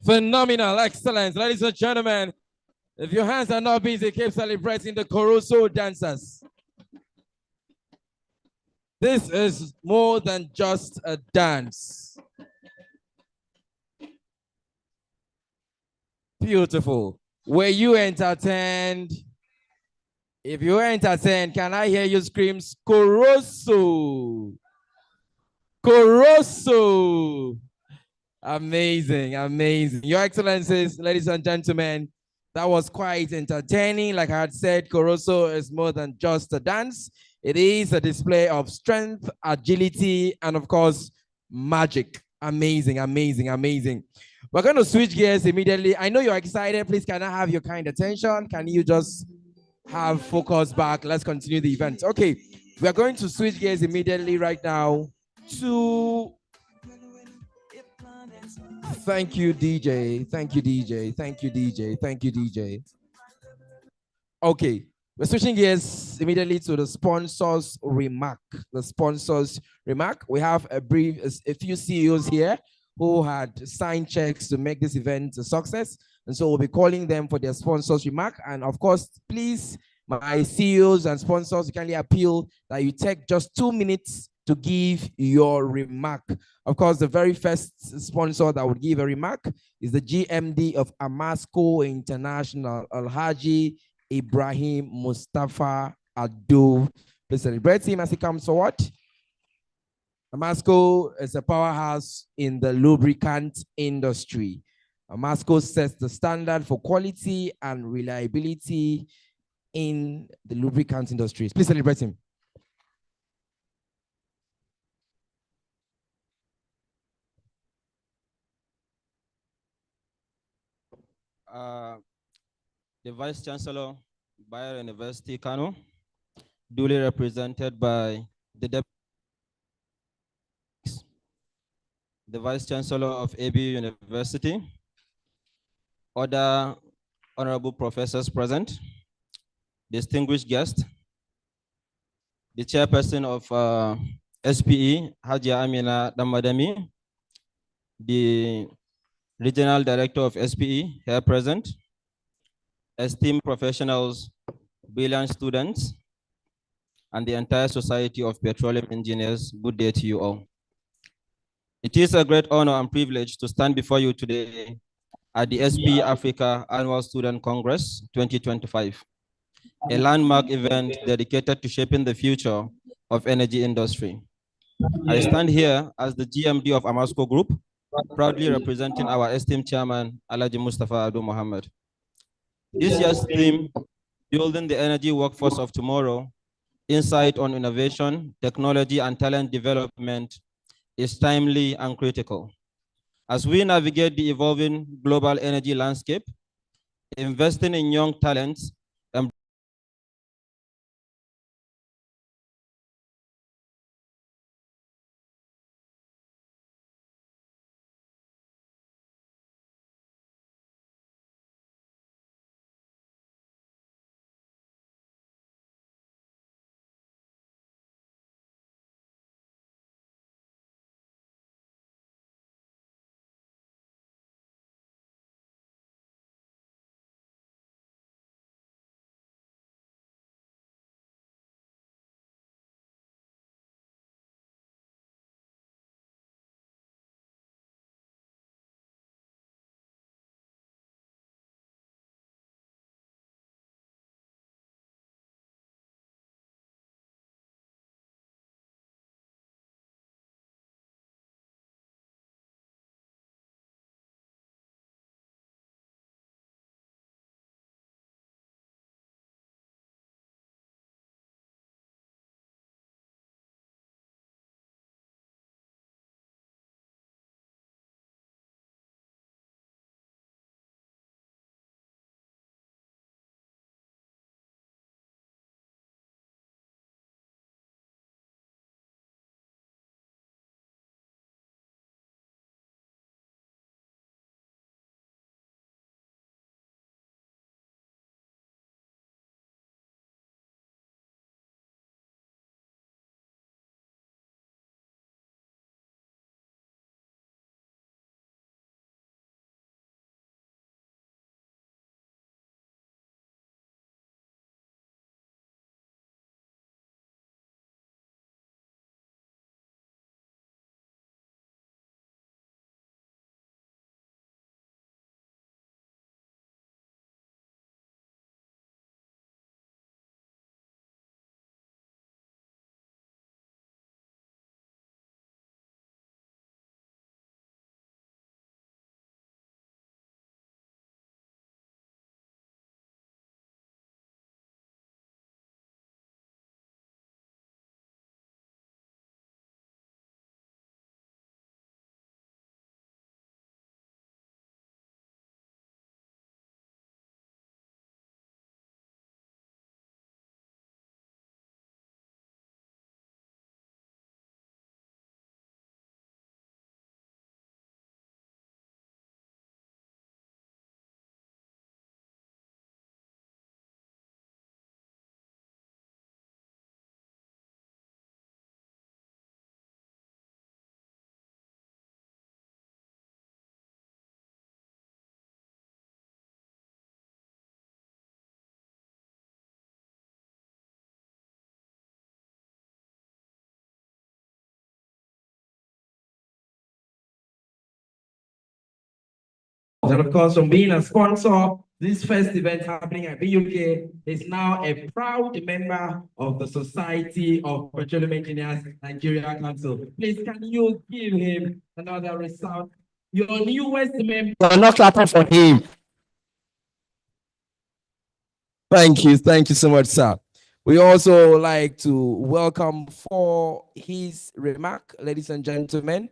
Speaker 17: Phenomenal, excellent. Ladies and gentlemen, if your hands are not busy, keep celebrating the Koroso dancers. This is more than just a dance. Beautiful. Were you entertained? If you were entertained, can I hear you scream, Koroso? Koroso. Amazing, amazing. Your Excellencies, ladies and gentlemen, that was quite entertaining. Like I had said, Koroso is more than just a dance. It is a display of strength, agility, and of course, magic. Amazing, amazing, amazing. We're going to switch gears immediately. I know you're excited. Please, can I have your kind attention? Can you just have focus back? Let's continue the event. Okay, we are going to switch gears immediately right now to... Thank you, DJ. Thank you, DJ. Thank you, DJ. Thank you, DJ. Okay, we're switching gears immediately to the sponsors remark. The sponsors remark. We have a few CEOs here who had signed checks to make this event a success. And so we'll be calling them for their sponsors remark. And of course, please, my CEOs and sponsors, you kindly appeal that you take just 2 minutes to give your remark. Of course, the very first sponsor that would give a remark is the GMD of Ammasco International, Alhaji Ibrahim Mustafa Ado. Please celebrate him as he comes forward. Ammasco is a powerhouse in the lubricant industry. Ammasco sets the standard for quality and reliability in the lubricant industry. Please celebrate him.
Speaker 21: The Vice Chancellor, Bayero University, Kano, duly represented by the Vice Chancellor of AB University, other honorable professors present, distinguished guests, the chairperson of SPE, Hajia Amina Danmadami, the regional director of SPE here present, esteemed professionals, brilliant students, and the entire Society of Petroleum Engineers, good day to you all. It is a great honor and privilege to stand before you today at the SPE Africa Annual Student Congress 2025, a landmark event dedicated to shaping the future of energy industry. I stand here as the GMD of Ammasco Group, proudly representing our esteemed chairman, Alhaji Mustafa Ado Mohammed. This year's theme, Building the Energy Workforce of Tomorrow, Insight on Innovation, Technology, and Talent Development, is timely and critical. As we navigate the evolving global energy landscape, investing in young talents and
Speaker 4: And of course, from being a sponsor, this first event happening at BUK is now a proud member of the Society of Petroleum Engineers Nigeria Council. Please, can you give him another result? Your newest member.
Speaker 17: We're not clapping for him. Thank you so much, sir. We also like to welcome for his remark, ladies and gentlemen,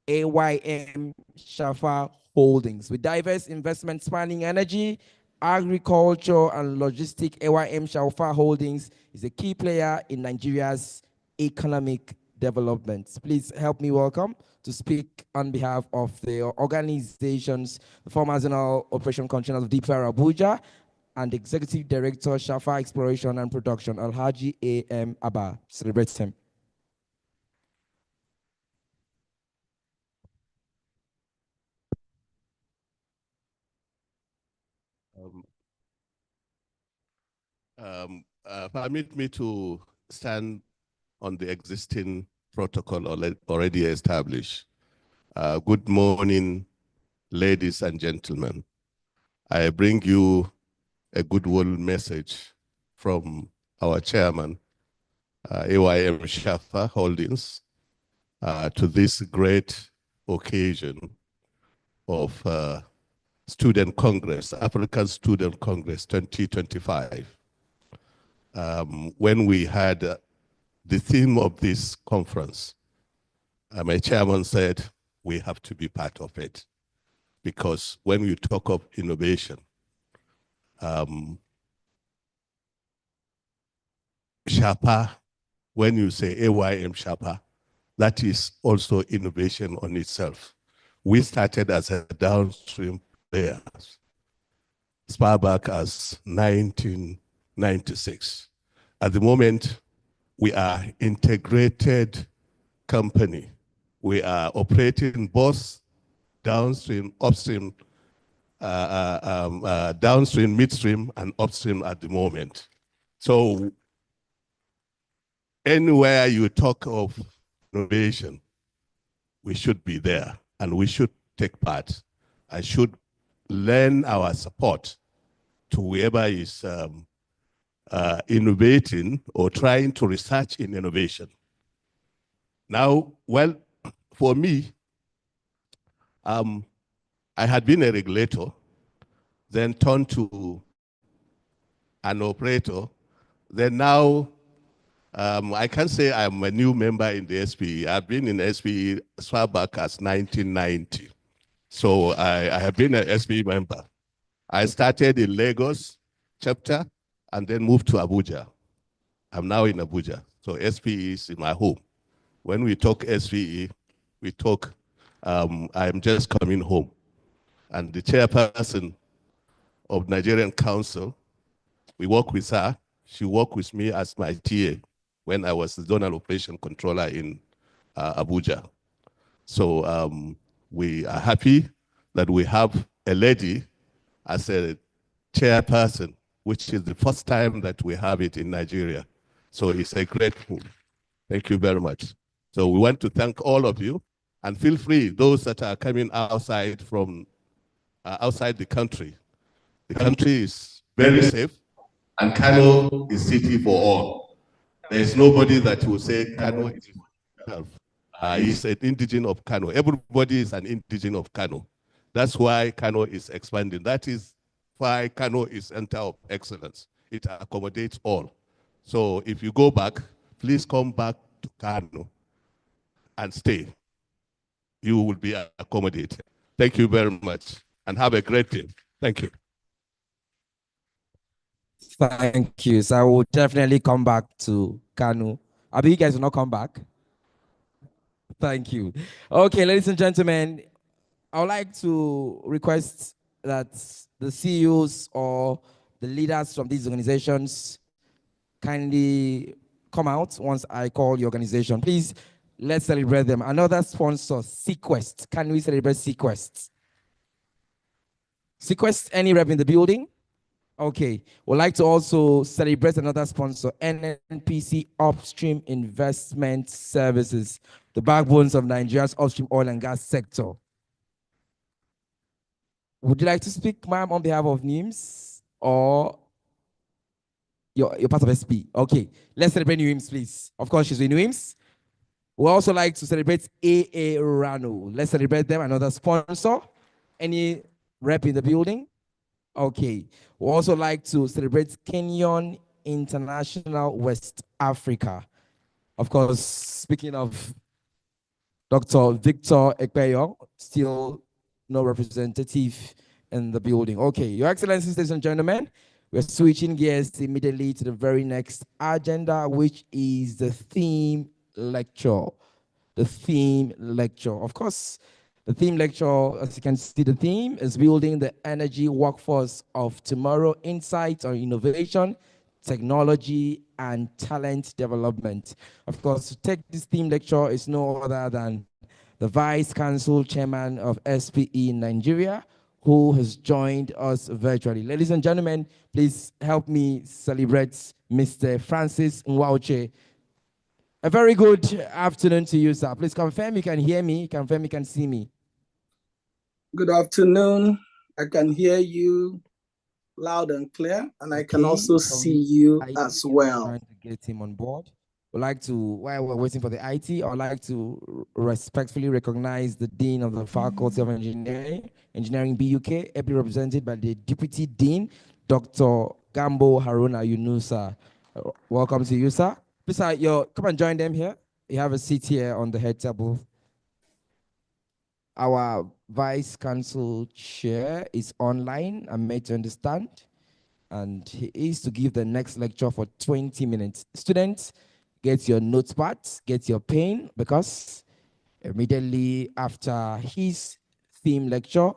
Speaker 17: AYM Shafa Holdings. With diverse investment spanning energy, agriculture, and logistics, AYM Shafa Holdings is a key player in Nigeria's economic development. Please help me welcome to speak on behalf of the organizations, the former Zonal Operation Controller of Deep Fire Abuja, and Executive Director, Shafa Exploration and Production, Alhaji A.M. Abba. Celebrate him.
Speaker 2: Permit me to stand on the existing protocol already established. Good morning, ladies and gentlemen. I bring you a goodwill message from our chairman, AYM Shafa Holdings, to this great occasion of Student Congress, African Student Congress 2025. When we had the theme of this conference, my chairman said, we have to be part of it. Because when you talk of innovation, Shapa, when you say AYM Shapa, that is also innovation on itself. We started as a downstream player, as far back as 1996. At the moment, we are integrated company. We are operating both downstream, upstream, downstream, midstream, and upstream at the moment. So anywhere you talk of innovation, we should be there and we should take part. I should lend our support to whoever is innovating or trying to research in innovation. Now, well, for me, I had been a regulator, then turned to an operator. Then now, I can say I'm a new member in the SPE. I've been in SPE as far back as 1990. So I have been an SPE member. I started in Lagos chapter and then moved to Abuja. I'm now in Abuja. So SPE is in my home. When we talk SPE, we talk, I'm just coming home. And the chairperson of Nigerian Council, we work with her. She worked with me as my TA when I was the zonal operation controller in Abuja. So we are happy that we have a lady as a chairperson, which is the first time that we have it in Nigeria. So it's a great move. Thank you very much. So we want to thank all of you, and feel free, those that are coming outside from outside the country. The country is very safe, and Kano is city for all. There is nobody that will say Kano is himself. He's an indigene of Kano. Everybody is an indigene of Kano. That's why Kano is expanding. That is why Kano is center of excellence. It accommodates all. So if you go back, please come back to Kano and stay. You will be accommodated. Thank you very much, and have a great day. Thank you.
Speaker 17: Thank you. So I will definitely come back to Kano. I bet you guys will not come back. Thank you. Okay, ladies and gentlemen, I would like to request that the CEOs or the leaders from these organizations kindly come out once I call your organization. Please, let's celebrate them. Another sponsor, Sequest. Can we celebrate Sequest? Sequest, any rep in the building? Okay, we'd like to also celebrate another sponsor, NNPC Upstream Investment Services, the backbones of Nigeria's upstream oil and gas sector. Would you like to speak, ma'am, on behalf of NIMS or you're part of SP? Okay, let's celebrate new NIMS, please. Of course, she's with NIMS. We also like to celebrate AA Rano. Let's celebrate them, another sponsor. Any rep in the building? Okay. We also like to celebrate Kenyon International West Africa. Of course, speaking of Dr. Victor Ekpeyo, still no representative in the building. Okay, Your Excellencies, ladies and gentlemen, we're switching gears immediately to the very next agenda, which is the theme lecture. The theme lecture. Of course, the theme lecture, as you can see, the theme is building the energy workforce of tomorrow, insights on innovation, technology, and talent development. Of course, to take this theme lecture is no other than the Vice Council Chairman of SPE Nigeria, who has joined us virtually. Ladies and gentlemen, please help me celebrate Mr. Francis Nwauche. A very good afternoon to you, sir. Please confirm you can hear me, confirm you can see me.
Speaker 1: Good afternoon. I can hear you loud and clear, and I can also see you as well.
Speaker 17: Trying to get him on board. We'd like to, while we're waiting for the IT, I'd like to respectfully recognize the Dean of the Faculty of Engineering BUK, ably represented by the Deputy Dean, Dr. Gambo Haruna Musa. Welcome to you, sir. Please, come and join them here. You have a seat here on the head table. Our Vice Council Chair is online, I'm made to understand, and he is to give the next lecture for 20 minutes. Students, get your notepads, get your pen, because immediately after his theme lecture,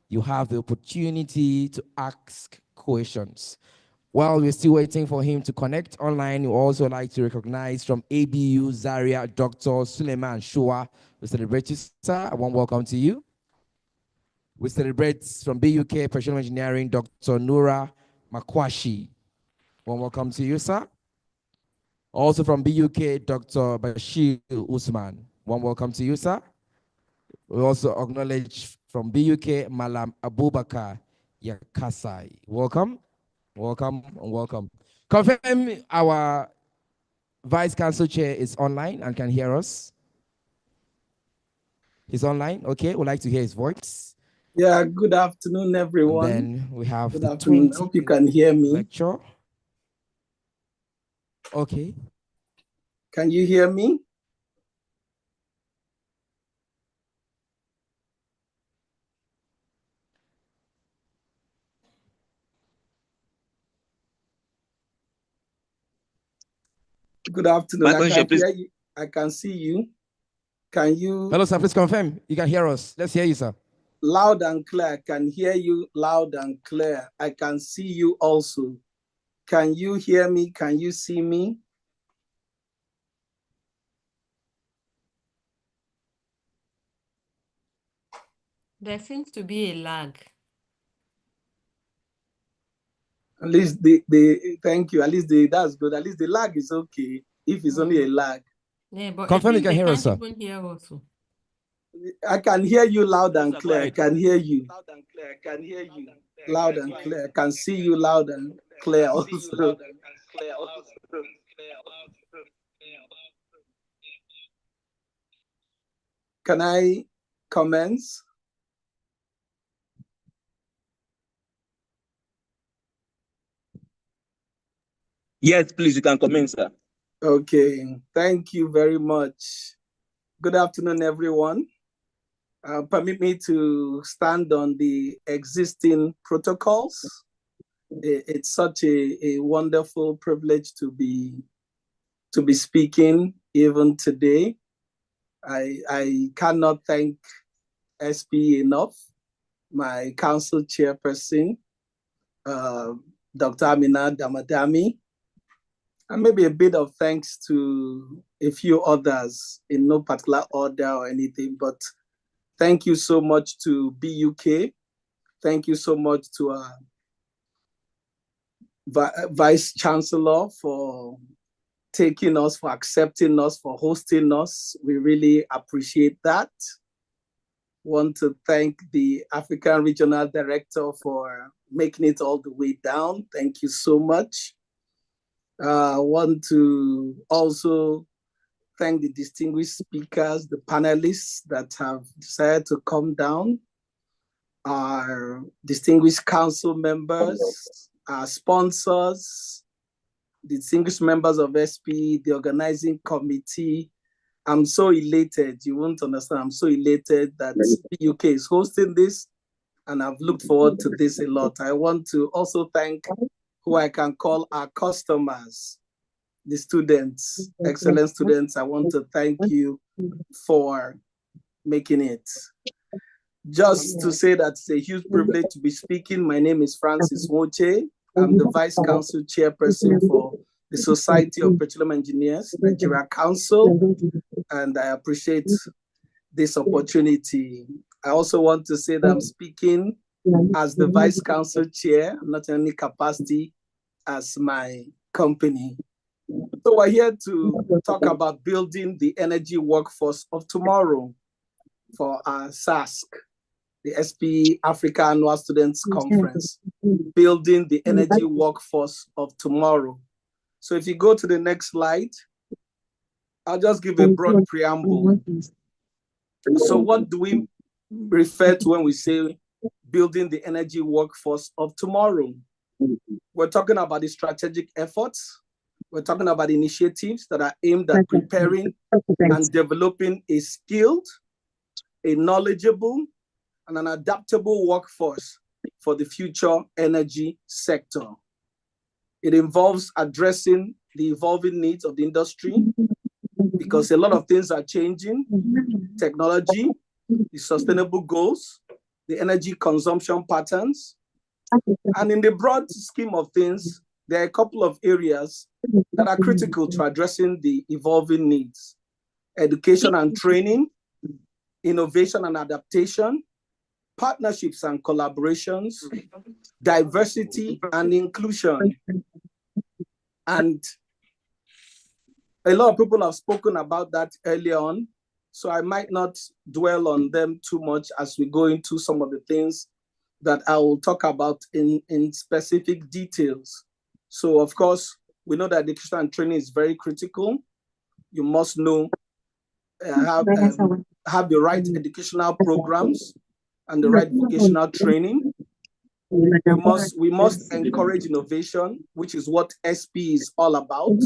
Speaker 17: you have the opportunity to ask questions. While we're still waiting for him to connect online, we also like to recognize from ABU Zaria, Dr. Suleiman Shua. We celebrate you, sir. A warm welcome to you. We celebrate from BUK Professional Engineering, Dr. Nura Makwashi. Warm welcome to you, sir. Also from BUK, Dr. Bashir Usman. Warm welcome to you, sir. We also acknowledge from BUK, Malam Abubakar Yakasai. Welcome, welcome, and welcome. Confirm our Vice Council Chair is online and can hear us. He's online, okay. We'd like to hear his voice.
Speaker 1: Yeah, good afternoon, everyone.
Speaker 17: And then we have
Speaker 1: good
Speaker 17: the
Speaker 1: afternoon. I hope you can hear me.
Speaker 17: Lecture. Okay.
Speaker 1: Can you hear me? Good afternoon. I can hear you. I can see you. Can you?
Speaker 17: Hello, sir. Please confirm. You can hear us. Let's hear you, sir.
Speaker 1: Loud and clear. I can hear you loud and clear. I can see you also. Can you hear me? Can you see me?
Speaker 15: There seems to be a lag.
Speaker 1: At least thank you. At least that's good. At least the lag is okay. If it's only a lag.
Speaker 15: Yeah, but
Speaker 17: confirm
Speaker 15: I
Speaker 17: you can hear us, sir.
Speaker 15: even hear also.
Speaker 1: I can hear you loud and clear. I can hear you. Loud and clear. I can hear you. Loud and clear. I can see you loud and clear also. Can I commence?
Speaker 12: Yes, please, you can commence, sir.
Speaker 1: Okay, thank you very much. Good afternoon, everyone. Permit me to stand on the existing protocols. It's such a wonderful privilege to be speaking even today. I cannot thank SPE enough, my council chairperson, Dr. Amina Danmadami, and maybe a bit of thanks to a few others in no particular order or anything, but thank you so much to BUK. Thank you so much to our Vice Chancellor for taking us, for accepting us, for hosting us. We really appreciate that. Want to thank the African Regional Director for making it all the way down. Thank you so much. I want to also thank the distinguished speakers, the panelists that have decided to come down, our distinguished council members, our sponsors, distinguished members of SPE, the organizing committee. I'm so elated. You won't understand. I'm so elated that UK is hosting this, and I've looked forward to this a lot. I want to also thank who I can call our customers, the students, excellent students. I want to thank you for making it. Just to say that it's a huge privilege to be speaking. My name is Francis Woche. I'm the Vice Council Chairperson for the Society of Petroleum Engineers, Nigeria Council, and I appreciate this opportunity. I also want to say that I'm speaking as the Vice Council Chair, not in any capacity as my company. So we're here to talk about building the energy workforce of tomorrow for our SAASC, the SPE Africa Annual Students Conference, building the energy workforce of tomorrow. So if you go to the next slide, I'll just give a broad preamble. So what do we refer to when we say building the energy workforce of tomorrow? We're talking about the strategic efforts. We're talking about initiatives that are aimed at preparing and developing a skilled, a knowledgeable, and an adaptable workforce for the future energy sector. It involves addressing the evolving needs of the industry because a lot of things are changing: technology, the sustainable goals, the energy consumption patterns. And in the broad scheme of things, there are a couple of areas that are critical to addressing the evolving needs: education and training, innovation and adaptation, partnerships and collaborations, diversity and inclusion. And a lot of people have spoken about that earlier on, so I might not dwell on them too much as we go into some of the things that I will talk about in specific details. So of course, we know that education and training is very critical. You must know, have the right educational programs and the right vocational training. We must encourage innovation, which is what SPE is all about.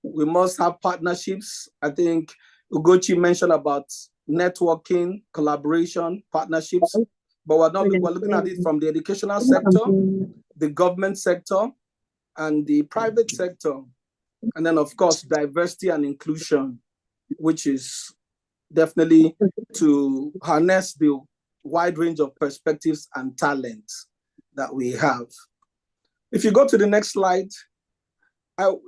Speaker 1: We must have partnerships. I think Ugochi mentioned about networking, collaboration, partnerships, but we're looking at it from the educational sector, the government sector, and the private sector. And then of course, diversity and inclusion, which is definitely to harness the wide range of perspectives and talents that we have. If you go to the next slide,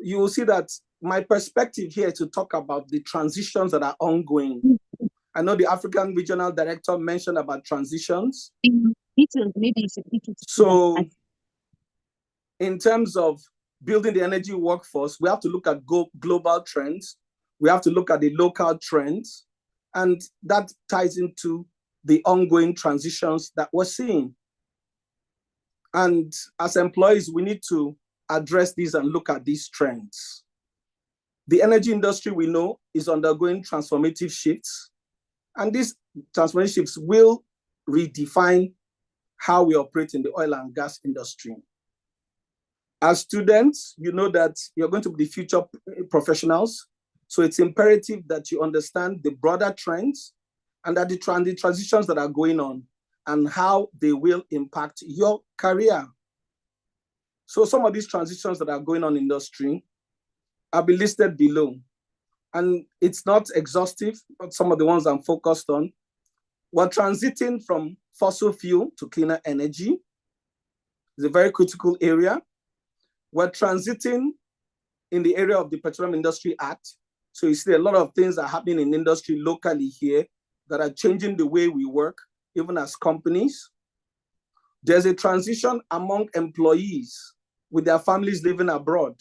Speaker 1: you will see that my perspective here to talk about the transitions that are ongoing. I know the African Regional Director mentioned about transitions. So in terms of building the energy workforce, we have to look at global trends. We have to look at the local trends, and that ties into the ongoing transitions that we're seeing. And as employees, we need to address these and look at these trends. The energy industry, we know, is undergoing transformative shifts, and these transformative shifts will redefine how we operate in the oil and gas industry. As students, you know that you're going to be the future professionals, so it's imperative that you understand the broader trends and that the transitions that are going on and how they will impact your career. So some of these transitions that are going on in industry will be listed below. And it's not exhaustive, but some of the ones I'm focused on. We're transiting from fossil fuel to cleaner energy. It's a very critical area. We're transiting in the area of the Petroleum Industry Act. So you see a lot of things are happening in industry locally here that are changing the way we work, even as companies. There's a transition among employees with their families living abroad.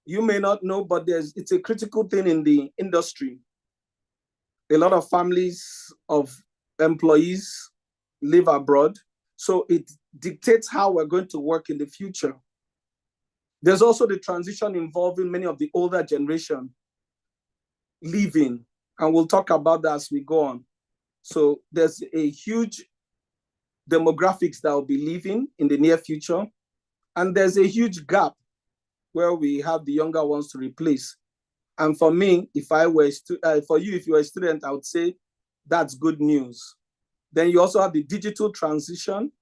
Speaker 1: You may not know, but it's a critical thing in the industry. A lot of families of employees live abroad. So it dictates how we're going to work in the future. There's also the transition involving many of the older generation leaving, and we'll talk about that as we go on. So there's a huge demographics that will be leaving in the near future, and there's a huge gap where we have the younger ones to replace. And for me, if I were for you, if you're a student, I would say that's good news. Then you also have the digital transition.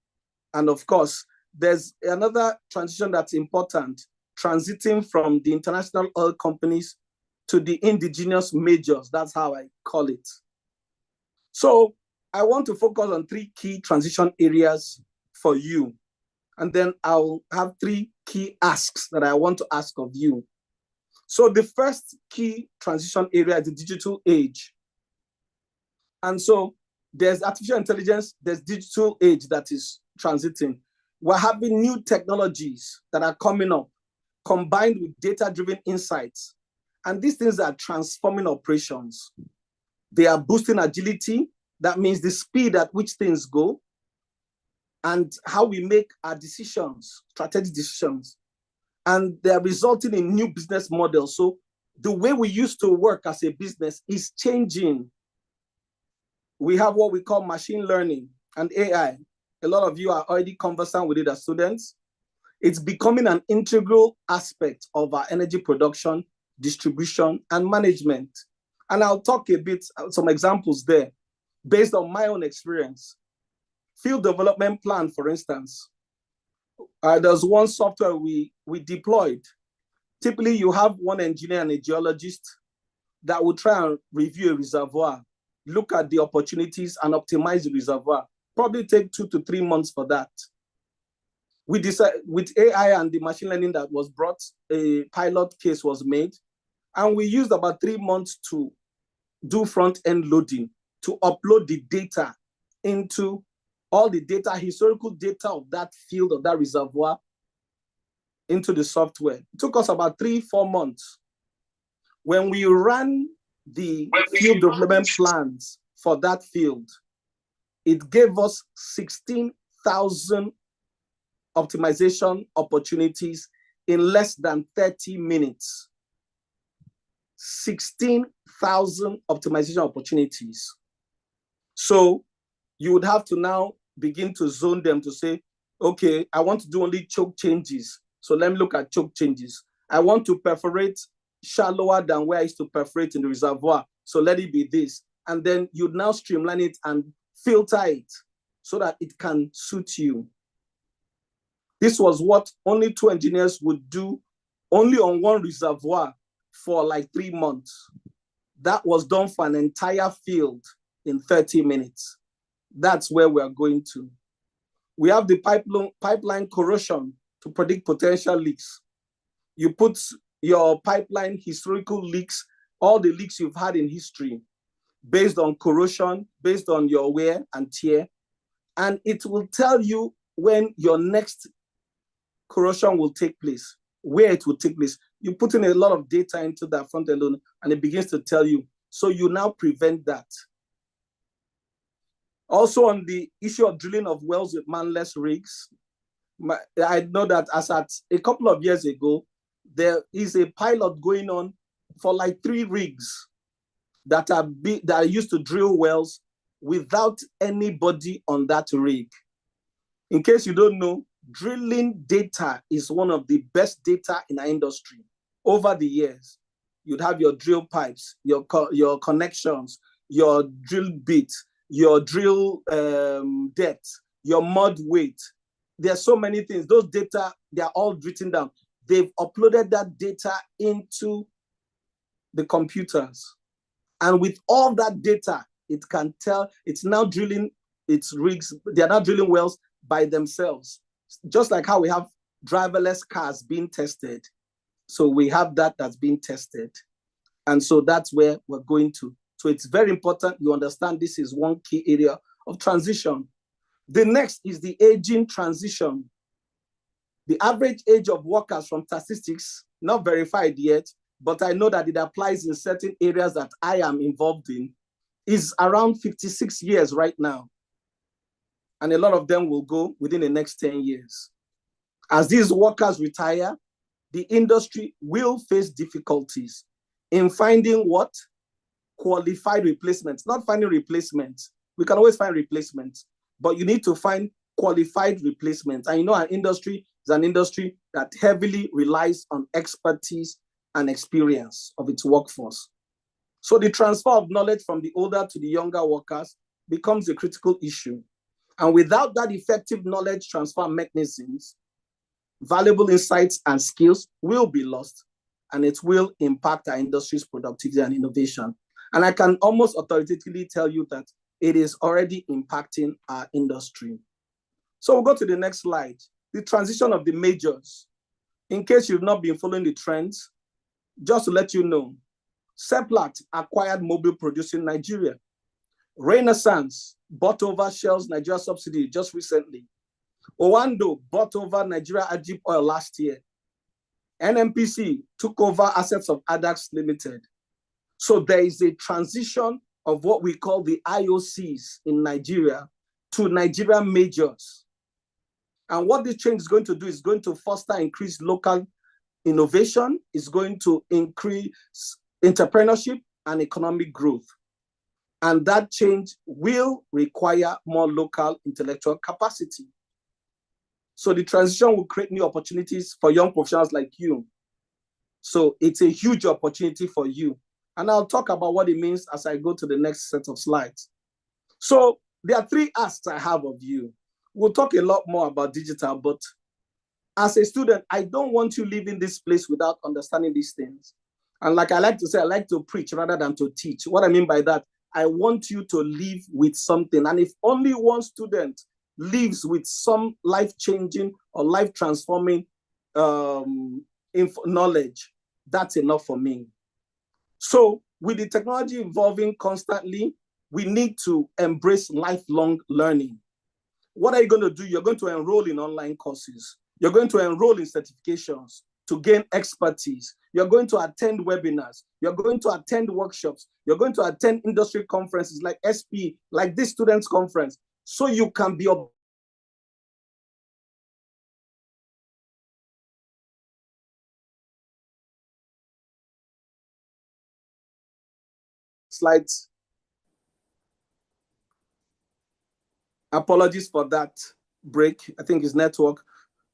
Speaker 1: And of course, there's another transition that's important, transiting from the international oil companies to the indigenous majors. That's how I call it. So I want to focus on 3 key transition areas for you. And then I'll have 3 key asks that I want to ask of you. So the first key transition area is the digital age. And so there's artificial intelligence, there's digital age that is transiting. We're having new technologies that are coming up, combined with data-driven insights. And these things are transforming operations. They are boosting agility. That means the speed at which things go and how we make our decisions, strategic decisions. And they're resulting in new business models. So the way we used to work as a business is changing. We have what we call machine learning and AI. A lot of you are already conversant with it as students. It's becoming an integral aspect of our energy production, distribution, and management. And I'll talk a bit, some examples there, based on my own experience. Field development plan, for instance. There's one software we deployed. Typically, you have one engineer and a geologist that will try and review a reservoir, look at the opportunities and optimize the reservoir. Probably take 2 to 3 months for that. We decided with AI and the machine learning that was brought, a pilot case was made, and we used about 3 months to do front-end loading, to upload the data into all the data, historical data of that field, of that reservoir, into the software. It took us about 3-4 months. When we ran the field development plans for that field, it gave us 16,000 optimization opportunities in less than 30 minutes. 16,000 optimization opportunities. So you would have to now begin to zone them to say, okay, I want to do only choke changes. So let me look at choke changes. I want to perforate shallower than where I used to perforate in the reservoir. So let it be this. And then you'd now streamline it and filter it so that it can suit you. This was what only 2 engineers would do only on one reservoir for like 3 months. That was done for an entire field in 30 minutes. That's where we are going to. We have the pipeline corrosion to predict potential leaks. You put your pipeline historical leaks, all the leaks you've had in history, based on corrosion, based on your wear and tear, and it will tell you when your next corrosion will take place, where it will take place. You put in a lot of data into that front end load, and it begins to tell you. So you now prevent that. Also on the issue of drilling of wells with manless rigs, I know that as at a couple of years ago, there is a pilot going on for like 3 rigs that are used to drill wells without anybody on that rig. In case you don't know, drilling data is one of the best data in our industry. Over the years, you'd have your drill pipes, your connections, your drill bit, your drill depth, your mud weight. There are so many things. Those data, they are all written down. They've uploaded that data into the computers. And with all that data, it can tell, it's now drilling its rigs. They are now drilling wells by themselves. Just like how we have driverless cars being tested. So we have that that's being tested. And so that's where we're going to. So it's very important you understand this is one key area of transition. The next is the aging transition. The average age of workers from statistics, not verified yet, but I know that it applies in certain areas that I am involved in, is around 56 years right now. And a lot of them will go within the next 10 years. As these workers retire, the industry will face difficulties in finding what? Qualified replacements, not finding replacements. We can always find replacements, but you need to find qualified replacements. And you know, our industry is an industry that heavily relies on expertise and experience of its workforce. So the transfer of knowledge from the older to the younger workers becomes a critical issue. And without that effective knowledge transfer mechanisms, valuable insights and skills will be lost, and it will impact our industry's productivity and innovation. And I can almost authoritatively tell you that it is already impacting our industry. So we'll go to the next slide. The transition of the majors. In case you've not been following the trends, just to let you know, Seplat acquired Mobile Producing Nigeria. Renaissance bought over Shell's Nigeria subsidiary just recently. Owando bought over Nigeria Ajib Oil last year. NNPC took over assets of Adax Limited. So there is a transition of what we call the IOCs in Nigeria to Nigerian majors. And what this change is going to do is going to foster increased local innovation, is going to increase entrepreneurship and economic growth. And that change will require more local intellectual capacity. So the transition will create new opportunities for young professionals like you. So it's a huge opportunity for you. And I'll talk about what it means as I go to the next set of slides. So there are three asks I have of you. We'll talk a lot more about digital, but as a student, I don't want you leaving this place without understanding these things. And like I like to say, I like to preach rather than to teach. What I mean by that, I want you to leave with something. And if only one student leaves with some life-changing or life-transforming knowledge, that's enough for me. So with the technology evolving constantly, we need to embrace lifelong learning. What are you going to do? You're going to enroll in online courses. You're going to enroll in certifications to gain expertise. You're going to attend webinars. You're going to attend workshops. You're going to attend industry conferences like SPE, like this students' conference, so you can be slides. Apologies for that break. I think it's network.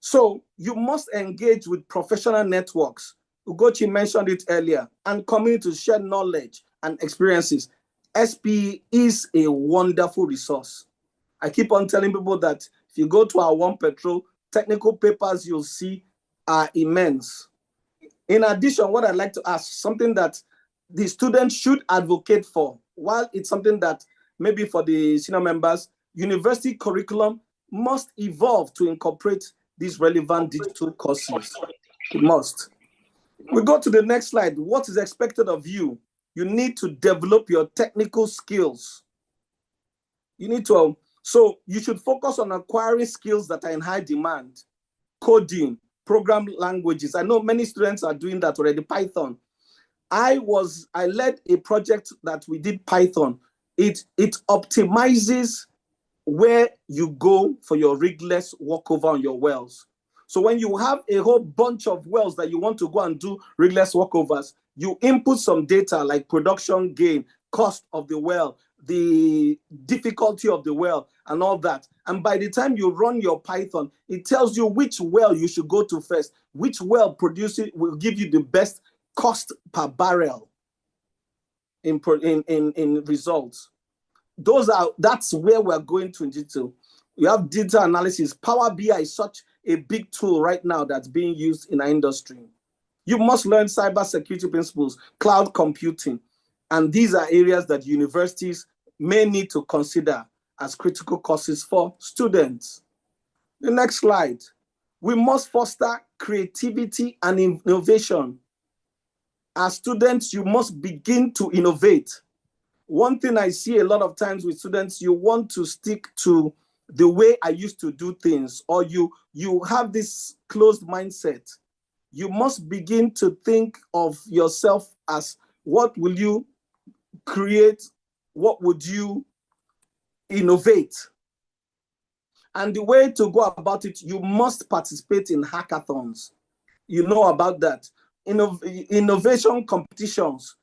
Speaker 1: So you must engage with professional networks. Ugochi mentioned it earlier, and community to share knowledge and experiences. SPE is a wonderful resource. I keep on telling people that if you go to our One Petrol, technical papers you'll see are immense. In addition, what I'd like to ask, something that the students should advocate for, while it's something that maybe for the senior members, university curriculum must evolve to incorporate these relevant digital courses. It must. We go to the next slide. What is expected of you? You need to develop your technical skills. You need to, so you should focus on acquiring skills that are in high demand. Coding, program languages. I know many students are doing that already. Python. I led a project that we did Python. It optimizes where you go for your rigless walkover on your wells. So when you have a whole bunch of wells that you want to go and do rigless walkovers, you input some data like production gain, cost of the well, the difficulty of the well, and all that. And by the time you run your Python, it tells you which well you should go to first, which well producing will give you the best cost per barrel in results. That's where we're going to in digital. You have data analysis. Power BI is such a big tool right now that's being used in our industry. You must learn cybersecurity principles, cloud computing, and these are areas that universities may need to consider as critical courses for students. The next slide. We must foster creativity and innovation. As students, you must begin to innovate. One thing I see a lot of times with students, you want to stick to the way I used to do things, or you have this closed mindset. You must begin to think of yourself as what will you create what would you innovate? And the way to go about it, you must participate in hackathons. You know about that. Innovation competitions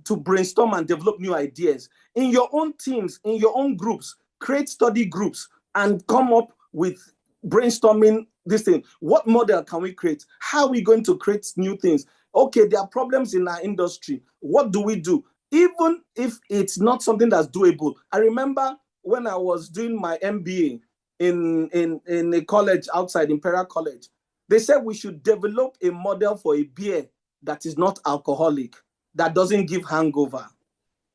Speaker 1: to brainstorm and develop new ideas. In your own teams, in your own groups, create study groups and come up with brainstorming this thing. What model can we create? How are we going to create new things? Okay, there are problems in our industry. What do we do? Even if it's not something that's doable. I remember when I was doing my MBA in a college outside, Imperial College, they said we should develop a model for a beer that is not alcoholic, that doesn't give hangover.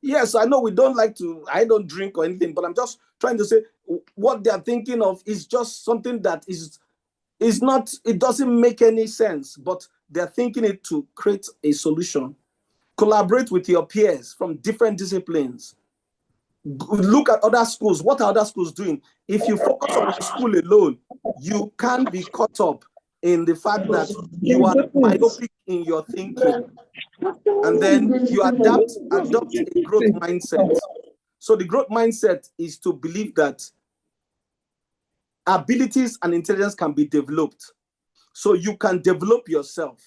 Speaker 1: Yes, I know we don't like to, I don't drink or anything, but I'm just trying to say what they're thinking of is just something that is not, it doesn't make any sense, but they're thinking it to create a solution. Collaborate with your peers from different disciplines. Look at other schools. What are other schools doing? If you focus on your school alone, you can be caught up in the fact that you are myopic in your thinking. And then you adopt a growth mindset. So the growth mindset is to believe that abilities and intelligence can be developed. So you can develop yourself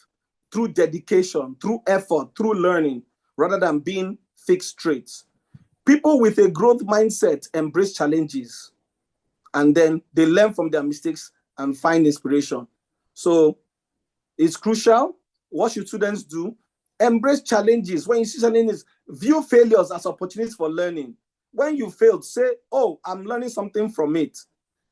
Speaker 1: through dedication, through effort, through learning, rather than being fixed traits. People with a growth mindset embrace challenges, and then they learn from their mistakes and find inspiration. So it's crucial. What should students do? Embrace challenges. When you see challenges, view failures as opportunities for learning. When you failed, say, oh, I'm learning something from it.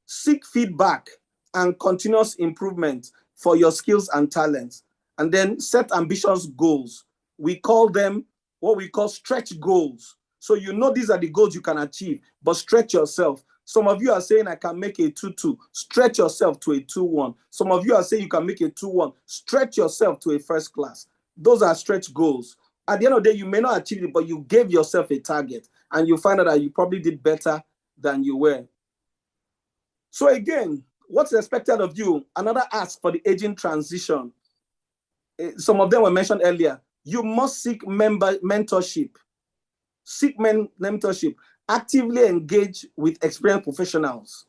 Speaker 1: Seek feedback and continuous improvement for your skills and talents. And then set ambitious goals. We call them what we call stretch goals. So you know these are the goals you can achieve, but stretch yourself. Some of you are saying I can make a 2-2. Stretch yourself to a 2-1. Some of you are saying you can make a 2-1. Stretch yourself to a first class. Those are stretch goals. At the end of the day, you may not achieve it, but you gave yourself a target, and you find out that you probably did better than you were. So again, what's expected of you? Another ask for the aging transition. Some of them were mentioned earlier. You must seek mentorship. Seek mentorship. Actively engage with experienced professionals,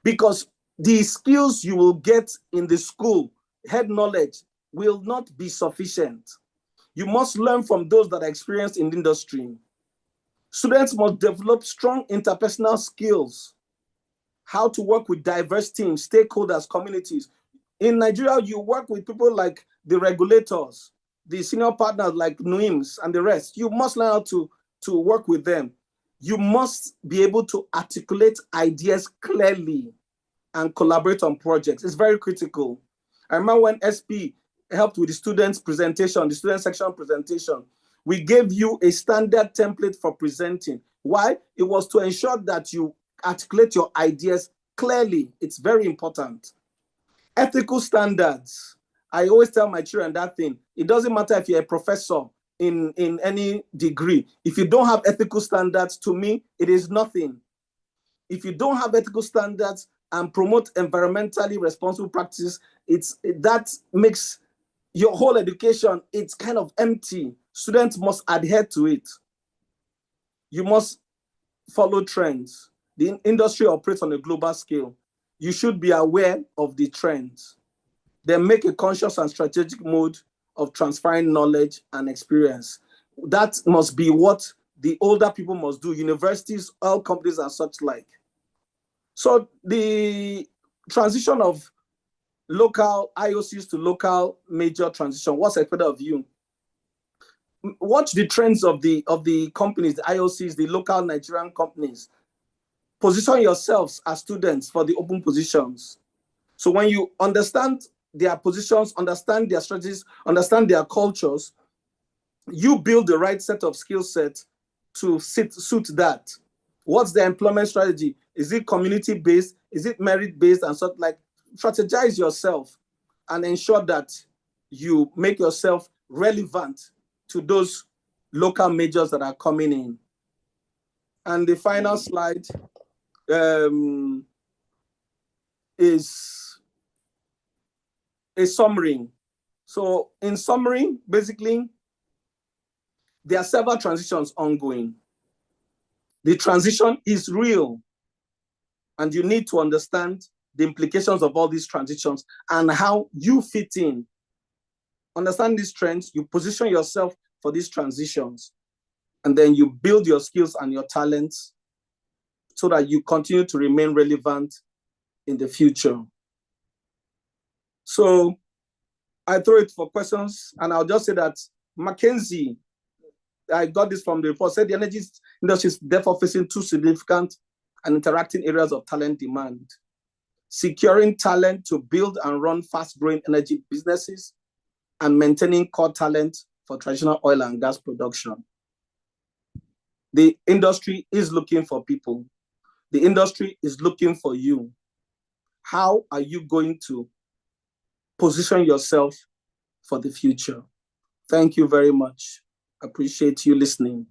Speaker 1: because the skills you will get in the school, head knowledge, will not be sufficient. You must learn from those that are experienced in the industry. Students must develop strong interpersonal skills, how to work with diverse teams, stakeholders, communities. In Nigeria, you work with people like the regulators, the senior partners like MNIMs and the rest. You must learn how to work with them. You must be able to articulate ideas clearly and collaborate on projects. It's very critical. I remember when SPE helped with the students' presentation, the student section presentation, we gave you a standard template for presenting. Why? It was to ensure that you articulate your ideas clearly. It's very important. Ethical standards. I always tell my children that thing. It doesn't matter if you're a professor in any degree. If you don't have ethical standards, to me, it is nothing. If you don't have ethical standards and promote environmentally responsible practices, that makes your whole education, it's kind of empty. Students must adhere to it. You must follow trends. The industry operates on a global scale. You should be aware of the trends. Then make a conscious and strategic mode of transferring knowledge and experience. That must be what the older people must do. Universities, oil companies, and such like. So the transition of local IOCs to local major transition, what's expected of you? Watch the trends of the companies, the IOCs, the local Nigerian companies. Position yourselves as students for the open positions. So when you understand their positions, understand their strategies, understand their cultures, you build the right set of skill sets to suit that. What's the employment strategy? Is it community-based? Is it merit-based? And sort of like strategize yourself and ensure that you make yourself relevant to those local majors that are coming in. And the final slide is a summary. So in summary, basically, there are several transitions ongoing. The transition is real, and you need to understand the implications of all these transitions and how you fit in. Understand these trends, you position yourself for these transitions, and then you build your skills and your talents so that you continue to remain relevant in the future. So I throw it for questions, and I'll just say that McKinsey, I got this from the report, said the energy industry is therefore facing two significant and interacting areas of talent demand: securing talent to build and run fast-growing energy businesses, and maintaining core talent for traditional oil and gas production. The industry is looking for people. The industry is looking for you. How are you going to position yourself for the future? Thank you very much. Appreciate you listening.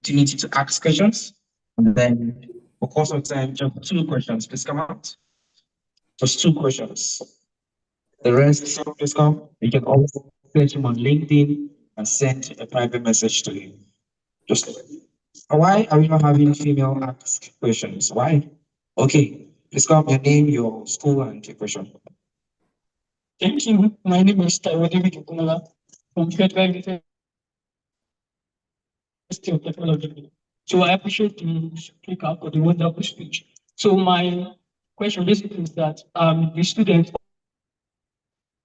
Speaker 9: Opportunity to ask questions, and then for course of time, just 2 questions. Please come out. Just 2 questions. The rest, please come. You can also search him on LinkedIn and send a private message to him. Just why are we not having female ask questions? Why? Okay, please come. Your name, your school, and your question.
Speaker 22: Thank you. My name is Taiwo David Okumala from Federal University of Technology. So I appreciate the speaker for the wonderful speech. So my question basically is that the students,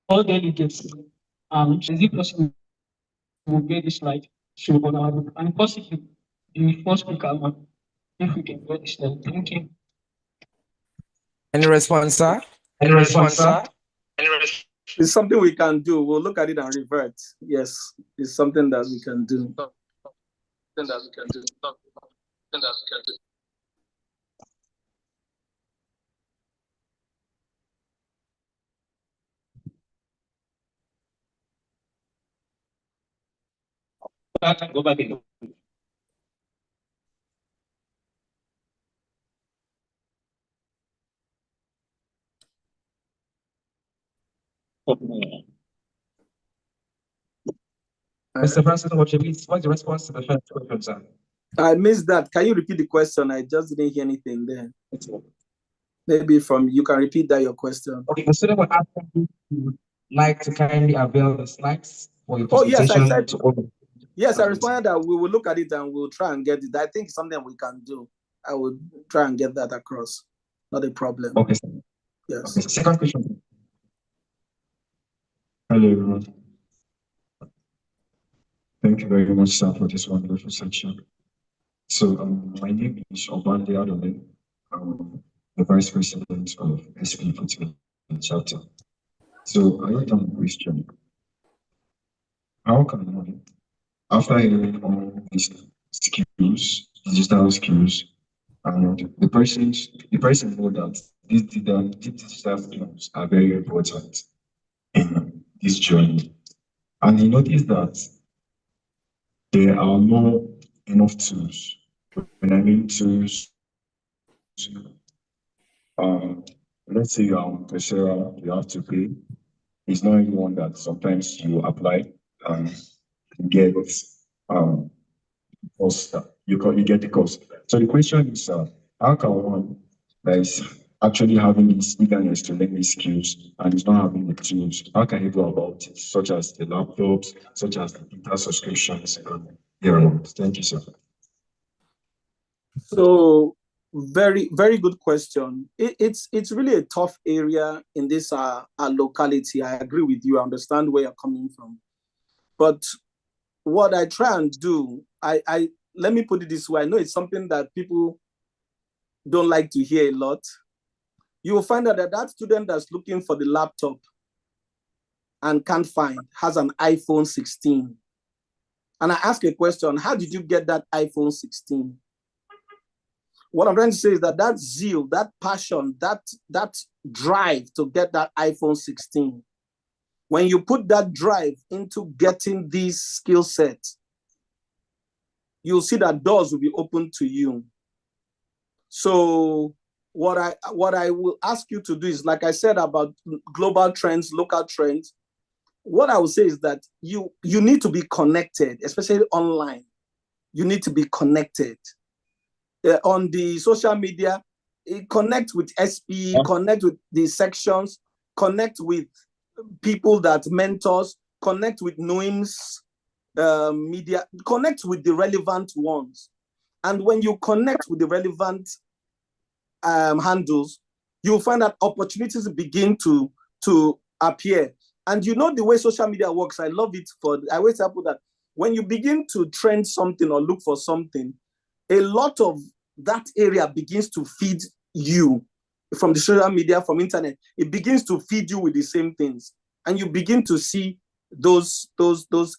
Speaker 22: all delegates, is it possible to get this slide? So and possibly the first speaker, if we can get this slide. Thank you.
Speaker 17: Any response, sir?
Speaker 9: Any response, sir?
Speaker 1: It's something we can do. We'll look at it and revert. Yes, it's something that we can do.
Speaker 9: Go back in. Mr. President, what's the response to the first question, sir?
Speaker 1: I missed that. Can you repeat the question? I just didn't hear anything there. Maybe from you can repeat that your question.
Speaker 9: Okay, the student will ask you to like to kindly avail the slides for your
Speaker 1: Oh yes, I
Speaker 9: presentation.
Speaker 1: said. Yes, I responded that we will look at it and we'll try and get it. I think it's something we can do. I will try and get that across. Not a problem.
Speaker 9: Okay, sir.
Speaker 1: Yes.
Speaker 9: Okay, second question. Hello, everyone. Thank you very much, sir, for this wonderful section. So, my name is Obande Adole. I'm the Vice President of SPE chapter. So, I wrote down a question. How can one, after hearing all these skills, digital skills, and the person know that these digital skills are very important in this journey, and he noticed that there are not enough tools. When I mean tools, let's say you're on Coursera, you have to pay. It's not everyone that sometimes you apply and get cost. You get the cost. So the question is, how can one that is actually having this eagerness to learn these skills and is not having the tools, how can you go about it, such as the laptops, such as the data subscriptions, and thereabouts? Thank you, sir.
Speaker 1: So very, very good question. It's really a tough area in this our locality. I agree with you. I understand where you're coming from. But what I try and do, let me put it this way. I know it's something that people don't like to hear a lot. You will find out that that student that's looking for the laptop and can't find has an iPhone 16. And I ask a question, how did you get that iPhone 16? What I'm trying to say is that that zeal, that passion, that drive to get that iPhone 16, when you put that drive into getting these skill sets, you'll see that doors will be open to you. So what I will ask you to do is, like I said about global trends, local trends, what I would say is that you need to be connected, especially online. You need to be connected. On the social media, connect with SPE, connect with the sections, connect with people that mentors, connect with NUIMS media, connect with the relevant ones. And when you connect with the relevant handles, you'll find that opportunities begin to appear. And you know the way social media works, I love it. I always tell people that when you begin to trend something or look for something, a lot of that area begins to feed you from the social media, from internet. It begins to feed you with the same things, and you begin to see those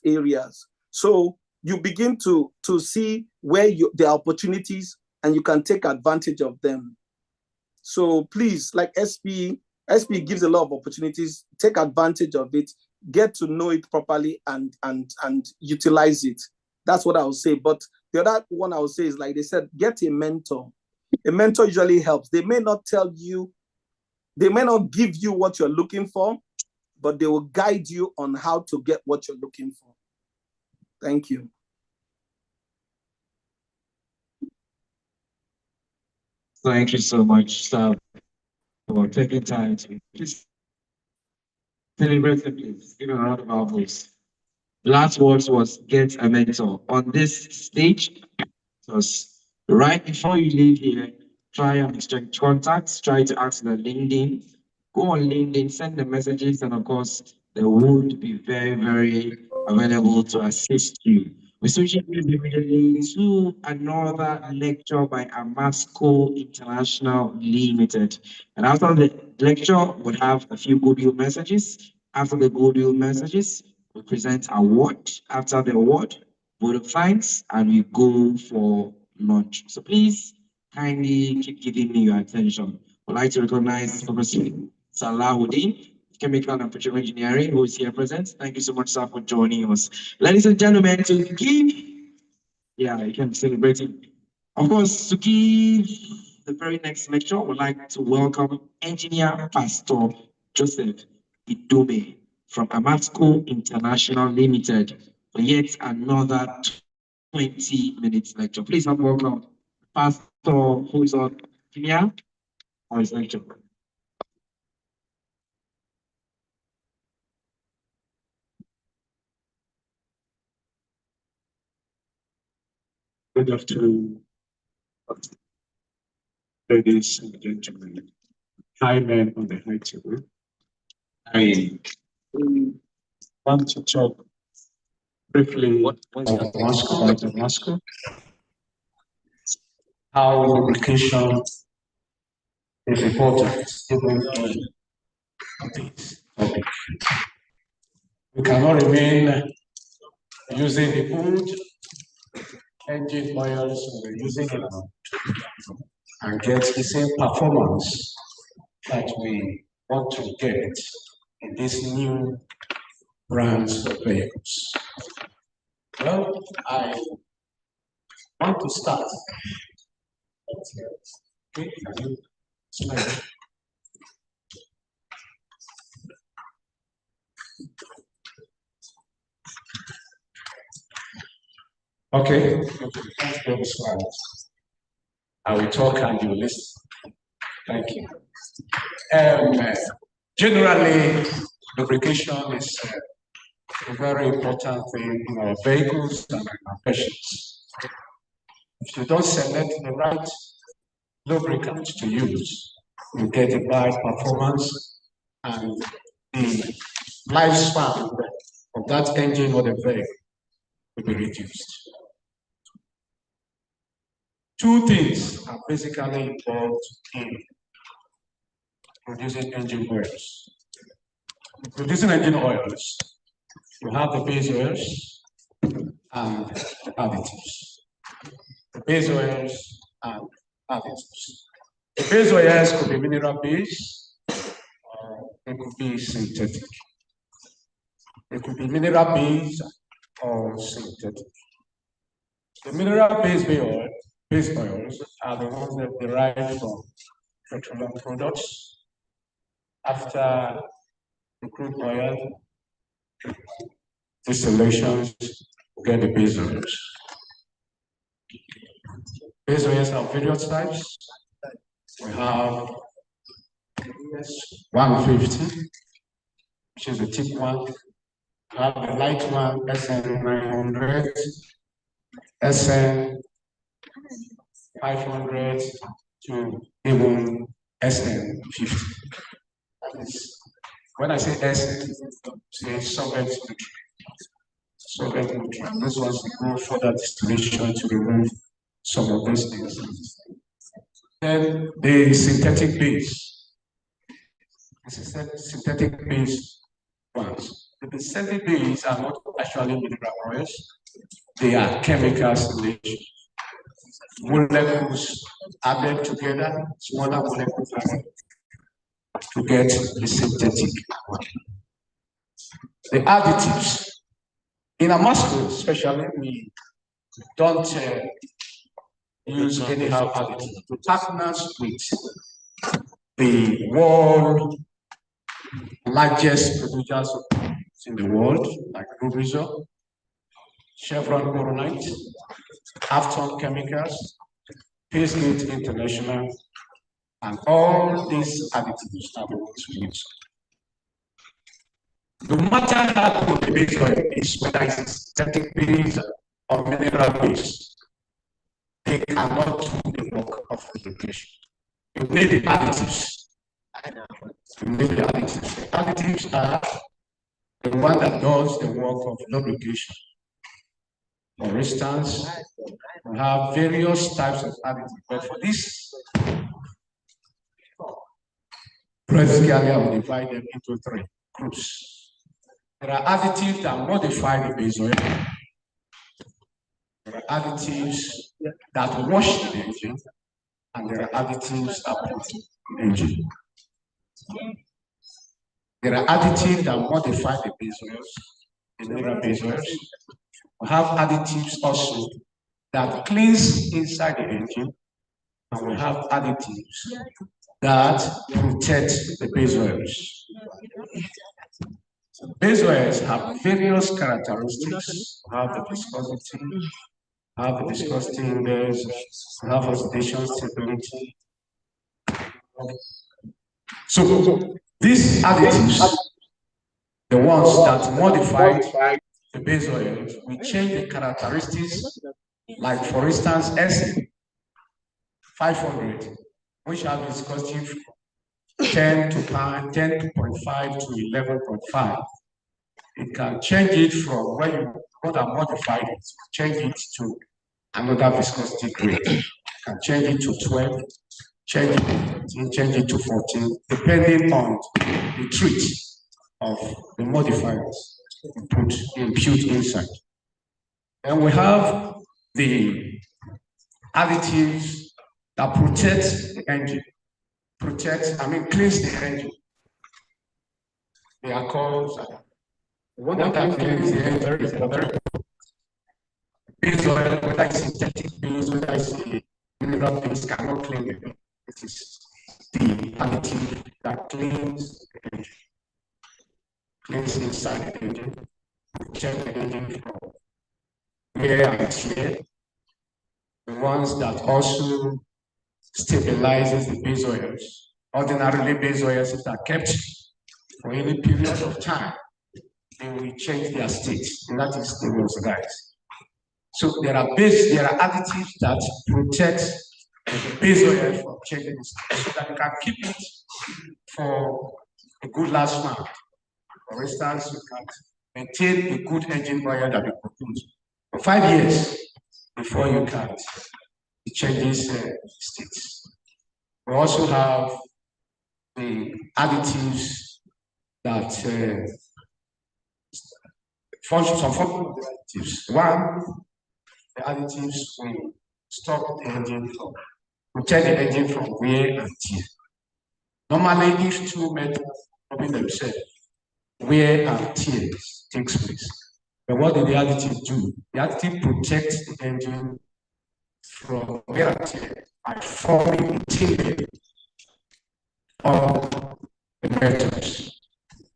Speaker 1: areas. So you begin to see where there are opportunities, and you can take advantage of them. So please, like SPE gives a lot of opportunities. Take advantage of it, get to know it properly, and utilize it. That's what I would say. But the other one I would say is, like they said, get a mentor. A mentor usually helps. They may not tell you, they may not give you what you're looking for, but they will guide you on how to get what you're looking for. Thank you.
Speaker 9: Thank you so much, sir, for taking time to please celebrate it, please. Give a round of applause. Last words was get a mentor. On this stage, because right before you leave here, try and exchange contacts, try to ask the LinkedIn, go on LinkedIn, send the messages, and of course, they would be very, very available to assist you. We switch immediately to another lecture by Ammasco International Limited. And after the lecture, we'll have a few goodwill messages. After the goodwill messages, we present award. After the award, vote of thanks, and we go for lunch. So please kindly keep giving me your attention. I'd like to recognize Professor Salahuddin, Chemical and Petroleum Engineering, who is here present. Thank you so much, sir, for joining us. Ladies and gentlemen, to give, you can celebrate it. Of course, to give the very next lecture, we'd like to welcome Engineer Pastor Joseph Idome from Ammasco International Limited for yet another 20 minutes lecture. Please have welcome Pastor who is on here for his lecture.
Speaker 6: Good afternoon, ladies and gentlemen, high men on the high table. I want to talk briefly about Ammasco, how lubrication is important even in this topic. We cannot remain using the old engine oils we're using now and get the same performance that we want to get in these new brands of vehicles. Well, I want to start. Okay, slide. Okay, let's go to slides. I will talk and you listen. Thank you. Generally, lubrication is a very important thing in our vehicles and in our machines. If you don't select the right lubricant to use, you get a bad performance and the lifespan of that engine or the vehicle will be reduced. Two things are basically involved in producing engine oils. In producing engine oils, you have the base oils and the additives. The base oils and additives. The base oils could be mineral base, or it could be synthetic. It could be mineral base or synthetic. The mineral base oils are the ones that derive from petroleum products. After the crude oil distillations, we get the base oils. Base oils have various types. We have 150, which is the thick one. We have the light one, SN 900, SN 500 to even SN 50. That is, when I say SN, say solvent nutrient. Solvent nutrient. This one's go further distillation to remove some of these things. Then the synthetic base. The synthetic base ones. The synthetic base are not actually mineral oils, they are chemicals in nature. Molecules added together, smaller molecules added to get the synthetic one. The additives. In Ammasco, especially, we don't use anyhow additives. We partner with the world largest producers in the world, like Riverson, Chevron Coronite, Afton Chemicals, Paysmate International, and all these additives are the ones we use. No matter how good the base oil is, whether it's synthetic base or mineral base, they cannot do the work of lubrication. You need the additives. You need the additives. The additives are the one that does the work of lubrication. For instance, we have various types of additives, but for this, basically I will divide them into 3 groups. There are additives that modify the base oil. There are additives that wash the engine, and there are additives that put the engine. There are additives that modify the base oils, the mineral base oils. We have additives also that cleans inside the engine, and we have additives that protect the base oils. Base oils have various characteristics. We have the viscosity, have the viscosity index, have oxidation stability. So these additives, the ones that modify the base oils, we change the characteristics, like for instance, S500, which have viscosity 10.5 to 11.5. It can change it from when you want to modify it, change it to another viscosity grade. You can change it to 12, change it to 14, depending on the treat of the modifiers impute inside. And we have the additives that protect the engine. Cleans the engine. They are called one that cleans the engine is very base oil, whether it's synthetic base, whether it's mineral base, cannot clean it. It is the additive that cleans the engine. Cleans inside the engine, protect the engine from wear and tear. The ones that also stabilizes the base oils. Ordinarily, base oils, if they are kept for any period of time, they will change their state, and that is the most guys. So there are additives that protect the base oil from changing its state, so that you can keep it for a good lifespan. For instance, you can maintain a good engine oil that you produce for 5 years before you can change states. We also have the additives that function, some additives. One, the additives will stop the engine from, protect the engine from wear and tear. Normally, if two metals rubbing themselves, wear and tear takes place. But what did the additive do? The additive protects the engine from wear and tear by forming a thin layer of emeritus.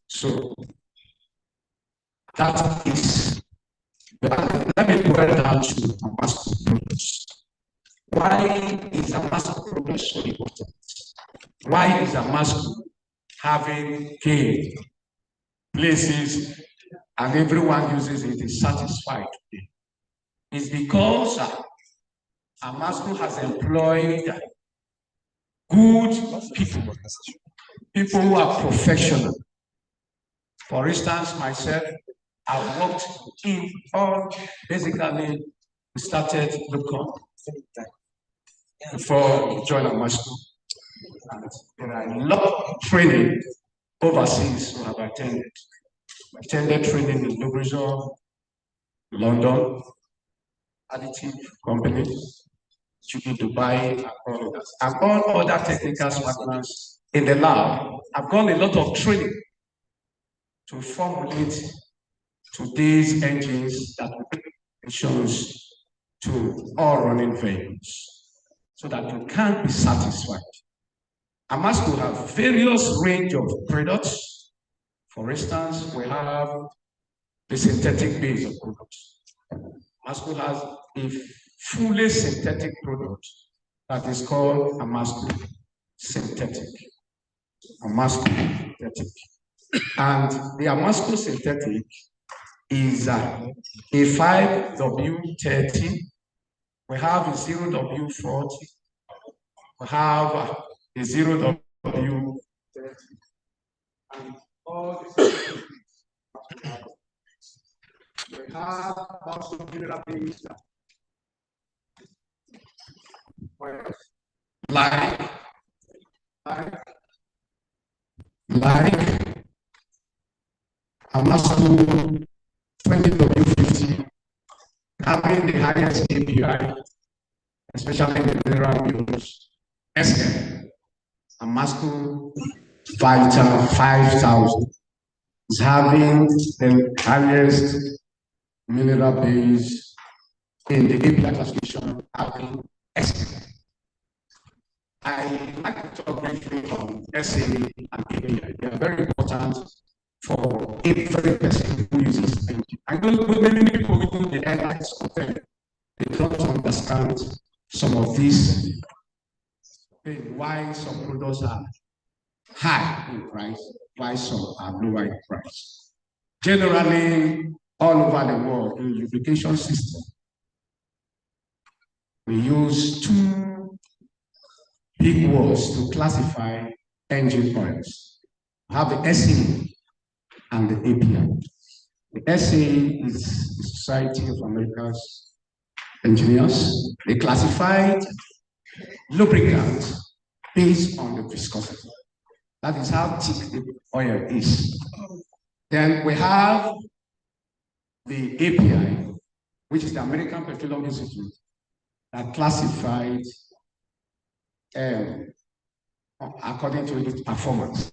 Speaker 6: So that is, let me go down to Ammasco progress. Why is Ammasco progress so important? Why is Ammasco having gained places and everyone uses it is satisfied today? It's because Ammasco has employed good people, people who are professional. For instance, myself, I've worked in all, basically, we started local before joining Ammasco. There are a lot of training overseas who have attended. Attended training in Riverson, London, additive companies, Dubai, and all other technical partners in the lab. I've gone a lot of training to formulate today's engines that will bring emissions to all running vehicles so that you can be satisfied. Ammasco have various range of products. For instance, we have the synthetic base of products. Ammasco has a fully synthetic product that is called Ammasco Synthetic. Ammasco Synthetic. And the Ammasco Synthetic is a 5W30. We have a 0W40. We have a 0W30. And all this. We have also mineral base like Ammasco 20W50 having the highest API, especially the mineral fuels. SM Ammasco 5000 is having the highest mineral base in the API classification, having SM. I like to talk briefly on SA and API. They are very important for every person who uses engine. I know many people who do the airlines content, they don't understand some of these, why some products are high in price, why some are lower in price. Generally, all over the world, in lubrication system, we use two big words to classify engine oils. We have the SAE and the API. The SAE is the Society of America's Engineers. They classified lubricants based on the viscosity. That is how thick the oil is. Then we have the API, which is the American Petroleum Institute, that classified according to its performance.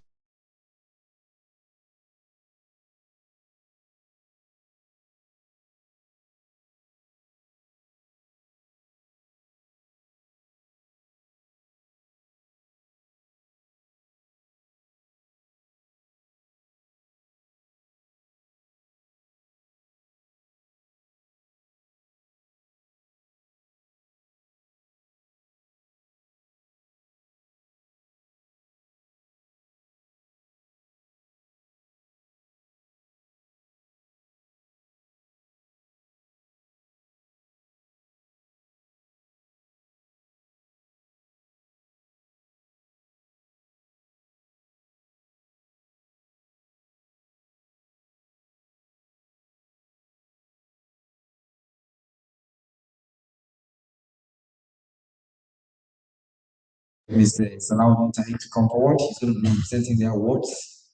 Speaker 4: Mr. Salaam Tahir to come forward. He's going to be presenting the awards.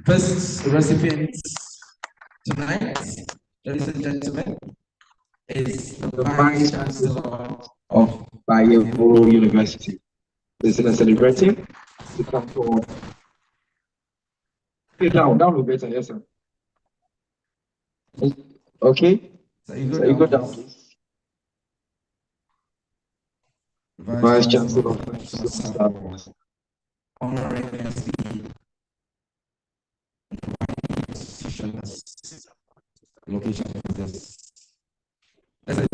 Speaker 4: First recipient tonight, ladies and gentlemen, is the Vice Chancellor of Bayero University. This is a celebrating to come forward. Down will be better, yes, sir. Okay, so you go down, please. Vice Chancellor, Honorary SPE, location of this. The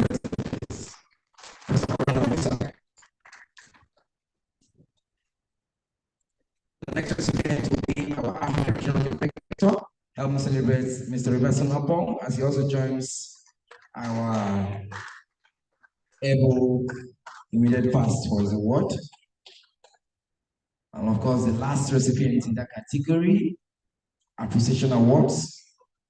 Speaker 4: next recipient will be our Regional Director. Help me celebrate Mr. Riverson Oppong as he also joins our able immediate past for his award. And of course, the last recipient in that category, appreciation awards,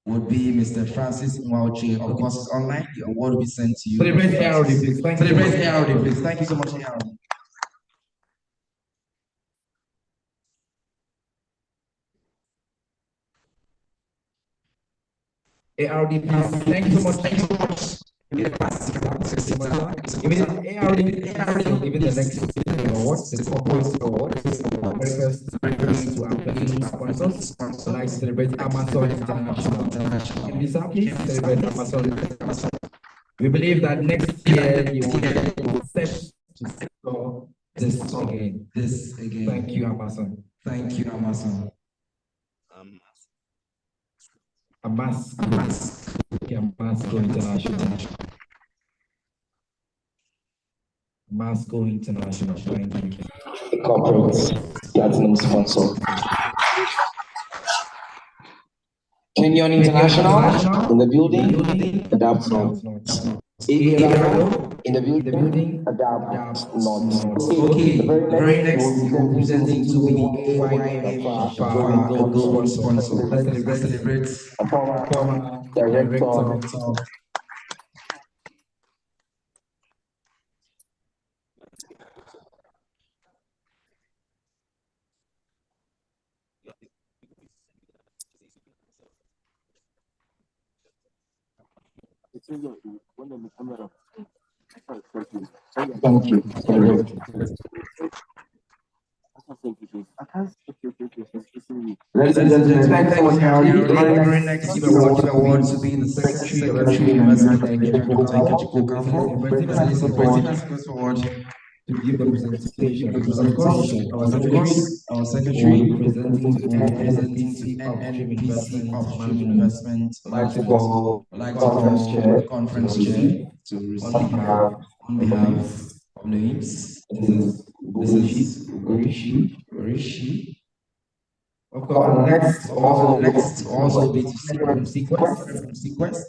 Speaker 4: would be Mr. Francis Ugochi. Of course, it's online. The award will be sent to you. Celebrate ARD, please. Celebrate ARD, please. Thank you so much, ARD. ARD, please. Thank you so much. Thank you so much. Even ARD, even the next award, the 4 points award, very first to our pledging sponsors. I'd like to celebrate Ammasco International. Can we celebrate Ammasco? We believe that next year you will set to go this again. Thank you, Ammasco. Thank you, Ammasco. Ammasco International. Ammasco International. Thank you. Corporate platinum sponsor. Kenyon International in the building. Adapt not. In the building. Adapt not. Okay. The very next we will be presenting to the AYM Gold sponsor. Let's celebrate former director. Thank you. Ladies and gentlemen, thank you so much, Harry. The very next award to be the Secretary of the University to give the presentation. Of course, our secretary presenting to NNPC of Investment, like to call conference chair on behalf of names. This is Ugochi. Of course, next also be to sequence.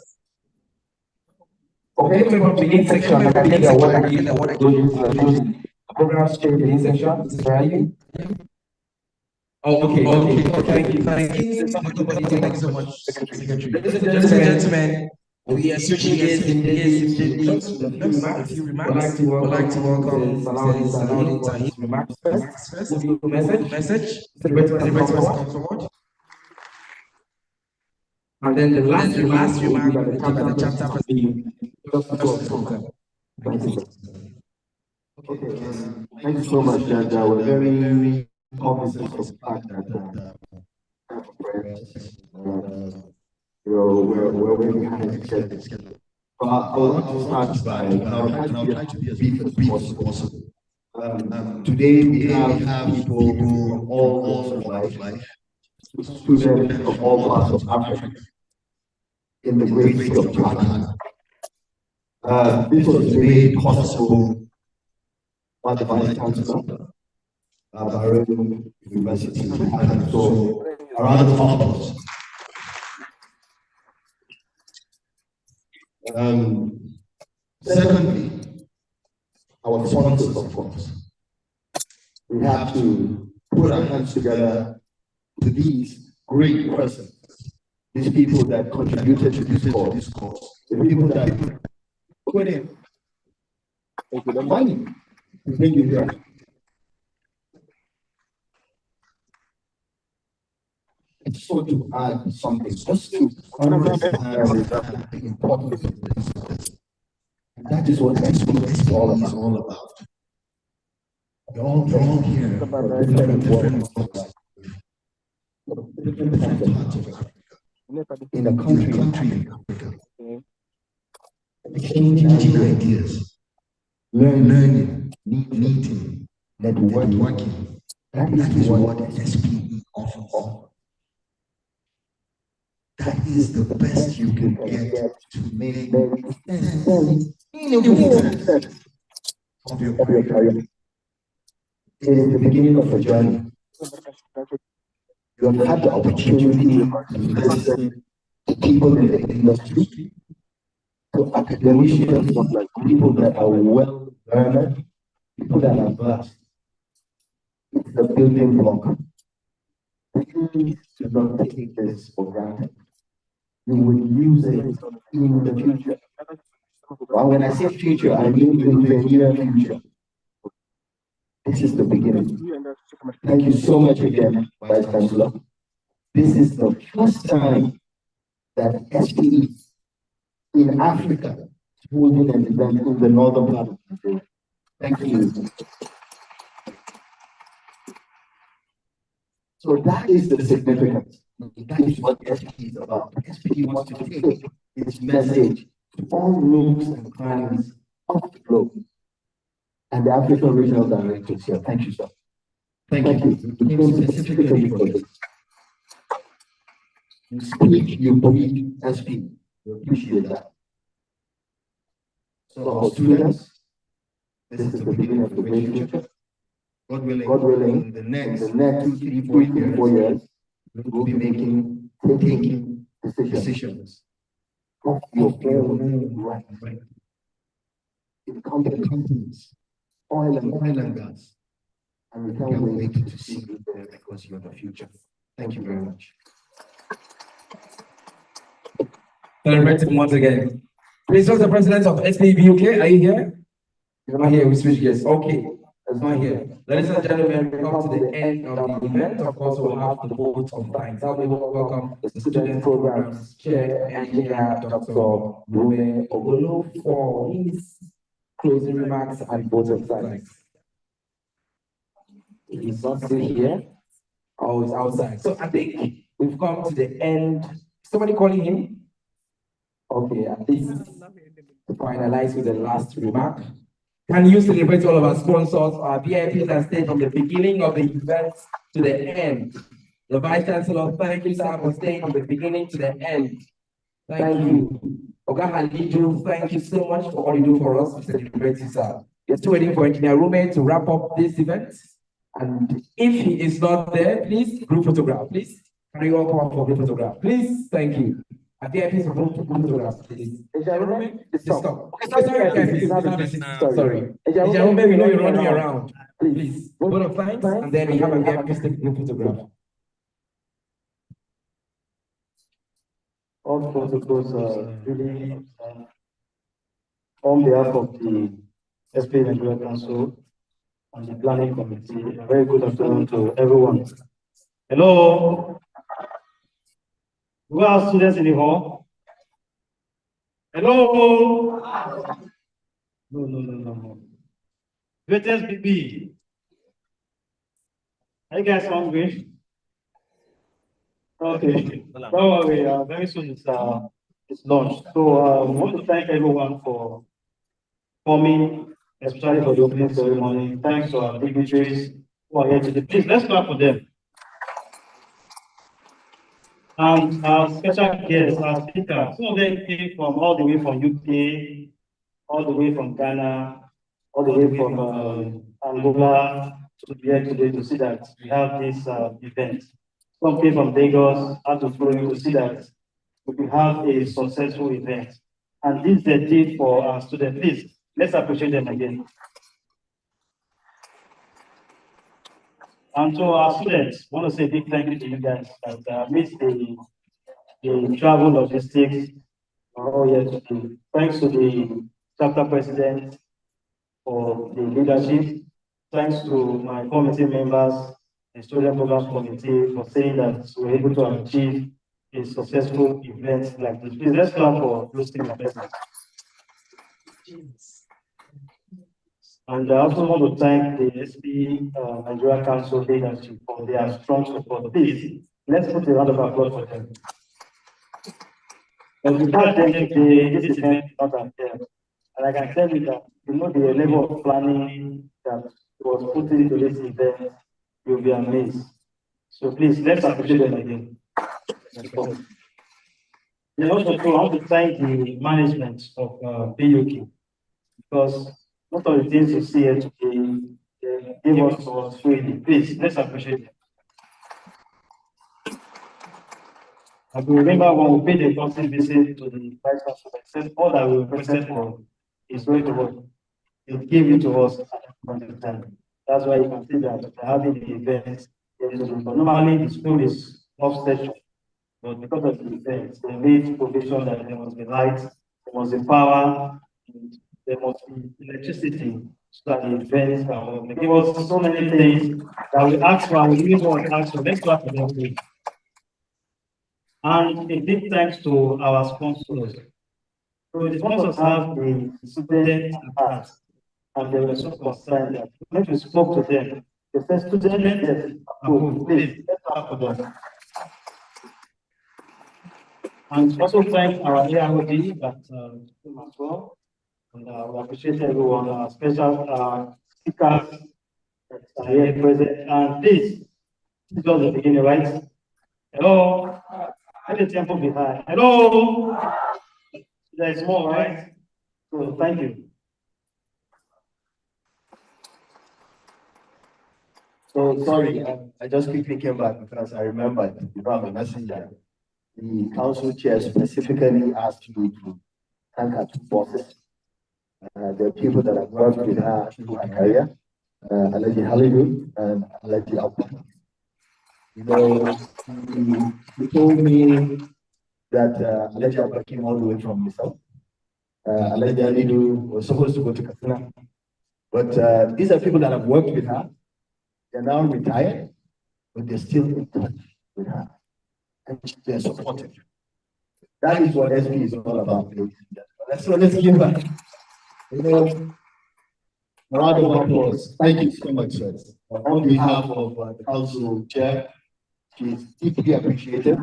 Speaker 4: Okay, from beginning section, I think I want to give the program straight beginning section. This is right. Oh, okay. Thank you. Thank you so much, Secretary. Ladies and gentlemen, we are switching gears immediately. A few remarks. I'd like to welcome his remarks first. Message. Celebrate forward. And then the last remark by the chapter president.
Speaker 5: Okay, thank you so much, Jaja. We're very cognizant of the fact that we're way behind schedule. But I would like to start by, I'll try to be as brief as possible. Today we have people from all walks of life, students of all parts of Africa, in the great state of Ghana. This was made possible by the Vice Chancellor, Bayero University, and so a round of applause. Secondly, our sponsors, of course. We have to put our hands together to these great persons, these people that contributed to this cause, the people that put in the money to bring you here. I just want to add something, just to understand the importance of this. And that is what SPE is all about. We're all here for different parts of Africa. In a country, exchanging ideas, learning,
Speaker 3: meeting, networking. That is what SPE offers. That is the best you can get to make meaningful sense of your career. It is the beginning of a journey. You have had the opportunity to listen to people in the industry, to academicians, people that are well learned, people that are versed. It's the building block. Please do not take this for granted. You will use it in the future. Well, when I say future, I mean in the near future. This is the beginning. Thank you so much again, Vice Chancellor. This is the first time that SPE in Africa is holding an event in the northern part of Nigeria. Thank you. So that is the significance. That is what SPE is about. SPE wants to take its message to all nooks and crannies of the globe. And the African Regional Directors here. Thank you, sir. Thank you. We came specifically for this. You speak, you breathe, SPE. We appreciate that. So our students, this is the beginning of the great future. God willing, in the next 2, 3, 4 years, we'll be taking decisions of your own right in companies, oil and gas. And we can't wait to see you there because you're the future. Thank you very much.
Speaker 4: Celebrating once again. Please, what's the president of SPE UK? Are you here? He's not here. We switch gears. Okay, that's not here. Ladies and gentlemen, we come to the end of the event. Of course, we'll have the vote of thanks. I'll be welcome the student programs chair, engineer, Dr. Rume Ogolo, for his closing remarks and vote of thanks. He's not still here. Oh, he's outside. So I think we've come to the end. Somebody calling him? Okay, at least to finalize with the last remark. Can you celebrate all of our sponsors, our VIPs that stayed from the beginning of the event to the end? The Vice Chancellor, thank you, sir, for staying from the beginning to the end. Thank you. Oga Haliju, thank you so much for all you do for us. We celebrate you, sir. We're still waiting for Engineer Rume to wrap up this event. And if he is not there, please, group photograph, please. Can you all come up for group photograph? Please, thank you. VIPs for group photographs, please. Engineer stop. Sorry. Engineer we know you're running around. Please, vote of thanks, and then we have a VIPs take group photograph.
Speaker 10: All protocols are really on behalf of the SPE Nigeria Council and the planning committee. A very good afternoon to everyone. Hello. Who are students in the hall? Hello. No. Greatest BB. Are you guys hungry? Okay. Don't worry. Very soon it's launched. So we want to thank everyone for coming, especially for the opening ceremony. Thanks to our dignitaries who are here today. Please, let's clap for them. And our special guests, our speakers, some of them came from all the way from UK, all the way from Ghana, all the way from Angola to be here today to see that we have this event. Some came from Lagos, out to Florida to see that we have a successful event. And this is the day for our students. Please, let's appreciate them again. And to our students, I want to say a big thank you to you guys that amidst the travel logistics are all here today. Thanks to the chapter president for the leadership. Thanks to my committee members, the student program committee, for saying that we're able to achieve a successful event like this. Please let's clap for those things. And I also want to thank the SPE Nigeria Council leadership for their strong support. Please, let's put a round of applause for them. And without them today, this event is not unfair. And I can tell you that, you know, the level of planning that was put into this event, you'll be amazed. So please, let's appreciate them again. And also, I want to thank the management of BUK, because most of the things you see here today, they gave us to us freely. Please, let's appreciate them. I can remember when we paid a personal visit to the Vice Chancellor, I said all that we requested for is going to work. It gave it to us at that point in time. That's why you can see that we're having the event. Normally, the school is off session, but because of the event, they made provision that there must be light, there must be power, and there must be electricity so that the events can work. They give us so many things that we ask for, and we really want to ask for. Let's clap for them, please. And a big thanks to our sponsors. So the sponsors have the student at, and they were so concerned that when we spoke to them, they said, students, yes, approved. Please, let's clap for them. And also thank our AROD that as well. And we appreciate everyone, our special speakers that are here present. And please, this is just the beginning, right? Hello? Let the tempo be high. Hello? There's more, right? So thank you.
Speaker 3: So sorry, I just quickly came back because I remembered, I'm a messenger. The council chair specifically asked me to thank her two bosses. The people that have worked with her through her career, Alaji Halidu and Alaji Oppong. You know, he told me that Alaji Oppong came all the way from Misau. Alaji Halidu was supposed to go to Katsina. But these are people that have worked with her. They're now retired, but they're still in touch with her. And they're supportive. That is what SPE is all about, ladies and gentlemen. So let's give her, you know, a round of applause. Thank you so much, sir. On behalf of the council chair, she is deeply appreciated,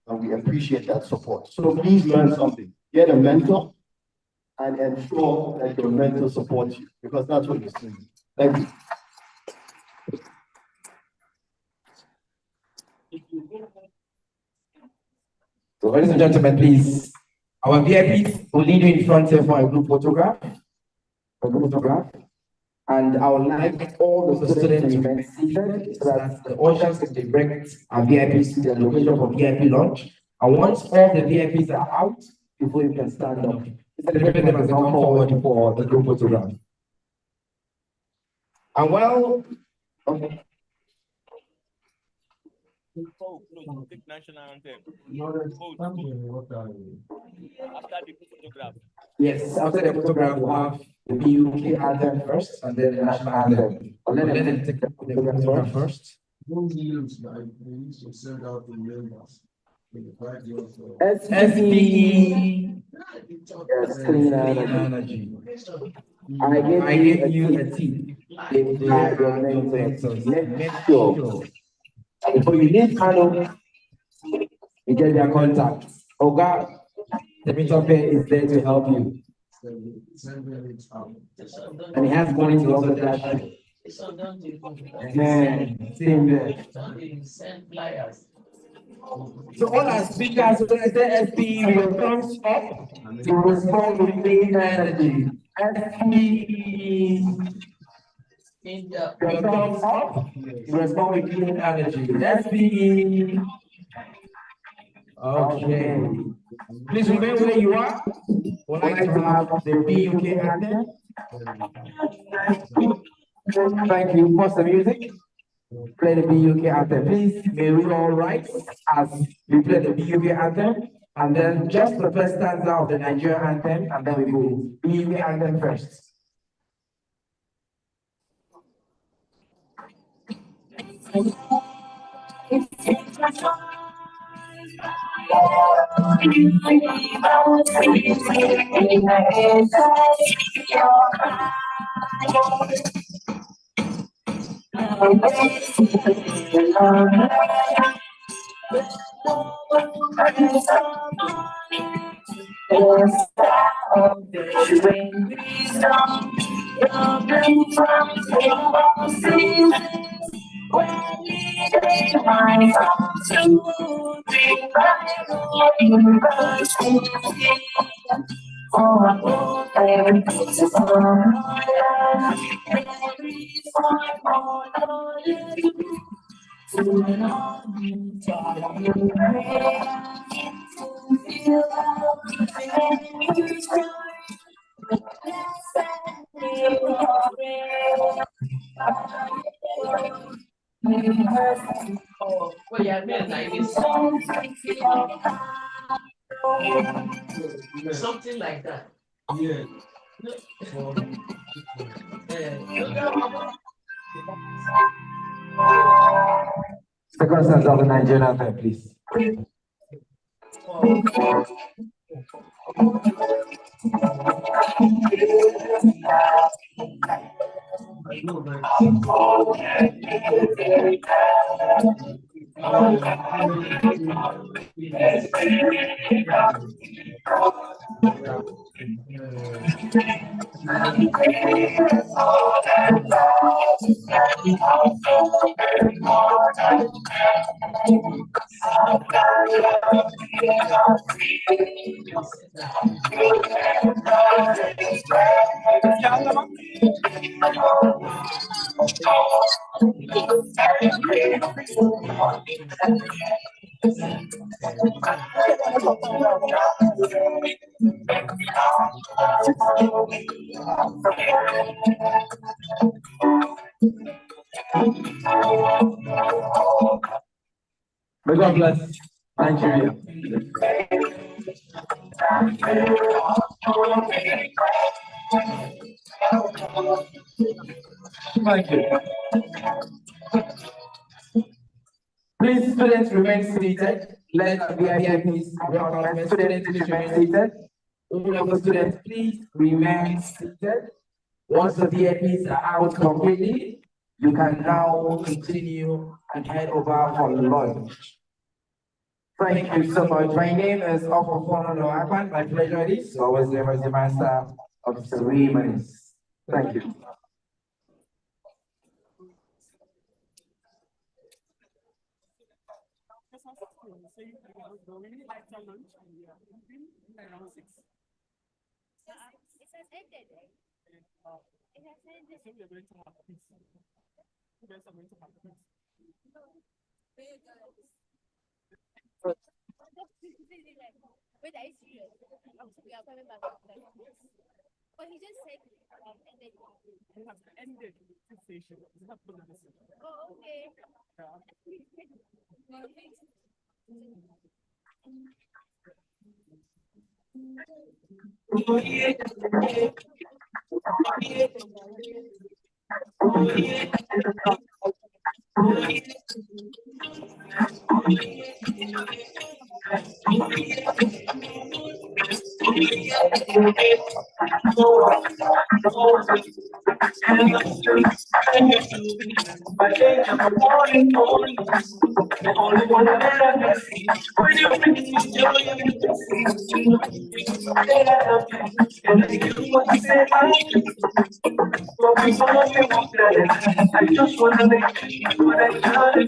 Speaker 3: and we appreciate that support. So please learn something. Get a mentor and ensure that your mentor supports you, because that's what you're doing. Thank you.
Speaker 17: So, ladies and gentlemen, please, our VIPs will lead you in front here for a group photograph. And I would like all the students to remain seated so that the ushers can direct our VIPs to their location for VIP launch. And once all the VIPs are out, before you can stand up, celebrate them as they come forward for the group photograph. And well, okay.
Speaker 12: National anthem. After the photograph.
Speaker 17: Yes, after the photograph, we'll have the BUK anthem first and then the national anthem. But let them take the photograph first. SPE. Yes, clean energy. I gave you a tip. Make sure. Before you leave Kano, you get their contact. Oga, the meetup is there to help you. And he has money to also dash you. Same there. So all our speakers, when I say SPE, we will thumbs up to respond with clean energy. SPE. Your thumbs up to respond with clean energy. SPE. Okay. Please remain where you are. We'd like to have the BUK anthem. Thank you. Pause the music. Play the BUK anthem. Please, may we all rise as we play the BUK anthem. And then just the first stanza of the Nigerian anthem, and then we go BUK anthem first.
Speaker 14: Problem from the seasons when leading my thoughts to Bayero University. For every piece of my life, every part of knowledge, to know you, to pray, to feel how you try.
Speaker 4: Something like that. Yeah. Second stanza of the Nigerian anthem, please. May God bless Nigeria. Thank you. Please, students, remain seated. Let the VIPs welcome students, please remain seated. All of the students, please remain seated. Once the VIPs are out completely, you can now continue and head over for lunch. Thank you so much. My name is Prof Haruna Musa. My pleasure it is to always serve as the master of ceremonies. Thank you.
Speaker 11: Wait, are you serious? We are coming back. But he just said ended. It has ended this station. Oh, okay.
Speaker 14: I just want to make sure that you're